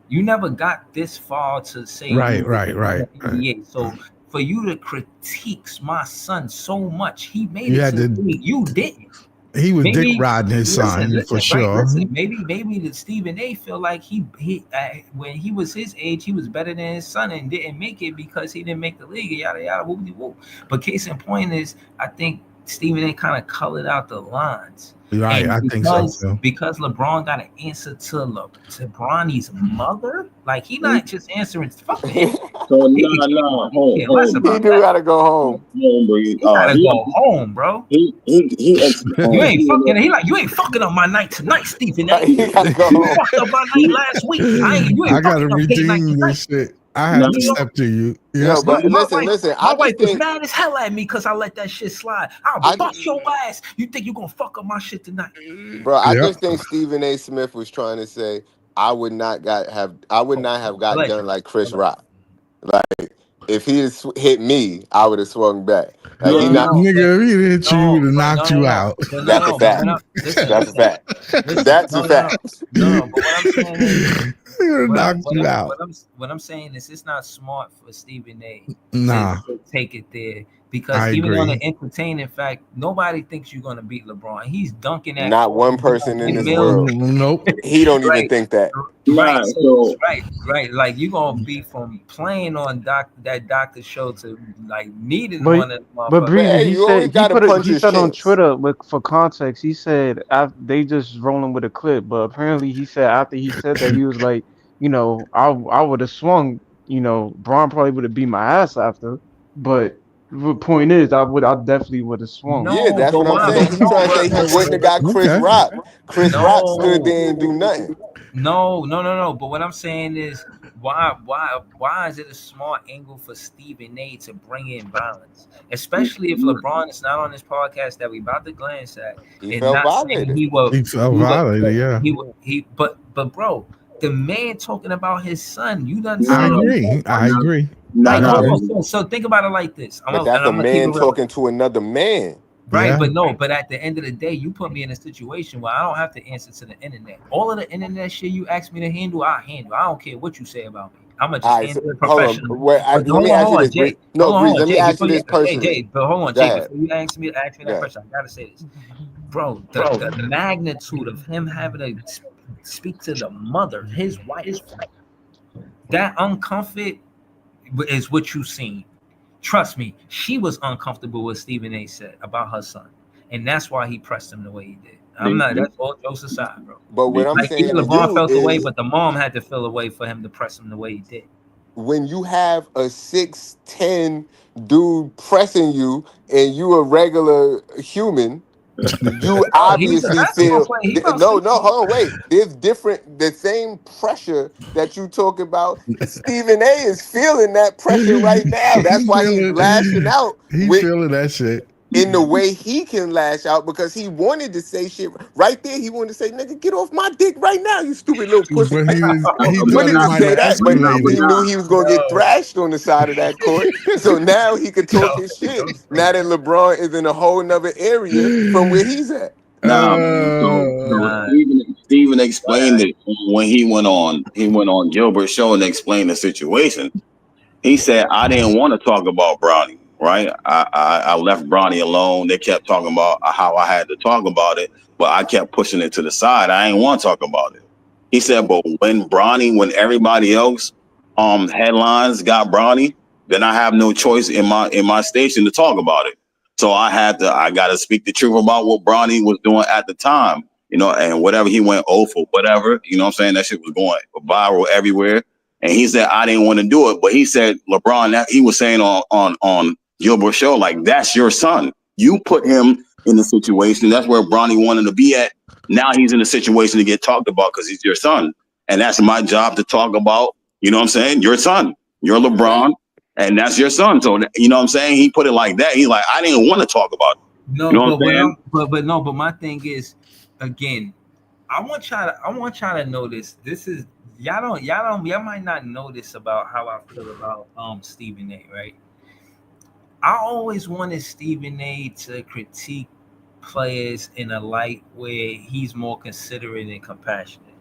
You never got this far to say you Right. in the NBA. So for you to critique my son so much, he made You it had to the to. league. You didn't. He was dick Maybe riding his son for sure. Maybe the Stephen A. feel like he when he was his age, he was better than his son and didn't make it because he didn't make the league. Yada yada whoop whoop. But case in point is, I think Stephen A. kind of colored out the lines. Right, And I think so too. because LeBron got an answer to Bronny's mother, like he not just answering. Fuck him. So He home. he do gotta go home. He gotta go home, bro. He You ain't fucking. He like you ain't fucking up my night tonight, Stephen A. He gotta go You home. fucked up my night last week. You ain't I gotta fucking up his night redeem tonight. this shit. I have to step to you. Yes. But listen. My I wife just was think mad as hell at me because I let that shit slide. I'll bust your ass. You think you gonna fuck up my shit tonight? Bro, I Yep. just think Stephen A. Smith was trying to say I would not have got done like Chris Rock. Like if he had hit me, I would have swung back. Like he not. Nigga, if he hit you, he would have knocked you out. That's a fact. That's a fact. That's a fact. No. But what I'm saying is, He would have knocked you out. what I'm saying is, it's not smart for Stephen A. Nah. to take it there because I even on agree. the entertaining fact, nobody thinks you're gonna beat LeBron. He's dunking at Not one person in this world. Nope. He don't even think that. Right, so, right. Like you gonna be from playing on that doctor show to like needing one of them But motherfuckers. Breezy, hey, he you said always gotta punch he his said on chance. Twitter, for context, he said they just rolling with a clip, but apparently he said after he said that he was like, I would have swung, Braun probably would have beat my ass after, but the point is I definitely would have swung. Yeah, that's what I'm saying. He's trying to say he wouldn't have got Chris Rock. Chris Rock stood there and do nothing. No. But what I'm saying is, why is it a smart angle for Stephen A. to bring in violence, especially if LeBron is not on this podcast that we about to glance at He and felt not violated. saying he will. He felt violated, yeah. But bro, the man talking about his son, you done. I agree. Like, No. hold on, so think about it like this. But that's a man talking to another man. Right, Yeah. but at the end of the day, you put me in a situation where I don't have to answer to the internet. All of the internet shit you ask me to handle, I handle. I don't care what you say about me. I'm gonna just All right, handle it hold on. professionally. Let me ask you this. Jay. No, Hold Breeze, on, let me Jay, ask you before this personally. Jay, but hold on, Go Jay. ahead. Before you ask me that question, I gotta say this, bro. The magnitude of him having to speak to the mother, his wife, that uncomfort is what you seen. Trust me, she was uncomfortable with Stephen A. said about her son, and that's why he pressed him the way he did. I'm not. That's all jokes aside, bro. But what I'm Like saying even to LeBron you felt the way, is but the mom had to feel a way for him to press him the way he did. when you have a 6'10" dude pressing you and you a regular human, You Oh, he's obviously a basketball feel player. He gonna no, sleep. no, hold on, wait. There's different. The same pressure that you talk about. Stephen A. is feeling that pressure right now. That's why he's lashing out He with feeling that shit. in the way he can lash out because he wanted to say shit right there. He wanted to say, "Nigga, get off my dick right now, you stupid little pussy." But he He thought wanted it to might say have that, but he escalated. knew he was gonna get thrashed on the side of that court. So now he could talk his shit. Now that LeBron is in a whole nother area from where he's at. Nah, man. So Steven explained it when he went on Gilbert's show and explained the situation. He said, I didn't want to talk about Bronny, right? I left Bronny alone. They kept talking about how I had to talk about it, but I kept pushing it to the side. I didn't want to talk about it. He said, but when everybody else headlines got Bronny, then I have no choice in my station to talk about it. So I got to speak the truth about what Bronny was doing at the time, and whatever he went for, whatever, you know what I'm saying? That shit was going viral everywhere. And he said, I didn't want to do it. But he said, LeBron, that he was saying on Gilbert's show, like, that's your son. You put him in the situation. That's where Bronny wanted to be at. Now he's in a situation to get talked about because he's your son. And that's my job to talk about, you know what I'm saying? Your son. You're LeBron. And that's your son. So, you know what I'm saying? He put it like that. He's like, I didn't want to talk about it. No, You know what I'm saying? but my thing is, again, I want y'all to know this. This is y'all might not know this about how I feel about Stephen A. Right? I always wanted Stephen A. to critique players in a light where he's more considerate and compassionate.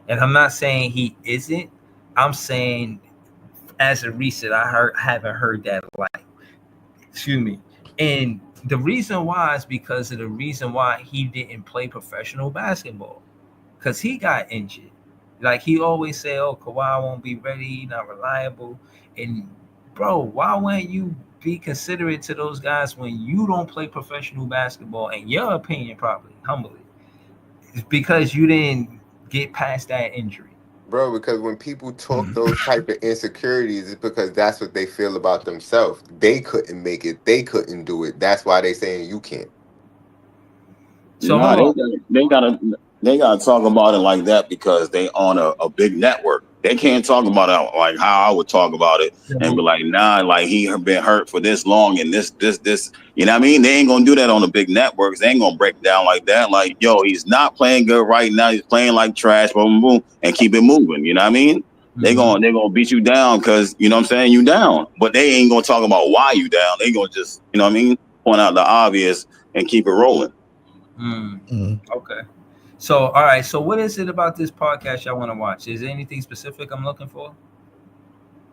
And I'm not saying he isn't. I'm saying as a recent, haven't heard that light. Excuse me. And the reason why is because of the reason why he didn't play professional basketball. Because he got injured. Like he always say, oh, Kawhi won't be ready, not reliable. And bro, why wouldn't you be considerate to those guys when you don't play professional basketball? In your opinion, probably, humbly, it's because you didn't get past that injury. Bro, because when people talk those type of insecurities, it's because that's what they feel about themselves. They couldn't make it. They couldn't do it. That's why they saying you can't. So No, they gotta talk about it like that because they on a big network. They can't talk about it like how I would talk about it and be like, nah, like he been hurt for this long and this. You know what I mean? They ain't gonna do that on the big networks. They ain't gonna break it down like that. Like, yo, he's not playing good right now. He's playing like trash, boom, boom, and keep it moving. You know what I mean? They're gonna beat you down because you know what I'm saying, you down. But they ain't gonna talk about why you down. They gonna just, you know what I mean, point out the obvious and keep it rolling. Okay. So, all right. So, what is it about this podcast y'all want to watch? Is there anything specific I'm looking for?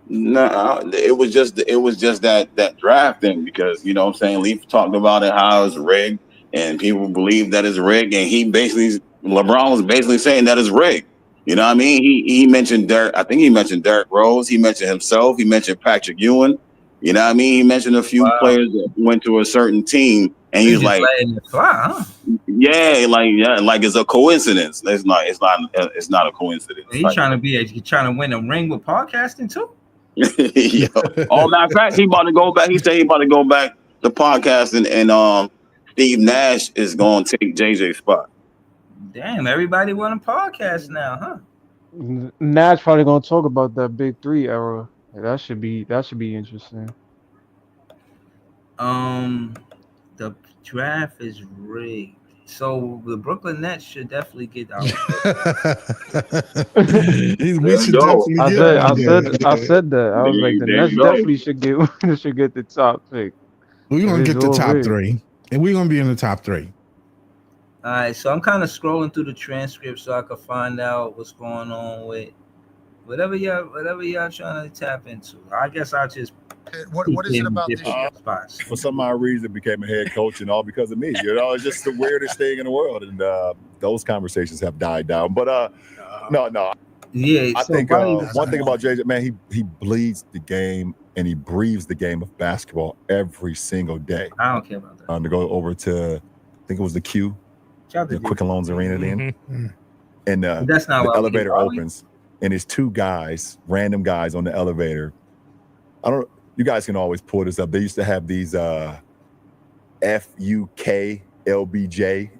No, it was just that draft thing because you know what I'm saying, Leaf talked about it how it's rigged and people believe that it's rigged, and LeBron was basically saying that it's rigged. You know what I mean? He mentioned Derek. I think he mentioned Derrick Rose. He mentioned himself. He mentioned Patrick Ewing. You know what I mean? He mentioned a few players that went to a certain team, and he was like, letting it fly, huh? Yeah, like it's a coincidence. It's not a coincidence. He's trying to win a ring with podcasting too. Yo. Oh, matter of fact, he about to go back. He said he about to go back to podcasting, and Steve Nash is going to take JJ's spot. Damn, everybody want a podcast now, huh? Nash probably gonna talk about that Big Three era. That should be interesting. The draft is rigged, so the Brooklyn Nets should definitely get out. We should definitely I said that. I was like, the Nets definitely should get the top pick. We're gonna get the top three, and we're gonna be in the top three. All right, so I'm kind of scrolling through the transcript so I can find out what's going on with whatever y'all trying to tap into. I guess I'll just. What is it about this spots? For some odd reason, became a head coach and all because of me. You know, it's just the weirdest thing in the world, and those conversations have died down. But no. Yeah, I think one thing about JJ, man, he bleeds the game and he breathes the game of basketball every single day. I don't care about that. To go over to, I think it was the Q, the Quicken Loans Arena then, and that's not the elevator opens, and it's two guys, random guys on the elevator. You guys can always pull this up. They used to have these FUK LBJ.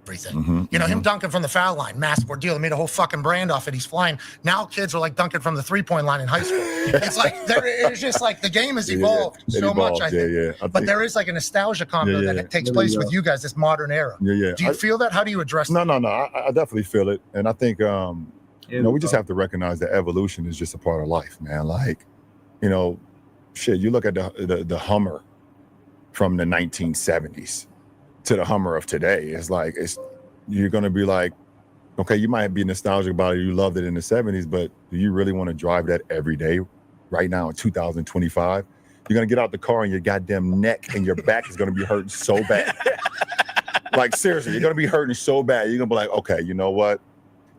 Everything. You know, him dunking from the foul line, massive ordeal. He made a whole fucking brand off it. He's flying. Now kids are like dunking from the 3-point line in high school. It's like, it's just like the game has evolved so much, I think. But there is like a nostalgia combo that takes place with you guys, this modern era. Do you feel that? How do you address that? No. I definitely feel it. And I think, we just have to recognize that evolution is just a part of life, man. Like, shit, you look at the Hummer from the 1970s. To the Hummer of today, it's like you're gonna be like, okay, you might be nostalgic about it, you loved it in the 70s, but do you really want to drive that every day right now in 2025? You're gonna get out the car and your goddamn neck and your back is gonna be hurting so bad. Like seriously, you're gonna be hurting so bad. You're gonna be like, okay, you know what?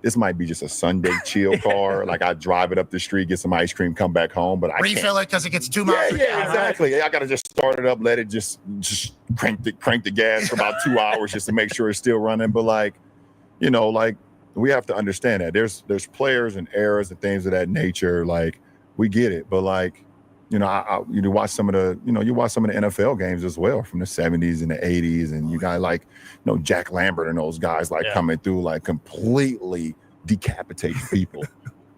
This might be just a Sunday chill car. Like I drive it up the street, get some ice cream, come back home, but I can't. Refill it because it gets too much. Yeah, exactly. I gotta just start it up, let it just crank the gas for about 2 hours just to make sure it's still running. But like we have to understand that there's players and eras and things of that nature. Like we get it, but like you watch some of the NFL games as well from the 70s and the 80s, and you got like Jack Lambert and those guys coming through like completely decapitating people.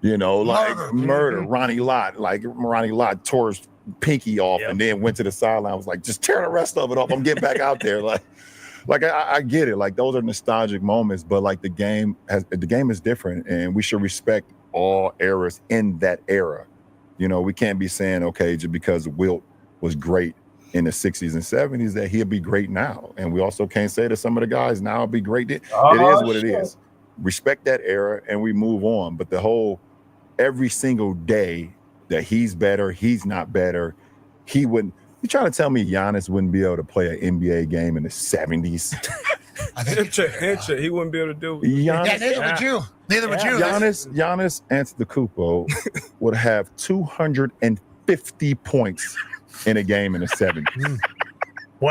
Murder. Ronnie Lott tore his pinky off and then went to the sideline. Was like, just tear the rest of it off. I'm getting back out there. Like I get it. Like those are nostalgic moments, but like the game is different, and we should respect all eras in that era. We can't be saying, okay, just because Wilt was great in the 60s and 70s that he'll be great now. And we also can't say that some of the guys now will be great. It is what it is. Respect that era and we move on. But the whole, every single day that he's better, he's not better, he wouldn't. You trying to tell me Giannis wouldn't be able to play an NBA game in the 70s? Hint, he wouldn't be able to do it. Neither would you. Neither would you. Giannis Antetokounmpo would have 250 points in a game in the 70s.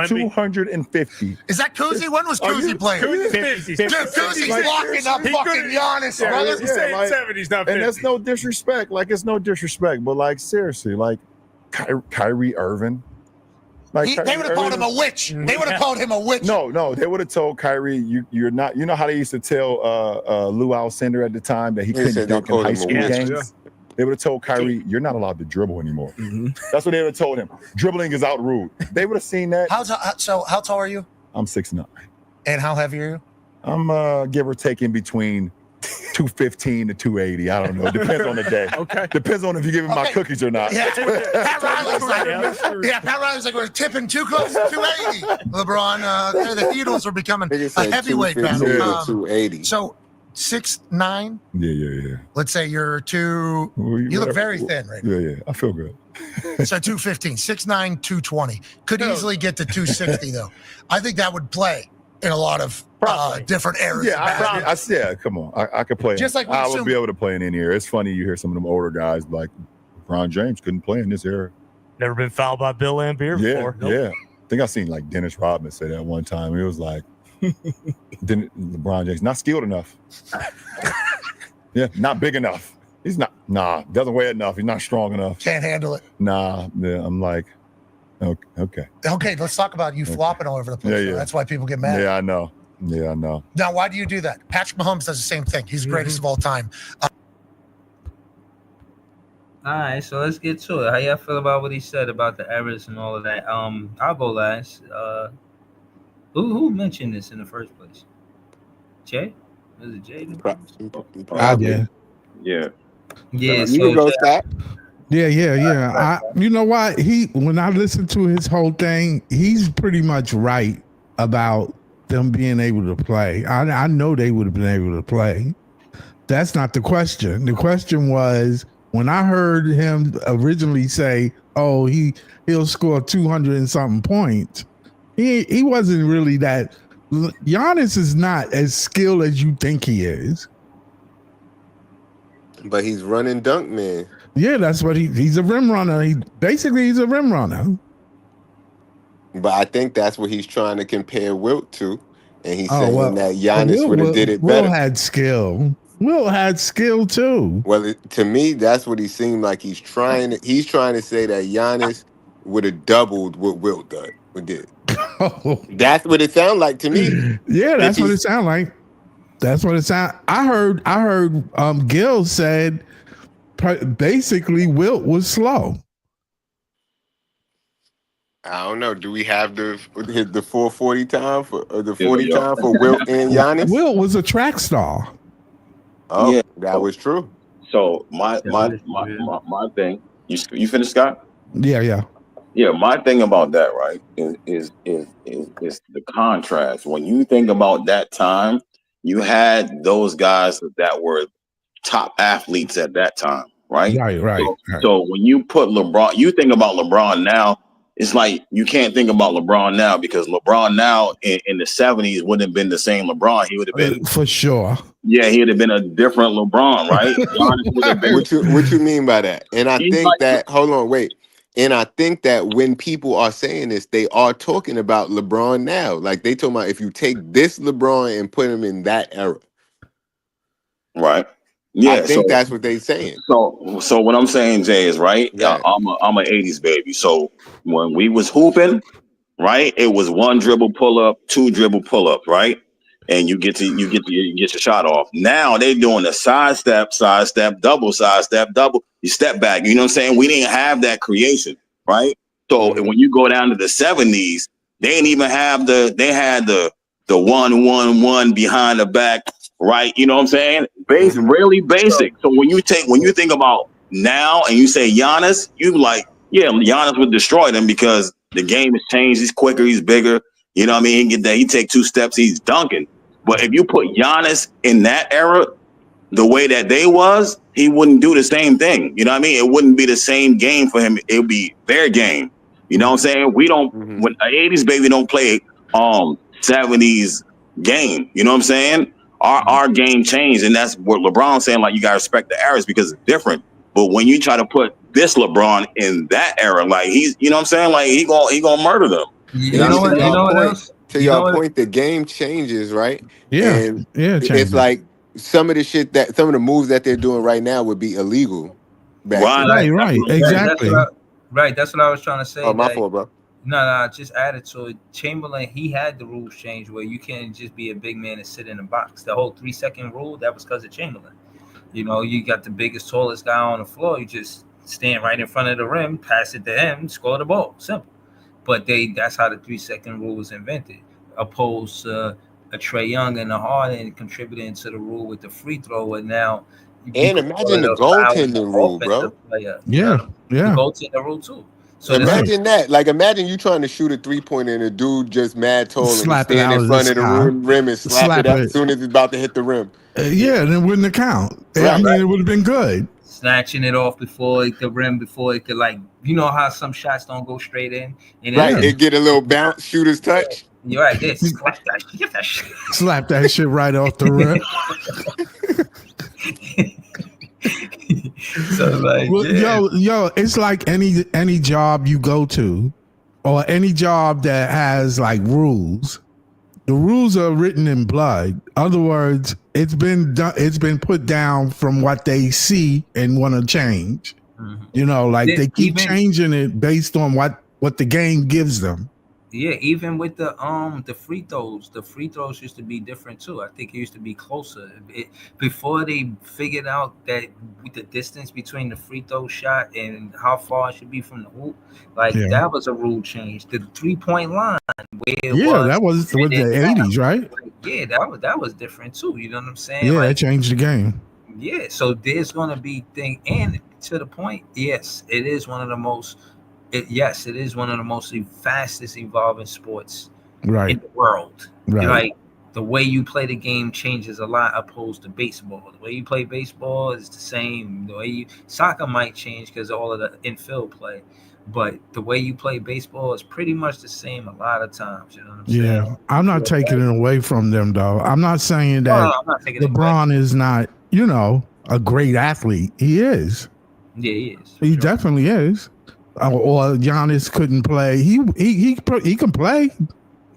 250. Is that Kuzi? When was Kuzi playing? Kuzi's locking up fucking Giannis, brother. He's saying 70s, not 50. And that's no disrespect. Like, it's no disrespect. But, like, seriously, like, Kyrie Irving. Like they would have called him a witch. They would have called him a witch. No, they would have told Kyrie, you're not. You know how they used to tell Lou Alcindor at the time that he couldn't dunk in high school games? Yeah. They would have told Kyrie, you're not allowed to dribble anymore. That's what they would have told him. Dribbling is out rude. They would have seen that. How tall are you? I'm 6'9". And how heavy are you? I'm give or take in between 215 to 280. I don't know. Depends on the day. Okay. Depends on if you give me my cookies or not. Yeah. Pat Riley's like, we're tipping too close to 280. LeBron, the Heatles are becoming a heavyweight battle. 280. So 6'9". Yeah. Let's say you're two. You look very thin right now. Yeah. I feel good. So 215, 6'9", 220. Could easily get to 260 though. I think that would play in a lot of different eras. Yeah, come on. I could play. Just like I would be able to play in any era. It's funny you hear some of them older guys like LeBron James couldn't play in this era. Never been fouled by Bill Laimbeer before. Yeah. I think I seen like Dennis Rodman say that one time. It was like LeBron James not skilled enough. Not big enough. He's not. Doesn't weigh enough. He's not strong enough. Can't handle it. I'm like. Okay. Let's talk about you flopping all over the place. Yeah. That's why people get mad. Yeah, I know. Now, why do you do that? Patrick Mahomes does the same thing. He's the greatest of all time. All right, so let's get to it. How y'all feel about what he said about the errors and all of that? I'll go last. Who mentioned this in the first place? Jay? Was it Jay? I did. Yeah. Yeah. You can go, Scott. Yeah. You know what? When I listen to his whole thing, he's pretty much right about them being able to play. I know they would have been able to play. That's not the question. The question was when I heard him originally say, "Oh, he'll score 200 and something points." He wasn't really that. Giannis is not as skilled as you think he is. But he's running dunk man. Yeah, that's what he's a rim runner. He's a rim runner. But I think that's what he's trying to compare Wilt to. And he's saying that Giannis would have did it better. Wilt had skill. Wilt had skill too. Well, to me, that's what he seemed like. He's trying to say that Giannis would have doubled what Wilt did. That's what it sounded like to me. Yeah, that's what it sounded like. That's what it sounded. I heard Gil said basically Wilt was slow. I don't know. Do we have the 440 time for the 40 time for Wilt and Giannis? Wilt was a track star. Oh, Yeah. that was true. So my thing. You finished, Scott? Yeah. Yeah, my thing about that, right, is the contrast. When you think about that time, you had those guys that were top athletes at that time, right? Right. So when you put LeBron, you think about LeBron now, it's like you can't think about LeBron now because LeBron now in the 70s wouldn't have been the same LeBron. He would have been for sure. Yeah, he would have been a different LeBron, right? Giannis would have been. What you mean by that? And I think that hold on, wait. And I think that when people are saying this, they are talking about LeBron now. Like they talking about if you take this LeBron and put him in that era. Right. Yeah. I think that's what they saying. So what I'm saying, Jay, is right. Yeah. I'm an 80s baby. So when we was hooping, right, it was one dribble pull up, two dribble pull up, right? And you get your shot off. Now they doing a sidestep, double, you step back. You know what I'm saying? We didn't have that creation, right? So when you go down to the 70s, they didn't even have they had the 1-1-1 behind the back, right? You know what I'm saying? Really basic. So when you think about now and you say Giannis, you like, yeah, Giannis would destroy them because the game has changed. He's quicker, he's bigger. You know what I mean? He take two steps, he's dunking. But if you put Giannis in that era, the way that they was, he wouldn't do the same thing. You know what I mean? It wouldn't be the same game for him. It would be their game. You know what I'm saying? We don't when 80s baby don't play 70s game. You know what I'm saying? Our game changed, and that's what LeBron's saying. Like you gotta respect the eras because it's different. But when you try to put this LeBron in that era, like he's, you know what I'm saying? Like he gonna murder them. You know what else? To your point, the game changes, right? Yeah, and it it's changes. like some of the moves that they're doing right now would be illegal. Right, exactly. That's what I was trying to say. Oh, my fault, bro. No, just added to it. Chamberlain, he had the rules change where you can't just be a big man and sit in the box. The whole 3-second rule, that was because of Chamberlain. You know, you got the biggest, tallest guy on the floor. You just stand right in front of the rim, pass it to him, score the ball. Simple. But that's how the 3-second rule was invented, opposed to a Trae Young and a Harden contributing to the rule with the free throw. And now, and imagine the goaltending rule, bro. Yeah. The goaltending rule too. So imagine that. Like, imagine you trying to shoot a 3-pointer and a dude just mad tall and stand in front of the rim and slap it up as soon as it's about to hit the rim. Yeah, and it wouldn't count. Right. I mean, it would have been good. Snatching it off before the rim, before it could, like, you know how some shots don't go straight in? And it get a little bounce, shooter's touch. You're right, this. Slap that shit. Get that shit. Slap that shit right off the rim. So like, yo, it's like any job you go to, or any job that has like rules. The rules are written in blood. In other words, it's been put down from what they see and want to change. Mm-hmm. You know, like they keep changing it based on what the game gives them. Yeah, even with the free throws used to be different too. I think it used to be closer. Before they figured out that with the distance between the free throw shot and how far it should be from the hoop, that was a rule change. The 3-point line, that was with the 80s, right? Yeah, that was different too. You know what I'm saying? Yeah, it changed the game. Yeah, so there's gonna be and to the point, yes, it is one of the most. It is one of the most fastest evolving sports in the world. Right. Like the way you play the game changes a lot opposed to baseball. The way you play baseball is the same. The way soccer might change because of all of the infield play, but the way you play baseball is pretty much the same a lot of times. You know what I'm saying? Yeah, I'm not taking it away from them though. I'm not saying that LeBron is not, a great athlete. He is. Yeah, he is. He definitely is. Or Giannis couldn't play. He can play.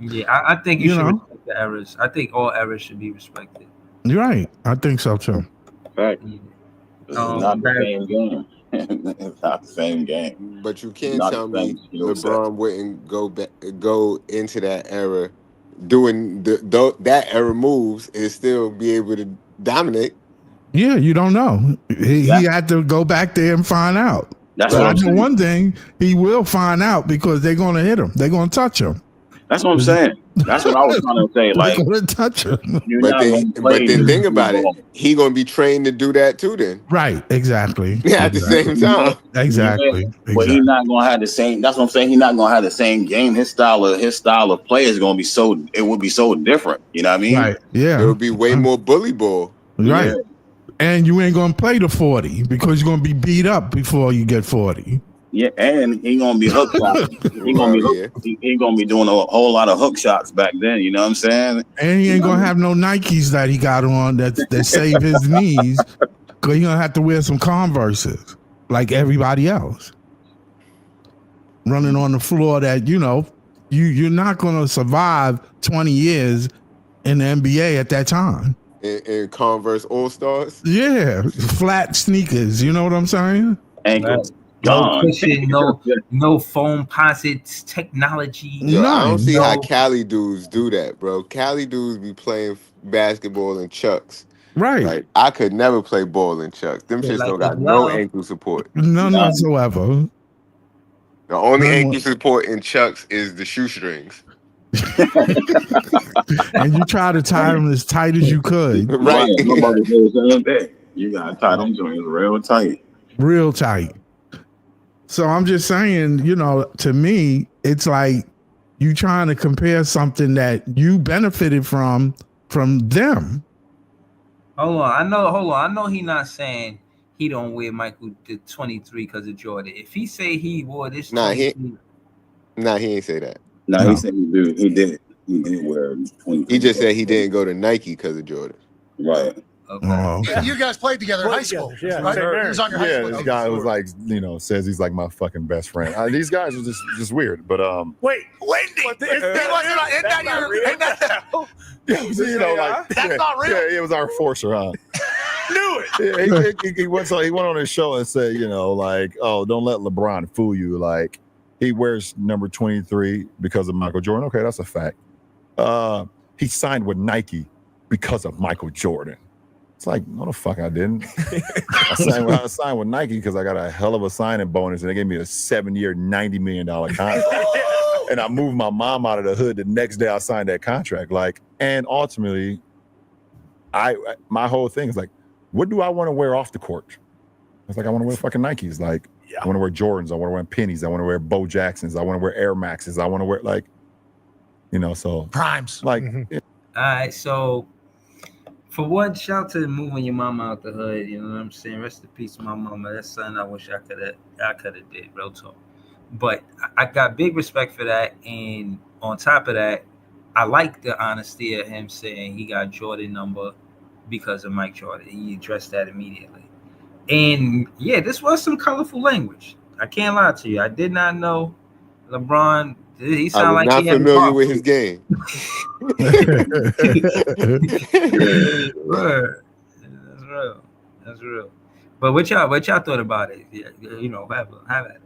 Yeah, I think you should respect the errors. I think all errors should be respected. You're right. I think so too. Right. This is not the same game. It's not the same game. But you It's can't not tell the same me skill set. LeBron wouldn't go into that era doing that era moves and still be able to dominate. Yeah, you don't know. He had to go back there and find out. That's But what I I'm know saying. one thing, he will find out because they're going to hit him. They're going to touch him. That's what I'm saying. That's what I was trying to say. They're Like, going to touch him. you're not going to play. Think about it. He gonna be trained to do that too. Then Right, exactly. at the same time. Exactly. But he's not gonna have the same. That's what I'm saying. He's not gonna have the same game. His style of play is gonna be so. It would be so different. You know what I mean? Right. Yeah. It would be way more bully ball. Right. Yeah. And you ain't going to play the 40 because you're going to be beat up before you get 40. Yeah, and he gonna be hook shots. He gonna be doing a whole lot of hook shots back then. You know what I'm saying? And he ain't going to have no Nikes that he got on that save his knees because he's going to have to wear some Converses like everybody else. Running on the floor that, you're not going to survive 20 years in the NBA at that time. In Converse All Stars. Yeah, flat sneakers. You know what I'm saying? Ankles. No cushion, no foam posits technology. Yo, I don't see how Cali dudes do that, bro. Cali dudes be playing basketball in Chucks. Right. Like, I could never play ball in Chucks. Them shits don't got no ankle support. None whatsoever. The only ankle support in Chucks is the shoestrings. And you try to tie them as tight as you could. Right. You gotta tie them joints real tight. Real tight. So I'm just saying, to me, it's like you trying to compare something that you benefited from them. Hold on. I know he not saying he don't wear Michael the 23 because of Jordan. If he say he wore this, he ain't say that. No, he said he did wear 23. He just said he didn't go to Nike because of Jordan. Right. Okay. Yeah, you guys played together in high school. Yeah, right? He was on your high school this team. guy was like, says he's like my fucking best friend. These guys are just weird, but Wait, Wendy, ain't that that's not real. Yeah, it was our enforcer, huh? Knew it. Yeah, he went on his show and said, oh, don't let LeBron fool you. Like, he wears number 23 because of Michael Jordan. Okay, that's a fact. He signed with Nike because of Michael Jordan. It's like, no, the fuck I didn't. I signed with Nike because I got a hell of a signing bonus, and they gave me a 7-year, $90 million contract. And I moved my mom out of the hood the next day I signed that contract. Like, and ultimately, my whole thing is like, what do I want to wear off the court? It's like, I want to wear fucking Nikes. Like, I want to wear Jordans. I want to wear pennies. I want to wear Bo Jacksons. I want to wear Air Maxes. I want to wear so primes. Like, all right, so. For one, shout out to moving your mama out the hood. You know what I'm saying? Rest in peace to my mama. That's something I wish I could have did, real talk. But I got big respect for that. And on top of that, I like the honesty of him saying he got Jordan number because of Mike Jordan. He addressed that immediately. And yeah, this was some colorful language. I can't lie to you. I did not know LeBron. He sounded like not he had familiar with his game. That's real. But what y'all thought about it? Yeah, have at it.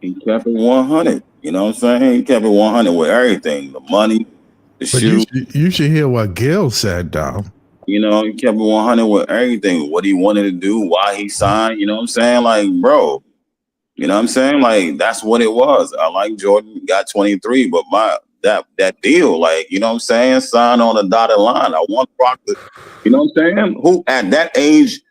He kept it 100. You know what I'm saying? He kept it 100 with everything, the money, the shoes. You should hear what Gil said, though. He kept it 100 with everything. What he wanted to do, why he signed. You know what I'm saying? Like, bro. You know what I'm saying? Like, that's what it was. I like Jordan got 23, but that deal, like, you know what I'm saying? Sign on the dotted line. I want Proctor. You know what I'm saying? Who at that age,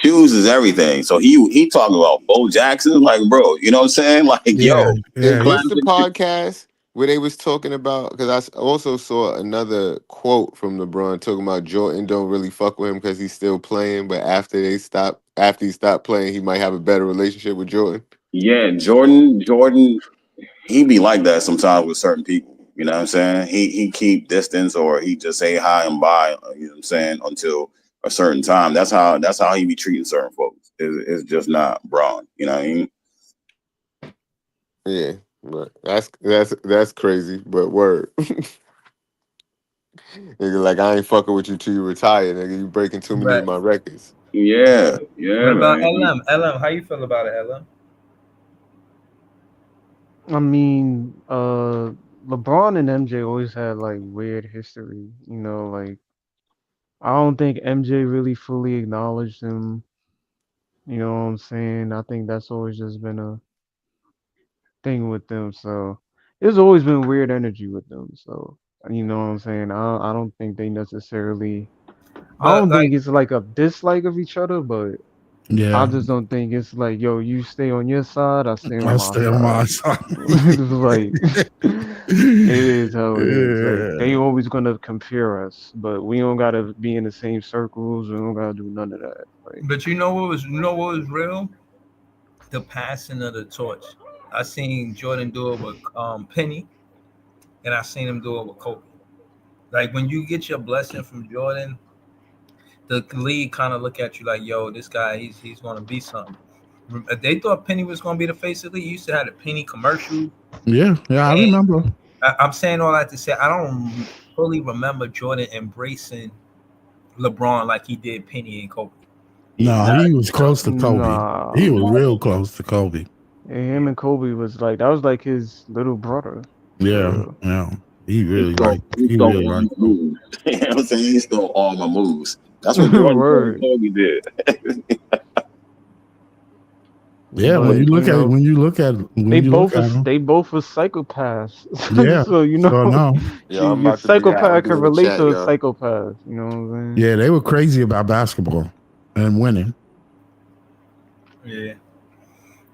shoes is everything. So he talking about Bo Jackson, like, bro, you know what I'm saying? Like, Is this the podcast where they was talking about? Because I also saw another quote from LeBron talking about Jordan don't really fuck with him because he's still playing, but after he stopped playing, he might have a better relationship with Jordan. Yeah, Jordan, he be like that sometimes with certain people. You know what I'm saying? He keep distance or he just say hi and bye. You know what I'm saying? Until a certain time. That's how he be treating certain folks. It's just not Braun. You know what I mean? Yeah, but that's crazy. But word, nigga, like I ain't fucking with you till you retire, nigga. You breaking too many of my records. Yeah, What yeah, about man. LM? LM, how you feel about it, LM? I mean, LeBron and MJ always had like weird history. You know, like I don't think MJ really fully acknowledged him. You know what I'm saying? I think that's always just been a thing with them. So there's always been weird energy with them. So you know what I'm saying? I don't think they necessarily. I But don't like, think it's like a dislike of each other, but I Yeah, just don't think it's like, yo, you stay on your side, I stay on I my stay on my side. side. It's like it is how it is. Like they Yeah. always gonna compare us, but we don't gotta be in the same circles. We don't gotta do none of that. Like but you know what was real? The passing of the torch. I seen Jordan do it with Penny, and I seen him do it with Kobe. Like when you get your blessing from Jordan, the league kind of look at you like, yo, this guy, he's going to be something. They thought Penny was going to be the face of the league. You used to have the Penny commercial. Yeah, I And remember. I'm saying all that to say I don't fully remember Jordan embracing LeBron like he did Penny and Kobe. No, Nah, he was close to Kobe. He nah, was real close to Kobe. him and Kobe was like that was like his little brother for Yeah, real. yeah. He He really stole, liked. he He stole really all my liked Kobe. moves. You know what I'm saying? He stole all my moves. That's what Jordan Word. Kobe did. Yeah, when But you you look at know, him, they both was psychopaths. yeah. So you So know, no, Yeah, I'm your about to be psychopath can doing the relate chat, to a yo. psychopath. You know what I'm saying? yeah, they were crazy about basketball and winning. yeah.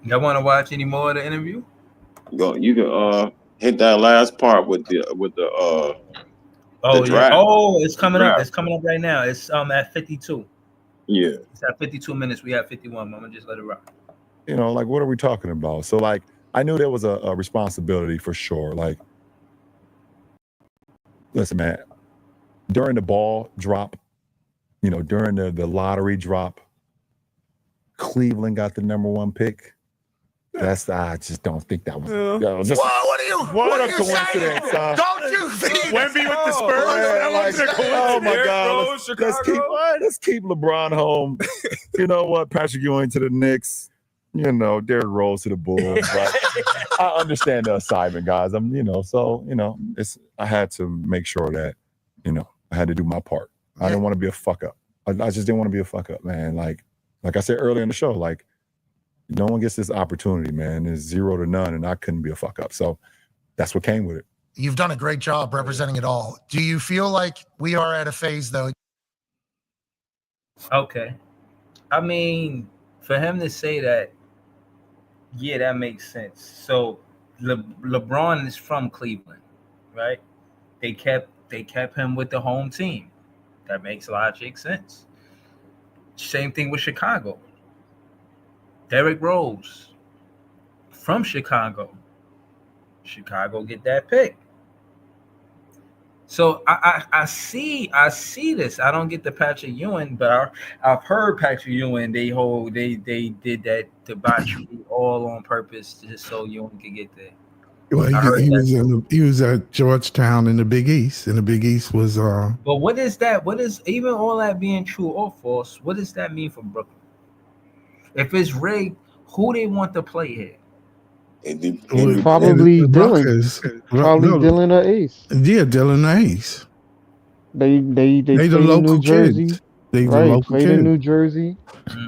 Y'all want to watch any more of the interview? You can hit that last part with the Oh yeah. draft. Oh, it's The coming up. draft. It's coming up right now. It's at 52. Yeah. It's at 52 minutes. We have 51. I'm gonna just let it rock. You know, like what are we talking about? So like I knew there was a responsibility for sure. Like, listen, man, during the ball drop, you know, during the lottery drop, Cleveland got the #1 pick. I just don't think that was. What a coincidence! Don't you think? Wemby with the Spurs. That wasn't a coincidence. Oh my God! Bro, Let's keep LeBron home. You know what? Patrick Ewing to the Knicks. You know, Derrick Rose to the Bulls. Right? I understand the assignment, guys. I had to make sure that, I had to do my part. I didn't want to be a fuck up. I just didn't want to be a fuck up, man. Like I said earlier in the show, like no one gets this opportunity, man. It's 0 to none, and I couldn't be a fuck up. So that's what came with it. You've done a great job representing it all. Do you feel like we are at a phase, though? Okay. I mean, for him to say that, yeah, that makes sense. So LeBron is from Cleveland, right? They kept him with the home team. That makes logic sense. Same thing with Chicago. Derrick Rose from Chicago. Chicago get that pick. So I see this. I don't get the Patrick Ewing, but I've heard Patrick Ewing. They did that debauchery all on purpose just so Ewing could get there. Well, he was at Georgetown in the Big East, and the Big East was. But what is that? What is even all that being true or false? What does that mean for Brooklyn? If it's rigged, who they want to play here? Probably Dylan. Rutgers. Probably Dylan or Ace. Yeah, Dylan or Ace. They the played in local New Jersey. kids. They the Right, local played kids. in New Jersey.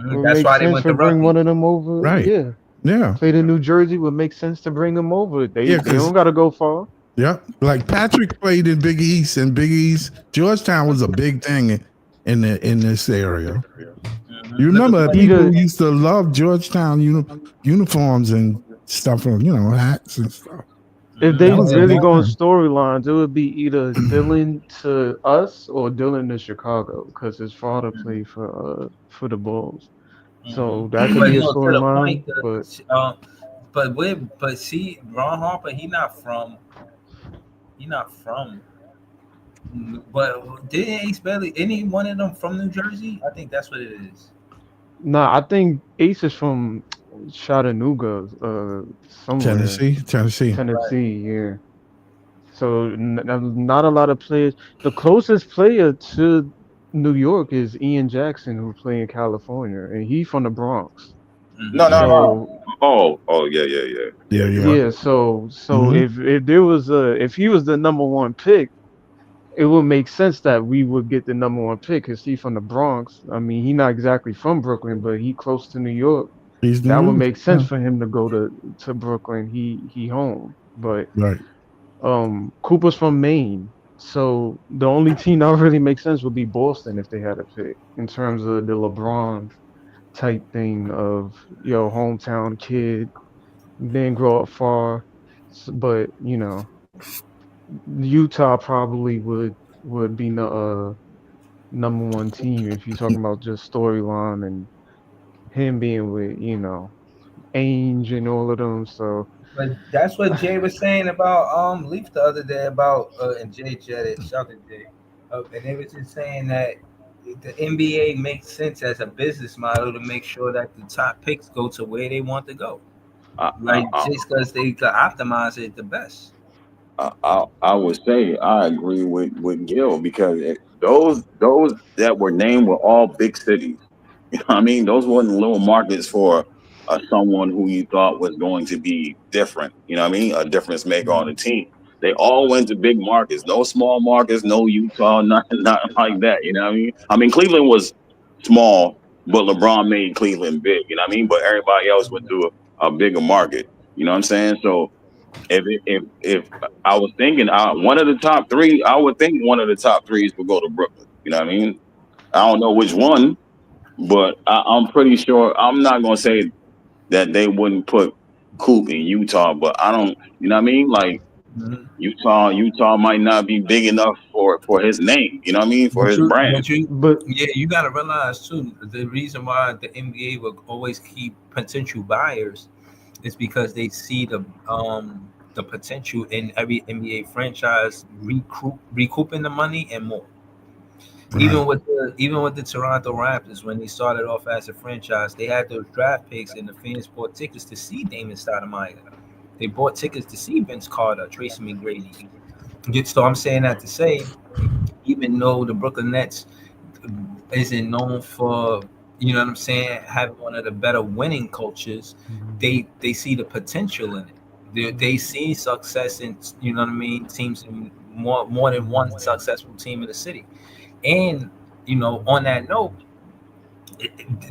Would That's make why they sense went to to bring Rutgers. one of them over. Right. Yeah. Yeah. Played in New Jersey would make sense to bring them over. They Yeah, 'cause- don't gotta go far. Yeah, like Patrick played in Big East, and Big East Georgetown was a big thing in this area. You remember people used to love Georgetown uniforms and stuff, hats and stuff. If they That was a really big going thing. storylines, it would be either Dylan to us or Dylan to Chicago because his father played for the Bulls. So that could be a To the storyline. point, but see, Ron Harper, he not from. But didn't Ace Bailey? Any one of them from New Jersey? I think that's what it is. Nah, I think Ace is from Chattanooga, somewhere. Tennessee. Yeah. So not a lot of players. The closest player to New York is Ian Jackson who play in California, and he from the Bronx. No, no, no. So Oh, yeah, yeah, yeah, Yeah, yeah. You're yeah. right. yeah, so Hmm. if there was a if he was the number one pick, it would make sense that we would get the number one pick because he from the Bronx. I mean, he not exactly from Brooklyn, but he close to New York. He's That would new. make sense Yeah. for him to go to Brooklyn. He home, but Right. Cooper's from Maine, so the only team that would really make sense would be Boston if they had a pick in terms of the LeBron type thing of hometown kid, didn't grow up far, but Utah probably would be the number one team if you're talking about just storyline and him being with Ainge and all of them. So But that's what Jay was saying about Leaf the other day about and Jay Jetted, shout out to Jay. And they was just saying that the NBA makes sense as a business model to make sure that the top picks go to where they want to go. I, I, Like I, just because they can optimize it the best. I would say I agree with Gil because those that were named were all big cities. You know what I mean? Those wasn't little markets for someone who you thought was going to be different. You know what I mean? A difference maker on the team. They all went to big markets. No small markets, no Utah, nothing like that. You know what I mean? I mean, Cleveland was small, but LeBron made Cleveland big. You know what I mean? But everybody else went to a bigger market. You know what I'm saying? So if I was thinking one of the top three, I would think one of the top threes would go to Brooklyn. You know what I mean? I don't know which one, but I'm pretty sure. I'm not gonna say that they wouldn't put Coop in Utah, but I don't. You know what I mean? Like Utah might not be big enough for his name. You know what I mean? For his brand. but Yeah, you got to realize too. The reason why the NBA will always keep potential buyers is because they see the potential in every NBA franchise recouping the money and more. Even with the Toronto Raptors, when they started off as a franchise, they had those draft picks, and the fans bought tickets to see Damon Stoudemire. They bought tickets to see Vince Carter, Tracy McGrady. So I'm saying that to say, even though the Brooklyn Nets isn't known for, you know what I'm saying, having one of the better winning cultures, they see the potential in it. They see success in, you know what I mean, teams in more than one successful team in the city. And on that note,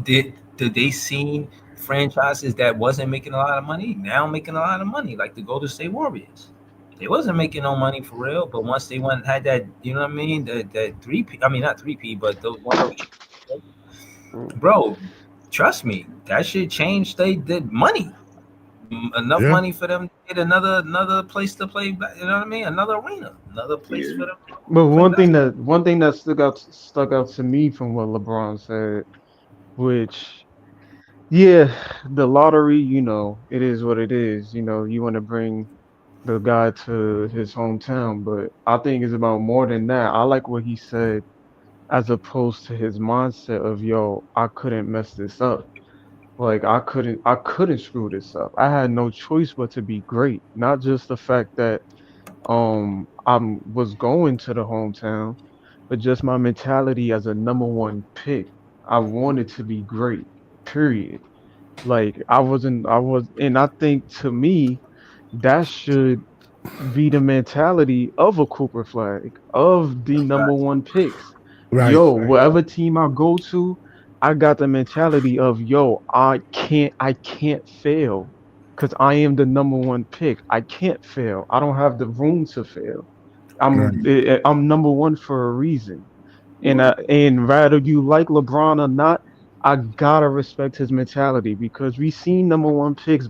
did they seen franchises that wasn't making a lot of money now making a lot of money, like the Golden State Warriors? They wasn't making no money for real, but once they went and had that, you know what I mean, that 3P, I mean not 3P, but one of those, bro, trust me, that shit changed. They did money, enough money for them to get another place to play. You know what I mean? Another arena, another place for them to but play one thing that stuck out to me from what LeBron said, which yeah, the lottery, it is what it is. You want to bring the guy to his hometown, but I think it's about more than that. I like what he said as opposed to his mindset of yo, I couldn't mess this up. Like I couldn't screw this up. I had no choice but to be great. Not just the fact that I was going to the hometown, but just my mentality as a number one pick. I wanted to be great. Period. Like and I think to me that should be the mentality of a Cooper Flag, of the number one picks. Right. Yo, whatever team I go to, I got the mentality of yo, I can't fail because I am the number one pick. I can't fail. I don't have the room to fail. I'm number one for a reason. And rather you like LeBron or not, I gotta respect his mentality because we seen number one picks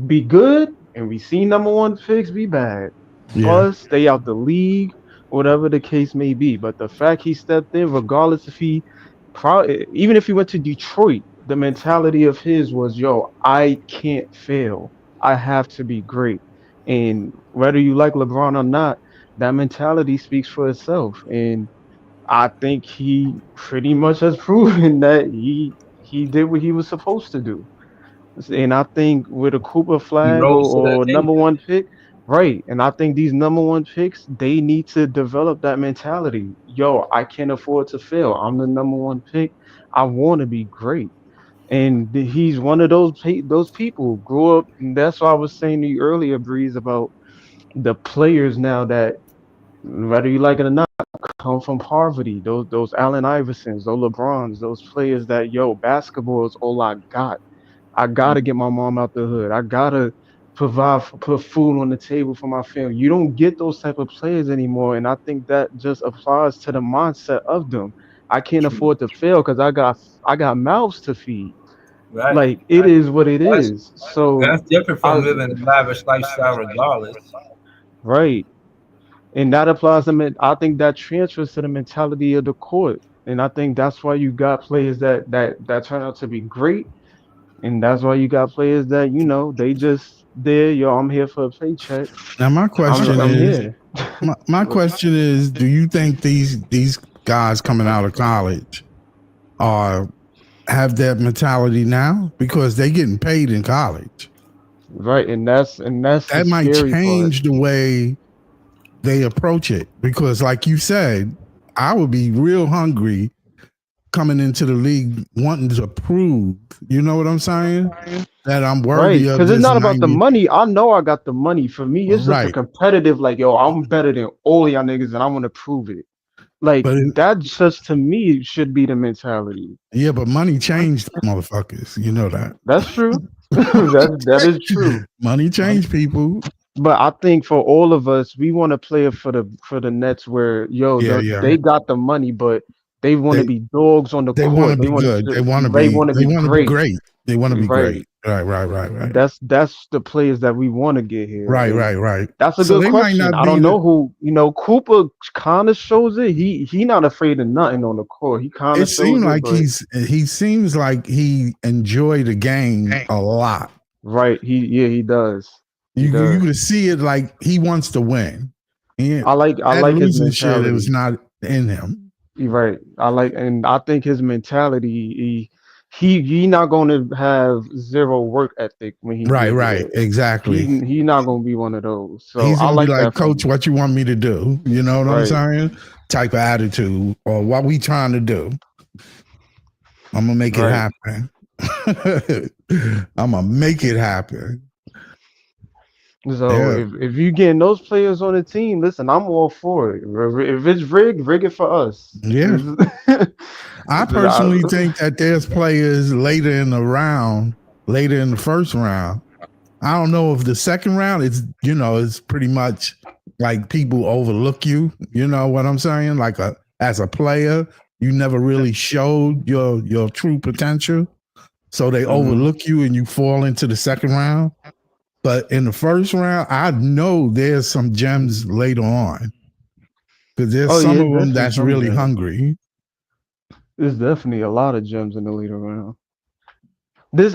be good and we seen number one picks be bad, Yeah. bust, stay out the league, whatever the case may be. But the fact he stepped in, regardless if even if he went to Detroit, the mentality of his was, yo, I can't fail. I have to be great. And whether you like LeBron or not, that mentality speaks for itself. And I think he pretty much has proven that he did what he was supposed to do. And I think with a Cooper He flag rose to the or number occasion. one pick, Right. And I think these number one picks, they need to develop that mentality. Yo, I can't afford to fail. I'm the number one pick. I want to be great. And he's one of those people grew up. And that's why I was saying to you earlier, Breeze, about the players now that, whether you like it or not, come from poverty. Those Allen Iversons, those LeBrons, those players that, yo, basketball is all I got. I gotta get my mom out the hood. I gotta put food on the table for my family. You don't get those type of players anymore, and I think that just applies to the mindset of them. I can't afford to fail because I got mouths to feed. Right. Like it is what it is. So That's different I from living a lavish lifestyle, regardless. right, and that applies to I think that transfers to the mentality of the court, and I think that's why you got players that turn out to be great. And that's why you got players that, they just there, yo, I'm here for a paycheck. Now my question I'm is, here. my question is, do you think these guys coming out of college are have that mentality now because they getting paid in college? Right, and that's the That might scary part. change the way they approach it because, like you said, I would be real hungry coming into the league wanting to prove, you know what I'm saying, that I'm Right, worthy of because it's this not about the 90. money. I know I got the money. For me, it's just a Right. competitive, like, yo, I'm better than all y'all niggas, and I want to prove it. Like But that, just to me, should be the mentality. yeah, but money changed motherfuckers. You know that. That's true. That is true. Money changed people. But I think for all of us, we want to play it for the Nets where, yo, Yeah. they got the money, but they want to They be dogs on the they want to court. be good. They want to They be want to be great. great. They want to be Right. great. Right. That's the players that we want to get here. And Right. that's a So good they might question. not I be don't the. know who, Cooper kind of shows it. He not afraid of nothing on the court. He kind It of shows seemed it, like but he seems like he enjoyed the game a lot. right. He does. He You does. could see it like he wants to win. I like That his losing shit, it mentality. was not in him. You're right. And I think his mentality, he not going to have zero work ethic when he get Right. here. Exactly. He not going to be one of those. So He's I gonna be like like, that from Coach, what you want me to do? You know what I'm right. saying? Type of attitude, or what we trying to do. I'm gonna make it Right. happen. I'm gonna make it happen. So Yeah. if you getting those players on the team, listen, I'm all for it. If it's rigged, rig it for us. Yeah. I personally think that there's players later in the first round. I don't know if the second round it's pretty much like people overlook you. You know what I'm saying? Like as a player, you never really showed your true potential. So they overlook you and you fall into the second round. But in the first round, I know there's some gems later on. Because there's some of them that's really hungry. There's definitely a lot of gems in the later round.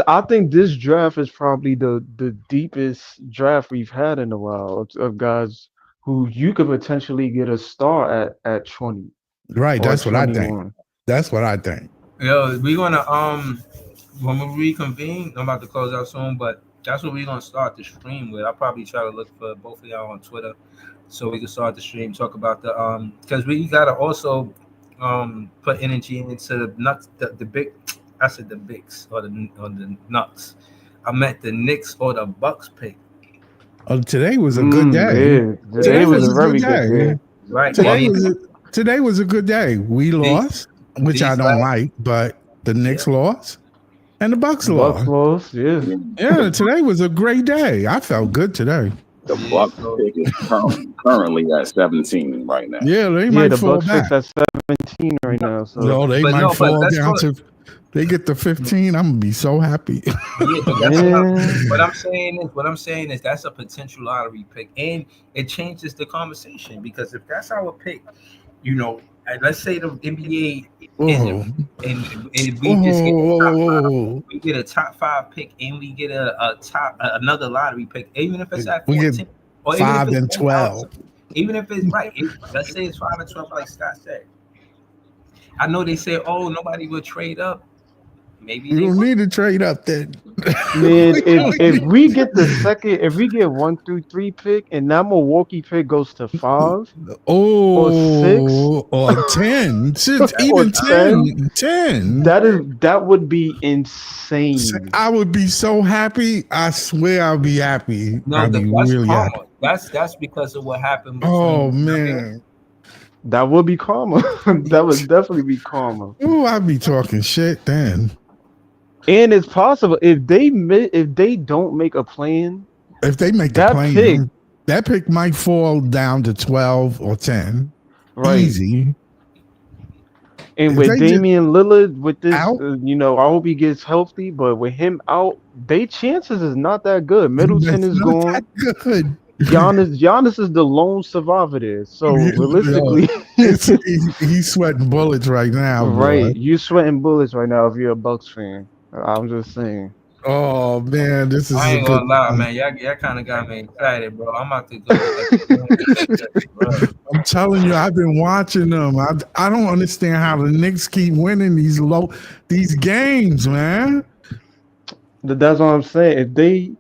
I think this draft is probably the deepest draft we've had in a while of guys who you could potentially get a star at 20. Right, or that's what I 21. think. That's what I think. Yo, we gonna when we reconvene, I'm about to close out soon, but that's what we're gonna start the stream with. I'll probably try to look for both of y'all on Twitter so we can start the stream, talk about the because we gotta also put energy into the nuts, the big, I said the bigs or the nuts. I meant the Knicks or the Bucks pick. Oh, today was a good day. Yeah, today was a very good day. Right. Today was a good day. We lost, which I don't like, but the Knicks lost and the Bucks lost. Bucks lost, yeah. Yeah, today was a great day. I felt good today. The Bucks pick is currently at 17 right now. Yeah, they might the fall Bucks back. pick's at 17 right now. So No, they might fall down to. They get to 15. I'm gonna be so happy. Yeah, but what I'm saying is that's a potential lottery pick, and it changes the conversation because if that's our pick, let's say the NBA isn't, and we just get we get a top 5 pick, and we get a top another lottery pick, even if it's at 14, we get or 5 even if and it's 12. even if it's right. Let's say it's 5 and 12, like Scott said. I know they say, oh, nobody will trade up. Maybe You don't need to trade up then. Man, if we get the second, if we get 1 through 3 pick, and that Milwaukee pick goes to 5 or 6 or 10, shit, or even 10. that would be insane. I would be so happy. I swear I'll be happy. No, I'd be that's really karma. happy. That's because of what happened. Oh man, that would be karma. That would definitely be karma. Ooh, I'd be talking shit then. And it's possible if they don't make a plan. If they make the plan, that pick might fall down to 12 or 10. Right. Easy. And If with they Damian Lillard, with this, out? I hope he gets healthy. But with him out, they chances is not that good. Middleton That's is not gone. that good. Giannis is the lone survivor there. So realistically, he's sweating bullets right now, right? boy. You sweating bullets right now if you're a Bucks fan. I'm just saying. Oh man, this is I a ain't good gonna lie, time. man. Y'all kind of got me excited, bro. I'm about to go. I'm telling you, I've been watching them. I don't understand how the Knicks keep winning these games, man. That's what I'm saying. If they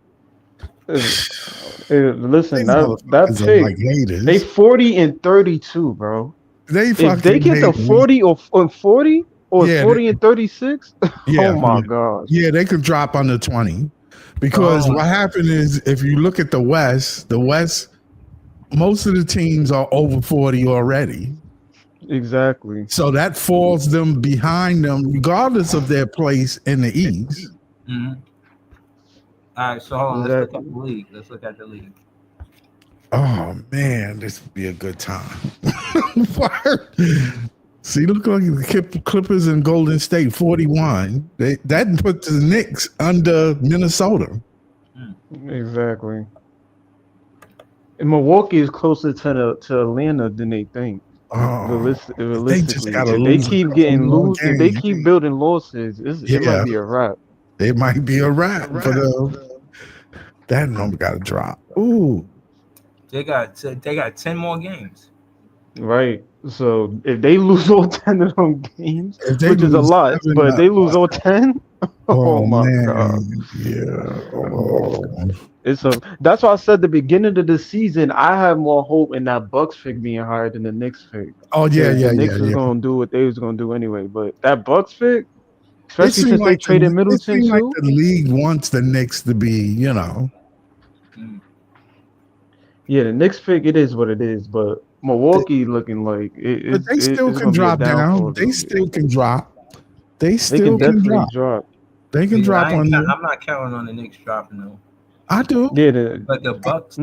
listen, that These motherfuckers are pick, like haters. they 40 and 32, bro. They If they fucking get to hate me. 40 or 40 or Yeah, 40 and 36, Yeah, oh my god. Yeah, they could drop under 20. Because what happened is, if you look at the West, most of the teams are over 40 already. Exactly. So that falls them behind them, regardless of their place in the East. Mm-hmm. All right, so hold on. Let's look at the league. Oh man, this would be a good time. See, look like the Clippers and Golden State 41. That puts the Knicks under Minnesota. Exactly. And Milwaukee is closer to Atlanta than they think. Realistically, they just gotta if they lose keep a getting couple more if they games. keep building losses, it might be a wrap. It might be a wrap for that number got to drop. Ooh, They got 10 more games. Right. So if they lose all 10 of them games, which is a lose lot, 7, but if they lose all 10, oh my man. god. Yeah. That's why I said the beginning of the season, I have more hope in that Bucks pick being higher than the Knicks pick. Oh yeah, The Knicks was gonna do what they was gonna do anyway. But that Bucks pick, especially since they traded Middleton it seems too. like the league wants the Knicks to be, Yeah, the Knicks pick, it is what it is, but Milwaukee looking like it. But they still can drop down. They still can drop. They still can definitely drop. They can drop on you. I'm not counting on the Knicks dropping though. I do. Yeah, but the Bucks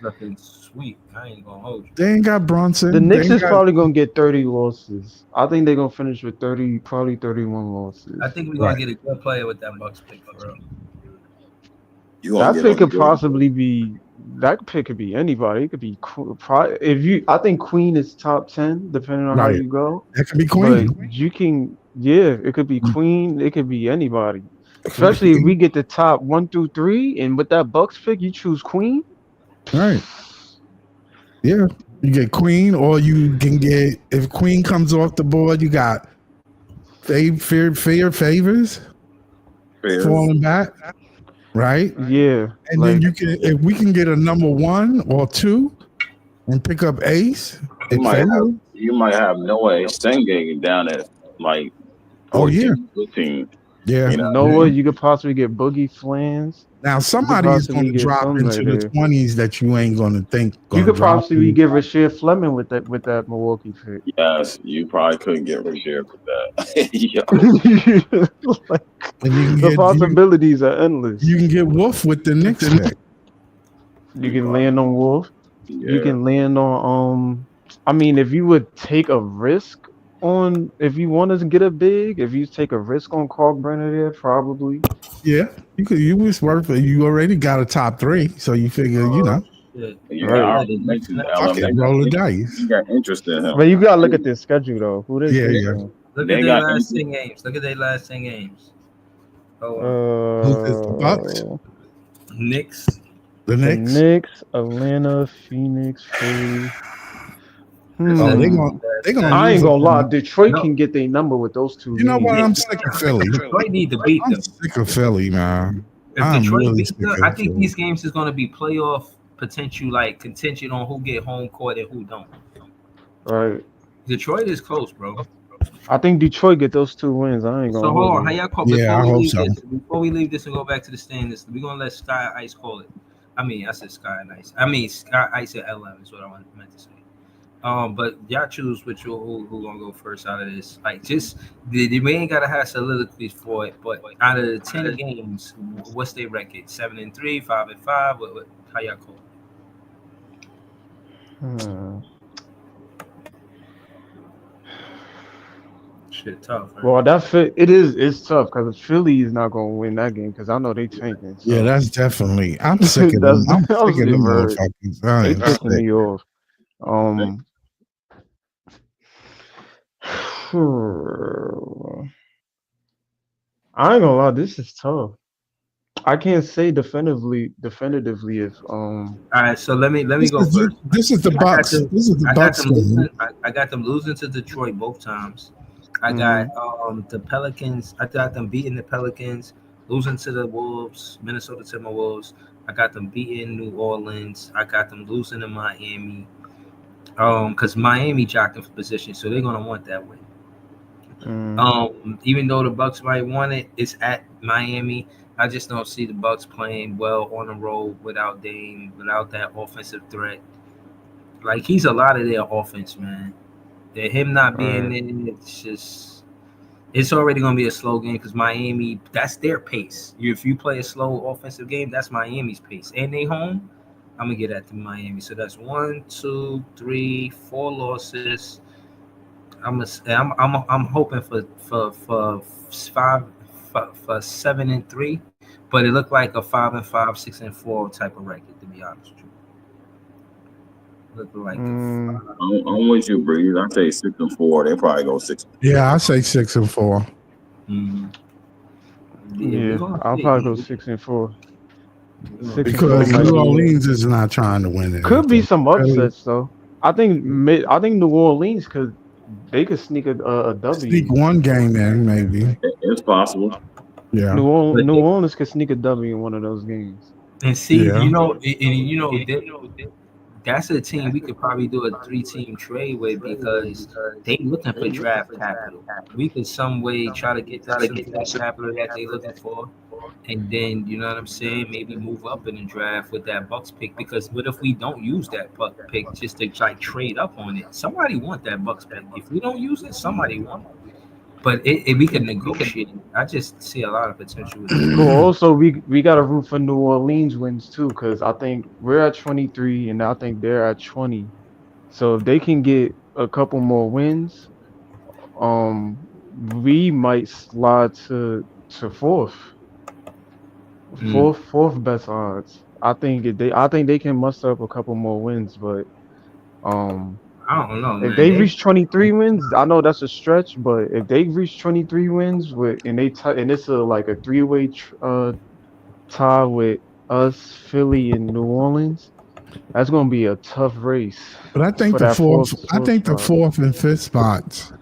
looking sweet. I ain't gonna hold you. They ain't got Brunson. The Knicks is probably gonna get 30 losses. I think they're gonna finish with 30, probably 31 losses. I think we're gonna get a good player with that Bucks pick for real. That pick could possibly be. That pick could be anybody. It could be I think Queen is top 10, depending on how you go. It could be Queen. But you can, it could be Queen. It could be anybody. Especially if we get the top 1 through 3, and with that Bucks pick, you choose Queen. Right. Yeah, you get Queen, or you can get, if Queen comes off the board, you got favors falling back. Right? Yeah. And then you can, if we can get a number 1 or 2 and pick up Ace. You might have Noah Sengay down at like 14, 15. Yeah. Noah, you could possibly get Boogie Flans. Now somebody is going to drop into the 20s that you ain't going to think. You could possibly get Rasheed Fleming with that Milwaukee pick. Yes, you probably couldn't get Rasheed with that. The possibilities are endless. You can get Wolf with the Knicks pick. You can land on Wolf. Yeah. You can land on I mean, if you would take a risk on, if you want to get a big, if you take a risk on Kalkbrenner there, probably. Yeah, you could. You was worth it. You already got a top 3, so you figure, roll the dice. You got interest in him, but you gotta look at their schedule though. Who they? Look at their last 10 games. The Bucks, Knicks, the Knicks, Atlanta, Phoenix, Philly. Oh, they gonna I lose ain't gonna lie. again. Detroit can get their number with those two You know games. what? I'm sick of Philly. Detroit need to beat I'm them. sick of Philly, man. If I'm Detroit really beats sick them, of I think Philly. these games is going to be playoff potential, like contention on who get home court and who don't. Right. Detroit is close, bro. I think Detroit get those 2 wins. I ain't gonna So hold hold on, how you. y'all call Yeah, I hope so. before we leave this and go back to the standings? We're gonna let Sky Ice call it. I mean, I said Sky and Ice. I mean Sky Ice at 11 is what I meant to say. But y'all choose which who gonna go first out of this. Like, just we ain't gotta have soliloquies for it. But out of the 10 games, what's their record? 7-3, 5-5. What how y'all call it? Shit, tough. Right? Well, it's tough because Philly is not gonna win that game because I know they tanking. So. Yeah, that's definitely. I'm sick of them. I'm sick of them motherfuckers. They pissing me off. I ain't gonna lie, this is tough. I can't say definitively if All right, so let me go first. This is the Bucks. This is the Bucks. I got them losing to Detroit both times. I got the Pelicans. I got them beating the Pelicans, losing to the Wolves, Minnesota Timberwolves. I got them beating New Orleans. I got them losing to Miami. Because Miami jocked them for position, so they're gonna want that win. Even though the Bucks might want it, it's at Miami. I just don't see the Bucks playing well on the road without Dame, without that offensive threat. Like, he's a lot of their offense, man. Him not being there, it's already gonna be a slow game because Miami, that's their pace. If you play a slow offensive game, that's Miami's pace. And they home, I'm gonna get at the Miami. So that's 1, 2, 3, 4 losses. I'm hoping for 7-3, but it looked like a 5-5, 6-4 type of record, to be honest with you. Looked like I'm with you, Breeze. I say 6-4. They probably go 6. Yeah, I say 6-4. Yeah, I'll probably go 6-4. Because New Orleans is not trying to win it. Could be some upsets though. I think New Orleans they could sneak a W. Sneak one game in, maybe. It's possible. Yeah. New Orleans could sneak a W in one of those games. And see, that's a team we could probably do a 3-team trade with because they looking for draft capital. We could some way try to get them some draft capital that they looking for, and then you know what I'm saying, maybe move up in the draft with that Bucks pick. Because what if we don't use that Bucks pick just to try trade up on it? Somebody want that Bucks pick. If we don't use it, somebody want it. But we can negotiate. I just see a lot of potential with it. But also, we got to root for New Orleans wins too, because I think we're at 23 and I think they're at 20. So if they can get a couple more wins, we might slide to fourth best odds. I think they can muster up a couple more wins, but I don't know. If they reach 23 wins, I know that's a stretch, but if they reach 23 wins and it's like a 3-way tie with us, Philly, and New Orleans, that's gonna be a tough race. But I think the fourth and fifth spots,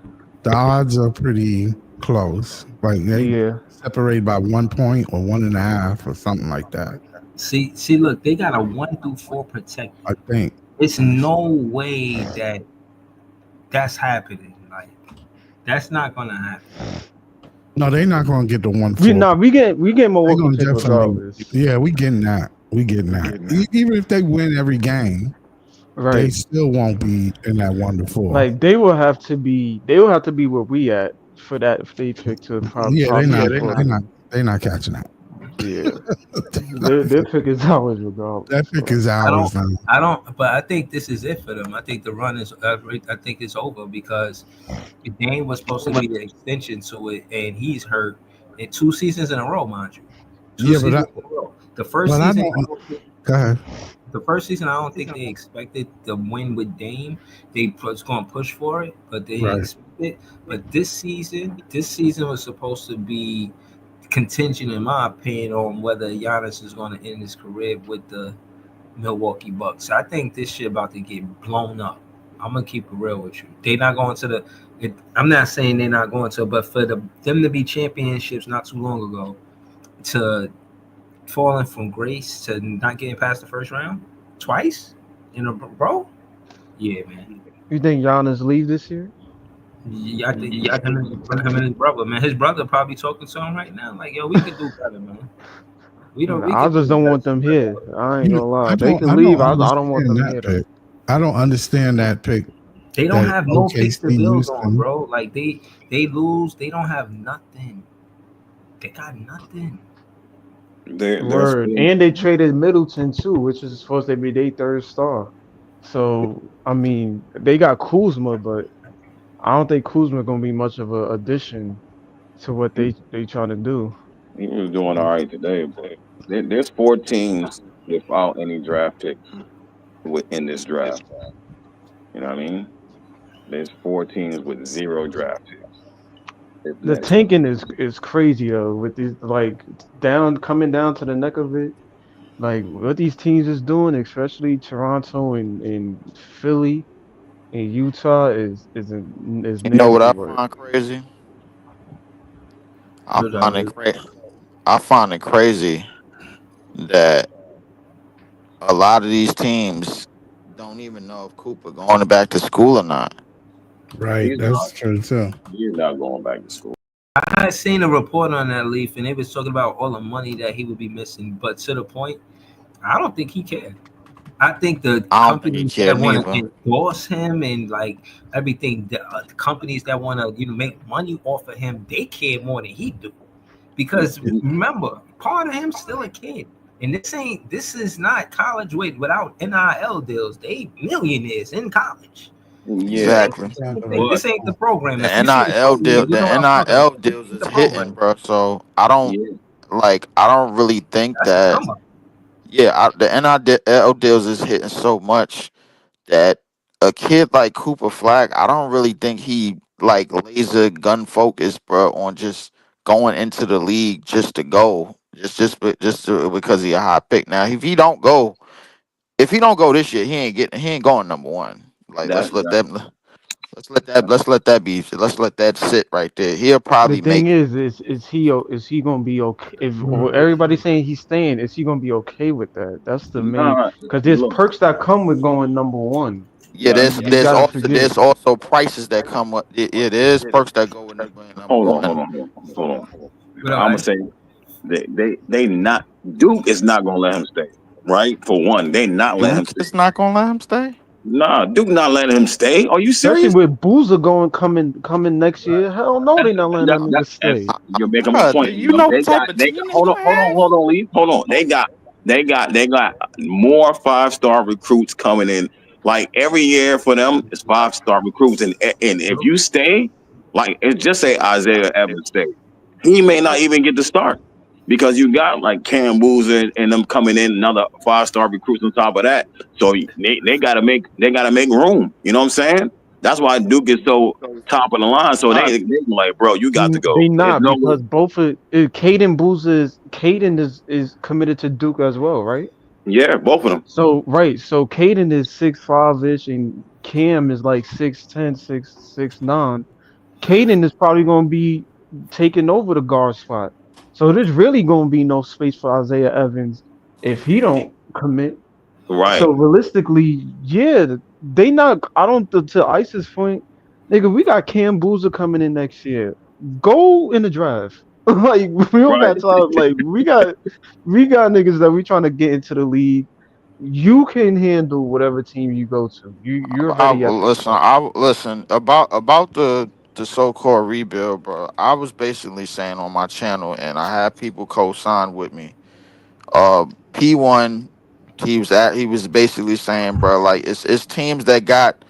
the odds are pretty close. Like they separate by 1 point or 1.5 or something like that. See, look, they got a 1-4 protect. I think. It's no way that's happening. Like, that's not gonna happen. No, they're not gonna get the 1-4. We get Milwaukee pick regardless. Yeah, we getting that. Even if they win every game, they still won't be in that 1-4. Like they will have to be where we at for that if they pick to probably. Yeah, they're not catching that. Yeah, their pick is ours regardless. That pick is ours. I don't. But I think this is it for them. I think the run is. I think it's over because Dame was supposed to be the extension to it, and he's hurt in 2 seasons in a row, mind you. The first season. Go ahead. The first season, I don't think they expected the win with Dame. They was going to push for it, but they didn't expect it. But this season was supposed to be contingent, in my opinion, on whether Giannis is going to end his career with the Milwaukee Bucks. I think this shit about to get blown up. I'm gonna keep it real with you. They not going to the. I'm not saying they're not going to, but for them to be championships not too long ago, to falling from grace to not getting past the first round twice in a row. Yeah, man. You think Giannis leave this year? Yeah, I think him and his brother, man. His brother probably talking to him right now, like, yo, we could do better, man. We don't. We I could just do don't better. want them here. I ain't gonna lie. I They don't. can I leave. don't I don't want understand them that here though. pick. I don't understand that pick. They don't That have no picks to OKC build used on, them. bro. Like they lose. They don't have nothing. They got nothing. There's Word. And they traded Middleton too, which is supposed to be their third star. So I mean, they got Kuzma, but I don't think Kuzma gonna be much of a addition to what they trying to do. he was doing all right today, but there's 4 teams without any draft picks in this draft. You know what I mean? There's 4 teams with 0 draft picks. This The next one. tanking is crazy though, with these like coming down to the neck of it. Like what these teams is doing, especially Toronto and Philly and Utah is You know what nasty I work. find crazy? I Good find it idea. crazy. I find it crazy that a lot of these teams don't even know if Cooper going back to school or not. Right. He's not. That's true too. He's not going back to school. I had seen a report on that Leaf, and they was talking about all the money that he would be missing. But to the point, I don't think he cared. I think the I don't think he companies that cared want to neither. endorse him and like everything, the companies that want to make money off of him, they care more than he do. Because remember, part of him's still a kid, and this is not college without NIL deals. They millionaires in college. Yeah, Exactly. This ain't the program. The If you see the NIL program, deal, you the know what I'm talking NIL about. deals It's is the hitting, program. bro. So I don't yeah. I don't really think That's the that. come up. Yeah, the NIL deals is hitting so much that a kid like Cooper Flag, I don't really think he like laser gun focused, bro, on just going into the league just to go, because he a high pick. Now, if he don't go this year, he ain't going number one. Like That's right. let's let that be, let's let that sit right there. He'll The probably thing make. is he gonna be okay if or everybody's saying he's staying, is he gonna be okay with that? That's the main Nah, because there's look. perks that come with going number one. Yeah, That's You gotta forget. there's also prices that come with it. Yeah, there's perks that go with being number Hold on, one. hold on. But I'm gonna say they not Duke is not gonna let him stay. Right? For one, they not letting him Duke stay. is not gonna let him stay. Nah, Duke not letting him stay. Are you Especially serious? with Boozer coming next year. Hell no, they not letting that nigga That's stay. you're making my Bruh, point. you know what They type got of team they hold on, gonna have? Lee. Hold on. They got more 5-star recruits coming in. Like every year for them is 5-star recruits. And if you stay, like just say Isaiah Evans stay, he may not even get to start. Because you got like Cam Boozer and them coming in, another 5-star recruits on top of that. So they gotta make room. You know what I'm saying? That's why Duke is so top of the line. So they like, bro, you got to go. They There's not no way. because both of Caden Boozer is committed to Duke as well, right? Yeah, both of them. So right, so Caden is 6'5" ish and Cam is like 6'10", 6'9". Caden is probably gonna be taking over the guard spot. So there's really gonna be no space for Isaiah Evans if he don't commit. Right. So realistically, yeah, they not. I don't. To Ice's point, nigga, we got Cam Boozer coming in next year. Go in the draft. Like we don't Right. got time. Like we got niggas that we trying to get into the league. You can handle whatever team you go to. You're ready at the top. Listen about the so-called rebuild, bro. I was basically saying on my channel, and I had people co-sign with me. P1, he was basically saying, bro, like it's teams that got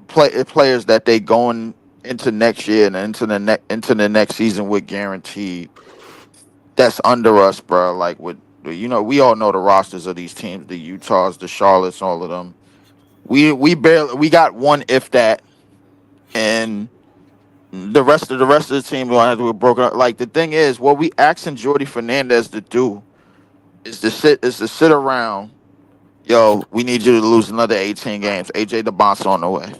players that they going into next year and into the next season with guaranteed. That's under us, bro. Like with we all know the rosters of these teams, the Utahs, the Charlottes, all of them. We got one if that, and the rest of the team gonna have to be broken up. Like the thing is, what we asking Jordy Fernandez to do is to sit around. Yo, we need you to lose another 18 games. AJ the boss on the way.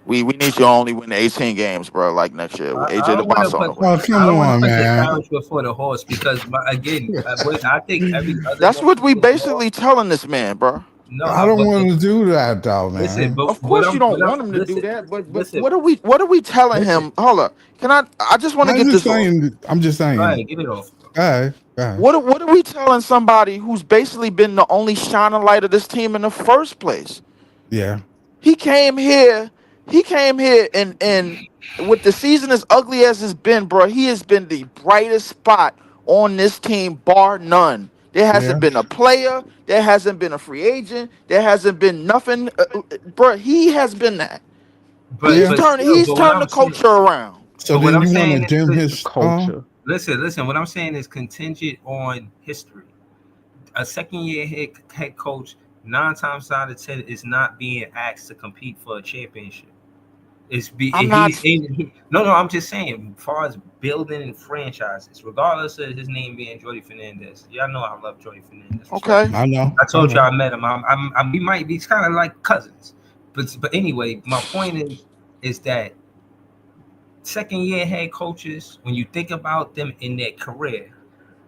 We need you to only win 18 games, bro. Like next year, I AJ the don't want to boss on the put way. Oh, I come don't want to on, put the man. carriage before the horse because again, I think every other That's what we motherfucker's law. basically telling this man, bro. No, I don't but want to do that though, listen, man. but Of course you don't what I'm want him to do listen, that, but listen, what are we telling listen. him? Hold up. I just want to I'm get just this off. saying. I'm just All saying. right, get it off. All right. All right. What are we telling somebody who's basically been the only shining light of this team in the first place? Yeah. He came here. And with the season as ugly as it's been, bro, he has been the brightest spot on this team, bar none. There Yeah. hasn't been a player. There hasn't been a free agent. There hasn't been nothing, bro. He has been that. But still, He's but what turned the I'm saying, culture around. So but what then I'm you want to saying dim is, his Culture. listen. What I'm saying is contingent on history. A second-year head coach 9 times out of 10 is not being asked to compete for a championship. I'm not. No. I'm just saying, as far as building franchises, regardless of his name being Jordy Fernandez. Y'all know I love Jordy Fernandez. Okay. I know. I told you I met him. We might be kind of like cousins, but anyway, my point is that second-year head coaches, when you think about them in their career,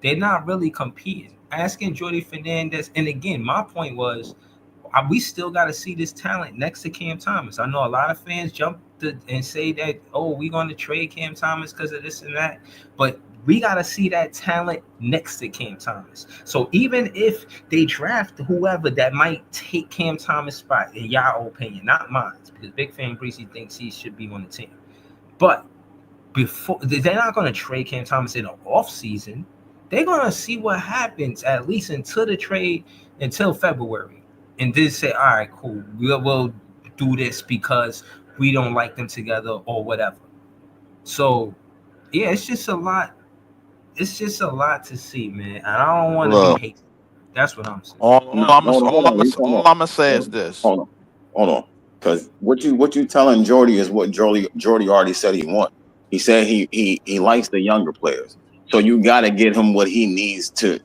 they're not really competing. Asking Jordy Fernandez, and again, my point was, we still got to see this talent next to Cam Thomas. I know a lot of fans jump and say that, oh, we're going to trade Cam Thomas because of this and that, but we got to see that talent next to Cam Thomas. So even if they draft whoever that might take Cam Thomas' spot, in y'all opinion, not mine, because Big Fan Breezy thinks he should be on the team, but before they're not going to trade Cam Thomas in the off season. They're going to see what happens at least until February, and then say, all right, cool, we'll do this because we don't like them together or whatever. So yeah, it's just a lot to see, man, and I don't want to be hating. That's what I'm saying. All I'm gonna say is this. Hold on. Because what you telling Jordy is what Jordy already said he wants. He said he likes the younger players. So you got to get him what he needs to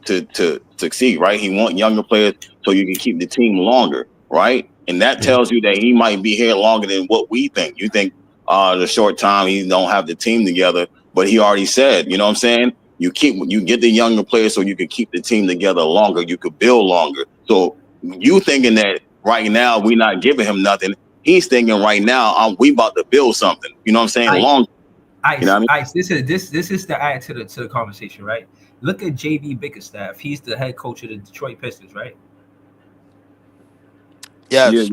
succeed, right? He wants younger players so you can keep the team longer, right? And that tells you that he might be here longer than what we think. You think the short time he don't have the team together, but he already said, you know what I'm saying? You get the younger players so you can keep the team together longer. You could build longer. So you thinking that right now we're not giving him nothing. He's thinking right now we about to build something. You know what I'm saying? Long. You know what I mean? This is the add to the conversation, right? Look at JB Bickerstaff. He's the head coach of the Detroit Pistons, right? Yes.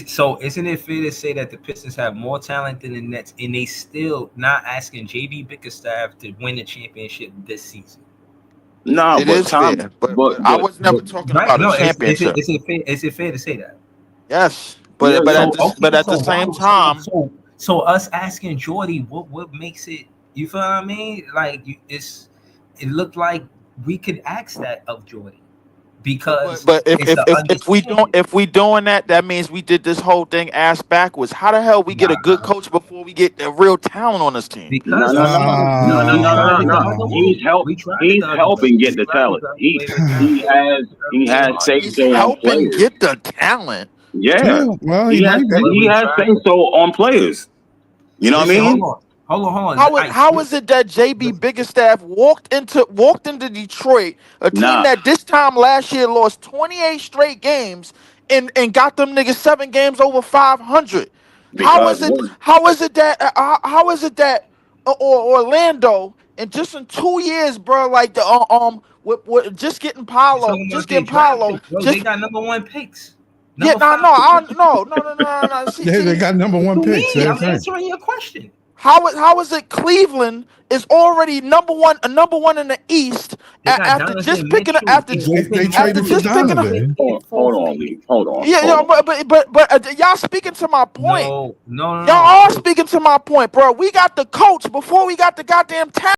So isn't it fair to say that the Pistons have more talent than the Nets, and they still not asking JB Bickerstaff to win the championship this season? No, it is fair, but I was never talking about a championship. Is it fair to say that? Yes, but at the same time. So us asking Jordy, what makes it? You feel what I mean? Like it looked like we could ask that of Jordy, because but if we doing that means we did this whole thing ass backwards. How the hell we get a good coach before we get a real talent on this team? Because no. He's helping get the talent. He has say so on players. Get the talent. Yeah, well, he has say so on players. You know what I mean? Hold on. How is it that JB Bickerstaff walked into Detroit, a team that this time last year lost 28 straight games and got them niggas 7 games over 500? How is it that Orlando in 2 years, bro, like the with just getting Paolo, they got number 1 picks. No. See, they got number 1 picks. I'm answering your question. How is it Cleveland is already number one in the East after just picking Donovan. Hold on. Yeah, but y'all speaking to my point. No. Y'all are speaking to my point, bro. We got the coach before we got the goddamn talent.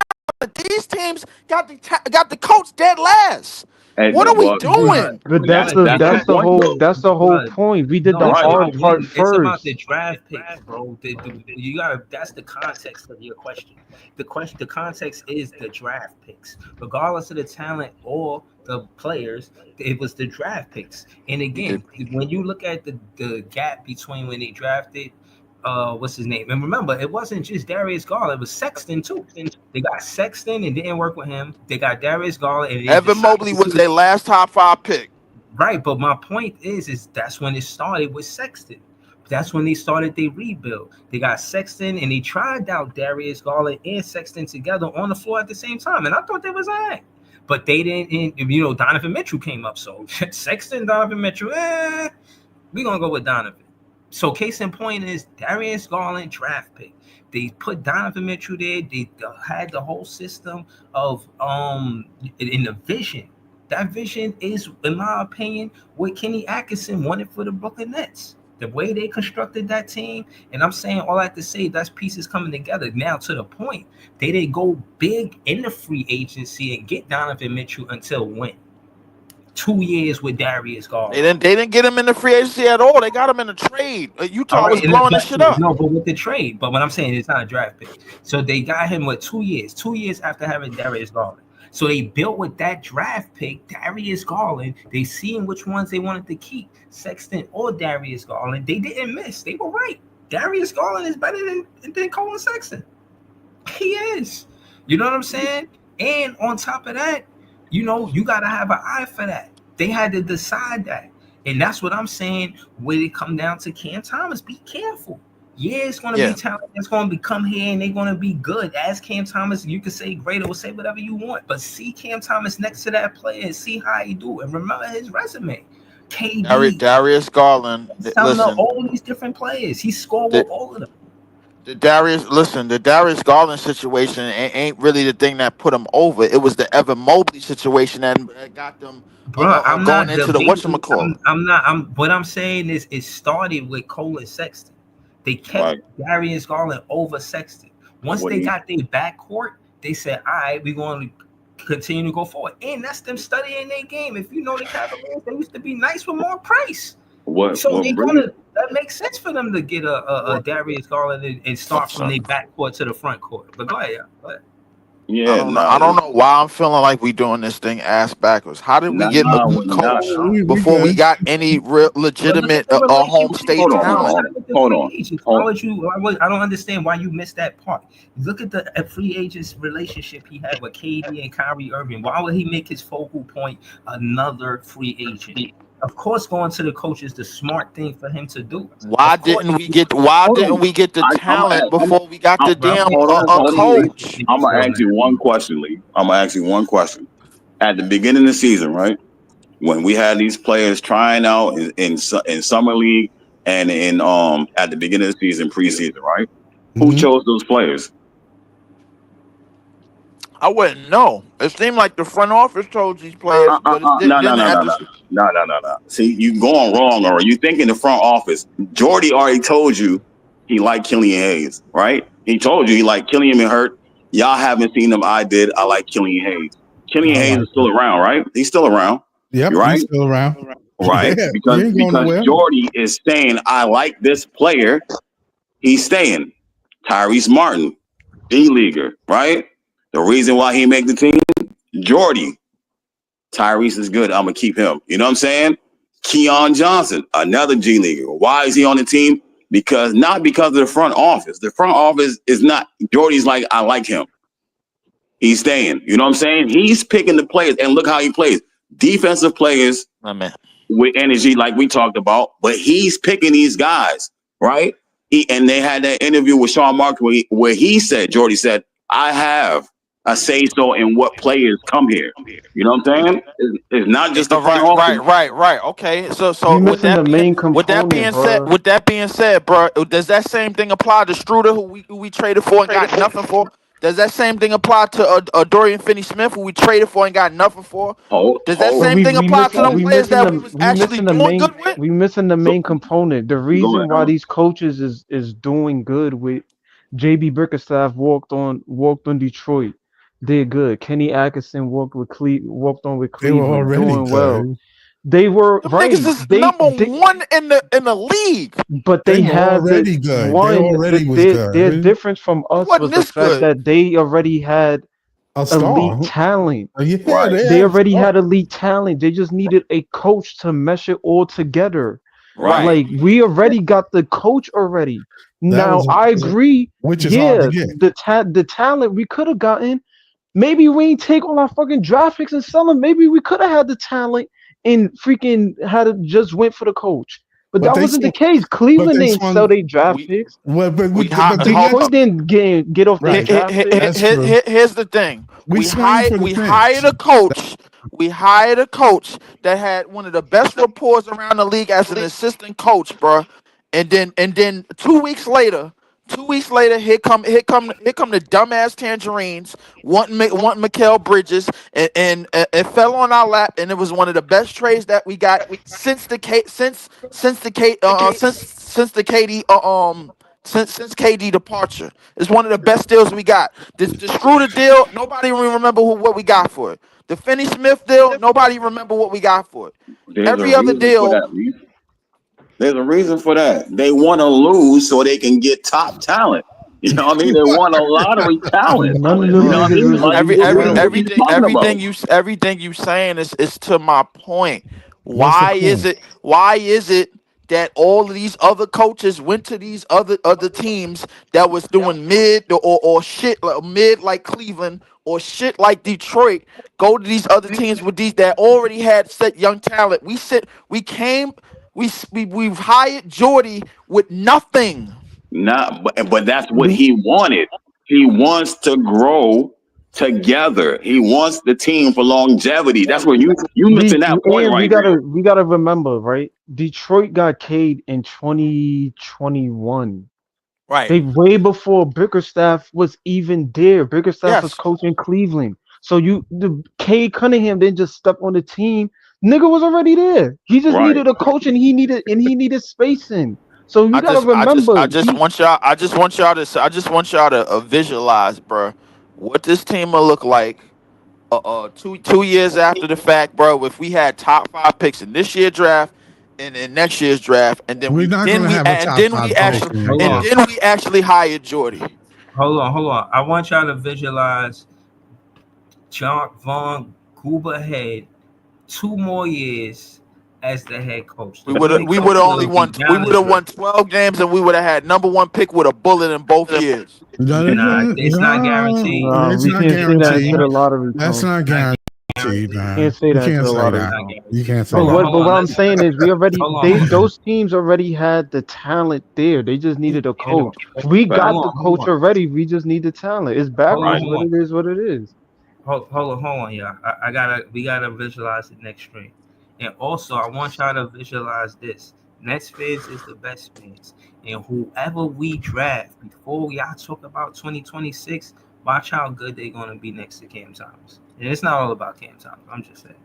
These teams got the coach dead last. And What are we well, doing? But that's the point though. that's the whole point. We did No, the it's Right. hard about part winning. It's about the first. draft picks, bro. You gotta. That's the context of your question. The context is the draft picks, regardless of the talent or the players. It was the draft picks. And again, when you look at the gap between when they drafted, what's his name? And remember, it wasn't just Darius Garland. It was Sexton too. They got Sexton and didn't work with him. They got Darius Garland and they Evan Mobley was their last top 5 pick. Right, but my point is that's when it started with Sexton. That's when they started their rebuild. They got Sexton and they tried out Darius Garland and Sexton together on the floor at the same time, and I thought they was all right. But they didn't. And, Donovan Mitchell came up, so Sexton, Donovan Mitchell. We gonna go with Donovan. So case in point is Darius Garland draft pick. They put Donovan Mitchell there. They had the whole system of in the vision. That vision is, in my opinion, what Kenny Atkinson wanted for the Brooklyn Nets. The way they constructed that team, and I'm saying all that to say that's pieces coming together. Now to the point, they didn't go big in the free agency and get Donovan Mitchell until when? 2 years with Darius Garland. They didn't get him in the free agency at all. They got him in a trade. Utah was blowing this shit up. No, but with the trade. But what I'm saying, it's not a draft pick. So they got him with 2 years. 2 years after having Darius Garland. So they built with that draft pick, Darius Garland. They seen which ones they wanted to keep, Sexton or Darius Garland. They didn't miss. They were right. Darius Garland is better than Colin Sexton. He is. You know what I'm saying? And on top of that, you got to have an eye for that. They had to decide that. And that's what I'm saying when it come down to Cam Thomas. Be careful. Yeah, it's going to be talent that's going to come here and they're going to be good. As Cam Thomas, you can say great or say whatever you want, but see Cam Thomas next to that player and see how he do. And remember his resume. KD, Darius Garland. Listen, all these different players. He scored with all of them. The Darius Garland situation ain't really the thing that put him over. It was the Evan Mobley situation that got them I'm going not into the whatchamacallit. What I'm saying is it started with Colin Sexton. They kept Darius Garland over Sexton. Once they got their backcourt, they said, all right, we're going to continue to go forward. And that's them studying their game. If you know the Cavaliers, they used to be nice with more price. That makes sense for them to get a Darius Garland and start from their backcourt to the front court. But go ahead. Yeah, I don't know why I'm feeling like we doing this thing ass backwards. How did we get a good coach before we got any real legitimate home state talent? Hold on. I don't understand why you missed that part. Look at the free agents relationship he had with KD and Kyrie Irving. Why would he make his focal point another free agent? Of course, going to the coach is the smart thing for him to do. Why didn't we get the talent before we got the damn coach? I'm gonna ask you one question, Lee. I'm gonna ask you one question. At the beginning of the season, right, when we had these players trying out in summer league and in at the beginning of the season, preseason, right? Who chose those players? I wouldn't know. It seemed like the front office chose these players. No. See, you going wrong, or you thinking the front office. Jordy already told you he liked Killian Hayes, right? He told you he liked Killian and Hurt. Y'all haven't seen him. I did. I like Killian Hayes. Killian Hayes is still around, right? He's still around. Yep, right? He's still around. Right? Yeah, because Jordy is saying, I like this player. He's staying. Tyrese Martin, D-leaguer, right? The reason why he make the team, Jordy. Tyrese is good. I'm going to keep him. You know what I'm saying? Keon Johnson, another G-leaguer. Why is he on the team? Not because of the front office. The front office is not. Jordy's like, I like him. He's staying. You know what I'm saying? He's picking the players, and look how he plays. Defensive players with energy, like we talked about, but he's picking these guys, right? And they had that interview with Sean Marks where he said, Jordy said, I have a say-so in what players come here. You know what I'm saying? It's not just the front office. Right. Okay. So with that being said, bro, does that same thing apply to Struder, who we traded for and got nothing for? Does that same thing apply to Dorian Finney-Smith, who we traded for and got nothing for? Does that same thing apply to the players that we was actually doing good with? We missing the main component. The reason why these coaches is doing good with JB Bickerstaff walked on Detroit. did good. Kenny Atkinson walked on with They were Cleveland, already doing well. good. They were Them right. niggas is number one in the league. But They they were had the already good. They one. already was Their good. difference from It us wasn't was the this fact good. that they already had A elite star. talent. Yeah, Right. they They had a already star. had elite talent. They just needed a coach to mesh it all together. Right. Like we already got the coach already. That Now was I agree. which is hard to get. The talent we could have gotten. Maybe we ain't take all our fucking draft picks and sell them. Maybe we could have had the talent and freaking had it just went for the coach. But that they wasn't the swung, case. but Cleveland they didn't sell swung. their draft We picks. Well, but hold Detroit didn't get off their right. draft picks. That's true. Here's the thing. We swung for the We fence. hired a coach. We hired a coach that had one of the best rapports around the league as an assistant coach, bro. And then 2 weeks later, here come the dumbass Tangerines wanting Mikal Bridges, and it fell on our lap, and it was one of the best trades that we got since the KD departure. It's one of the best deals we got. The Schroeder deal, nobody even remember what we got for it. The Finney Smith deal, nobody remember what we got for it. There's Every a other reason for deal. that. There's a reason for that. They want to lose so they can get top talent. You know what I mean? They want a lottery talent. None of You them know what I niggas mean? was Like, elite talent. Everything you saying is to my point. What's the Why is it that all of these other coaches went to these other teams that was doing mid or shit like mid like Cleveland or shit like Detroit, go to these other teams with these that already had set young talent. We've hired Jordy with nothing. But that's what he wanted. He wants to grow together. He wants the team for longevity. That's where you missing that point And right we gotta remember, right? Detroit got Cade in 2021. Right. They way before Bickerstaff was even there. Bickerstaff was coaching Cleveland. So the Cade Cunningham didn't just step on the team. Nigga was already there. He just needed a coach and he needed spacing. So you gotta remember. I just want y'all to visualize, bro, what this team will look like 2 years after the fact, bro. If we had top 5 picks in this year's draft and in next year's draft, and then we actually hired Jordy. Hold on. I want y'all to visualize John Von Goober had 2 more years as the head coach. We would have won 12 games, and we would have had #1 pick with a bullet in both years. It's not guaranteed. It's we not can't say that guaranteed. to the lottery. That's not guaranteed, man. Can't say that to the lottery. You can't say But that. what I'm saying is, those teams already had the talent there. They just needed a coach. We got the coach already. We just need the talent. It's backwards, but it is what it is. Hold on, y'all. We gotta visualize the next string. And also, I want y'all to visualize this. Nets fans is the best fans. And whoever we draft before y'all talk about 2026, watch how good they're gonna be next to Cam Thomas. And it's not all about Cam Thomas. I'm just saying.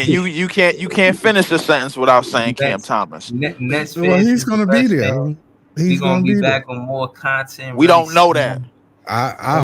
you can't finish the sentence without saying Cam Thomas. Nets well, he's gonna be there. He's gonna be back on more content. We don't know that. I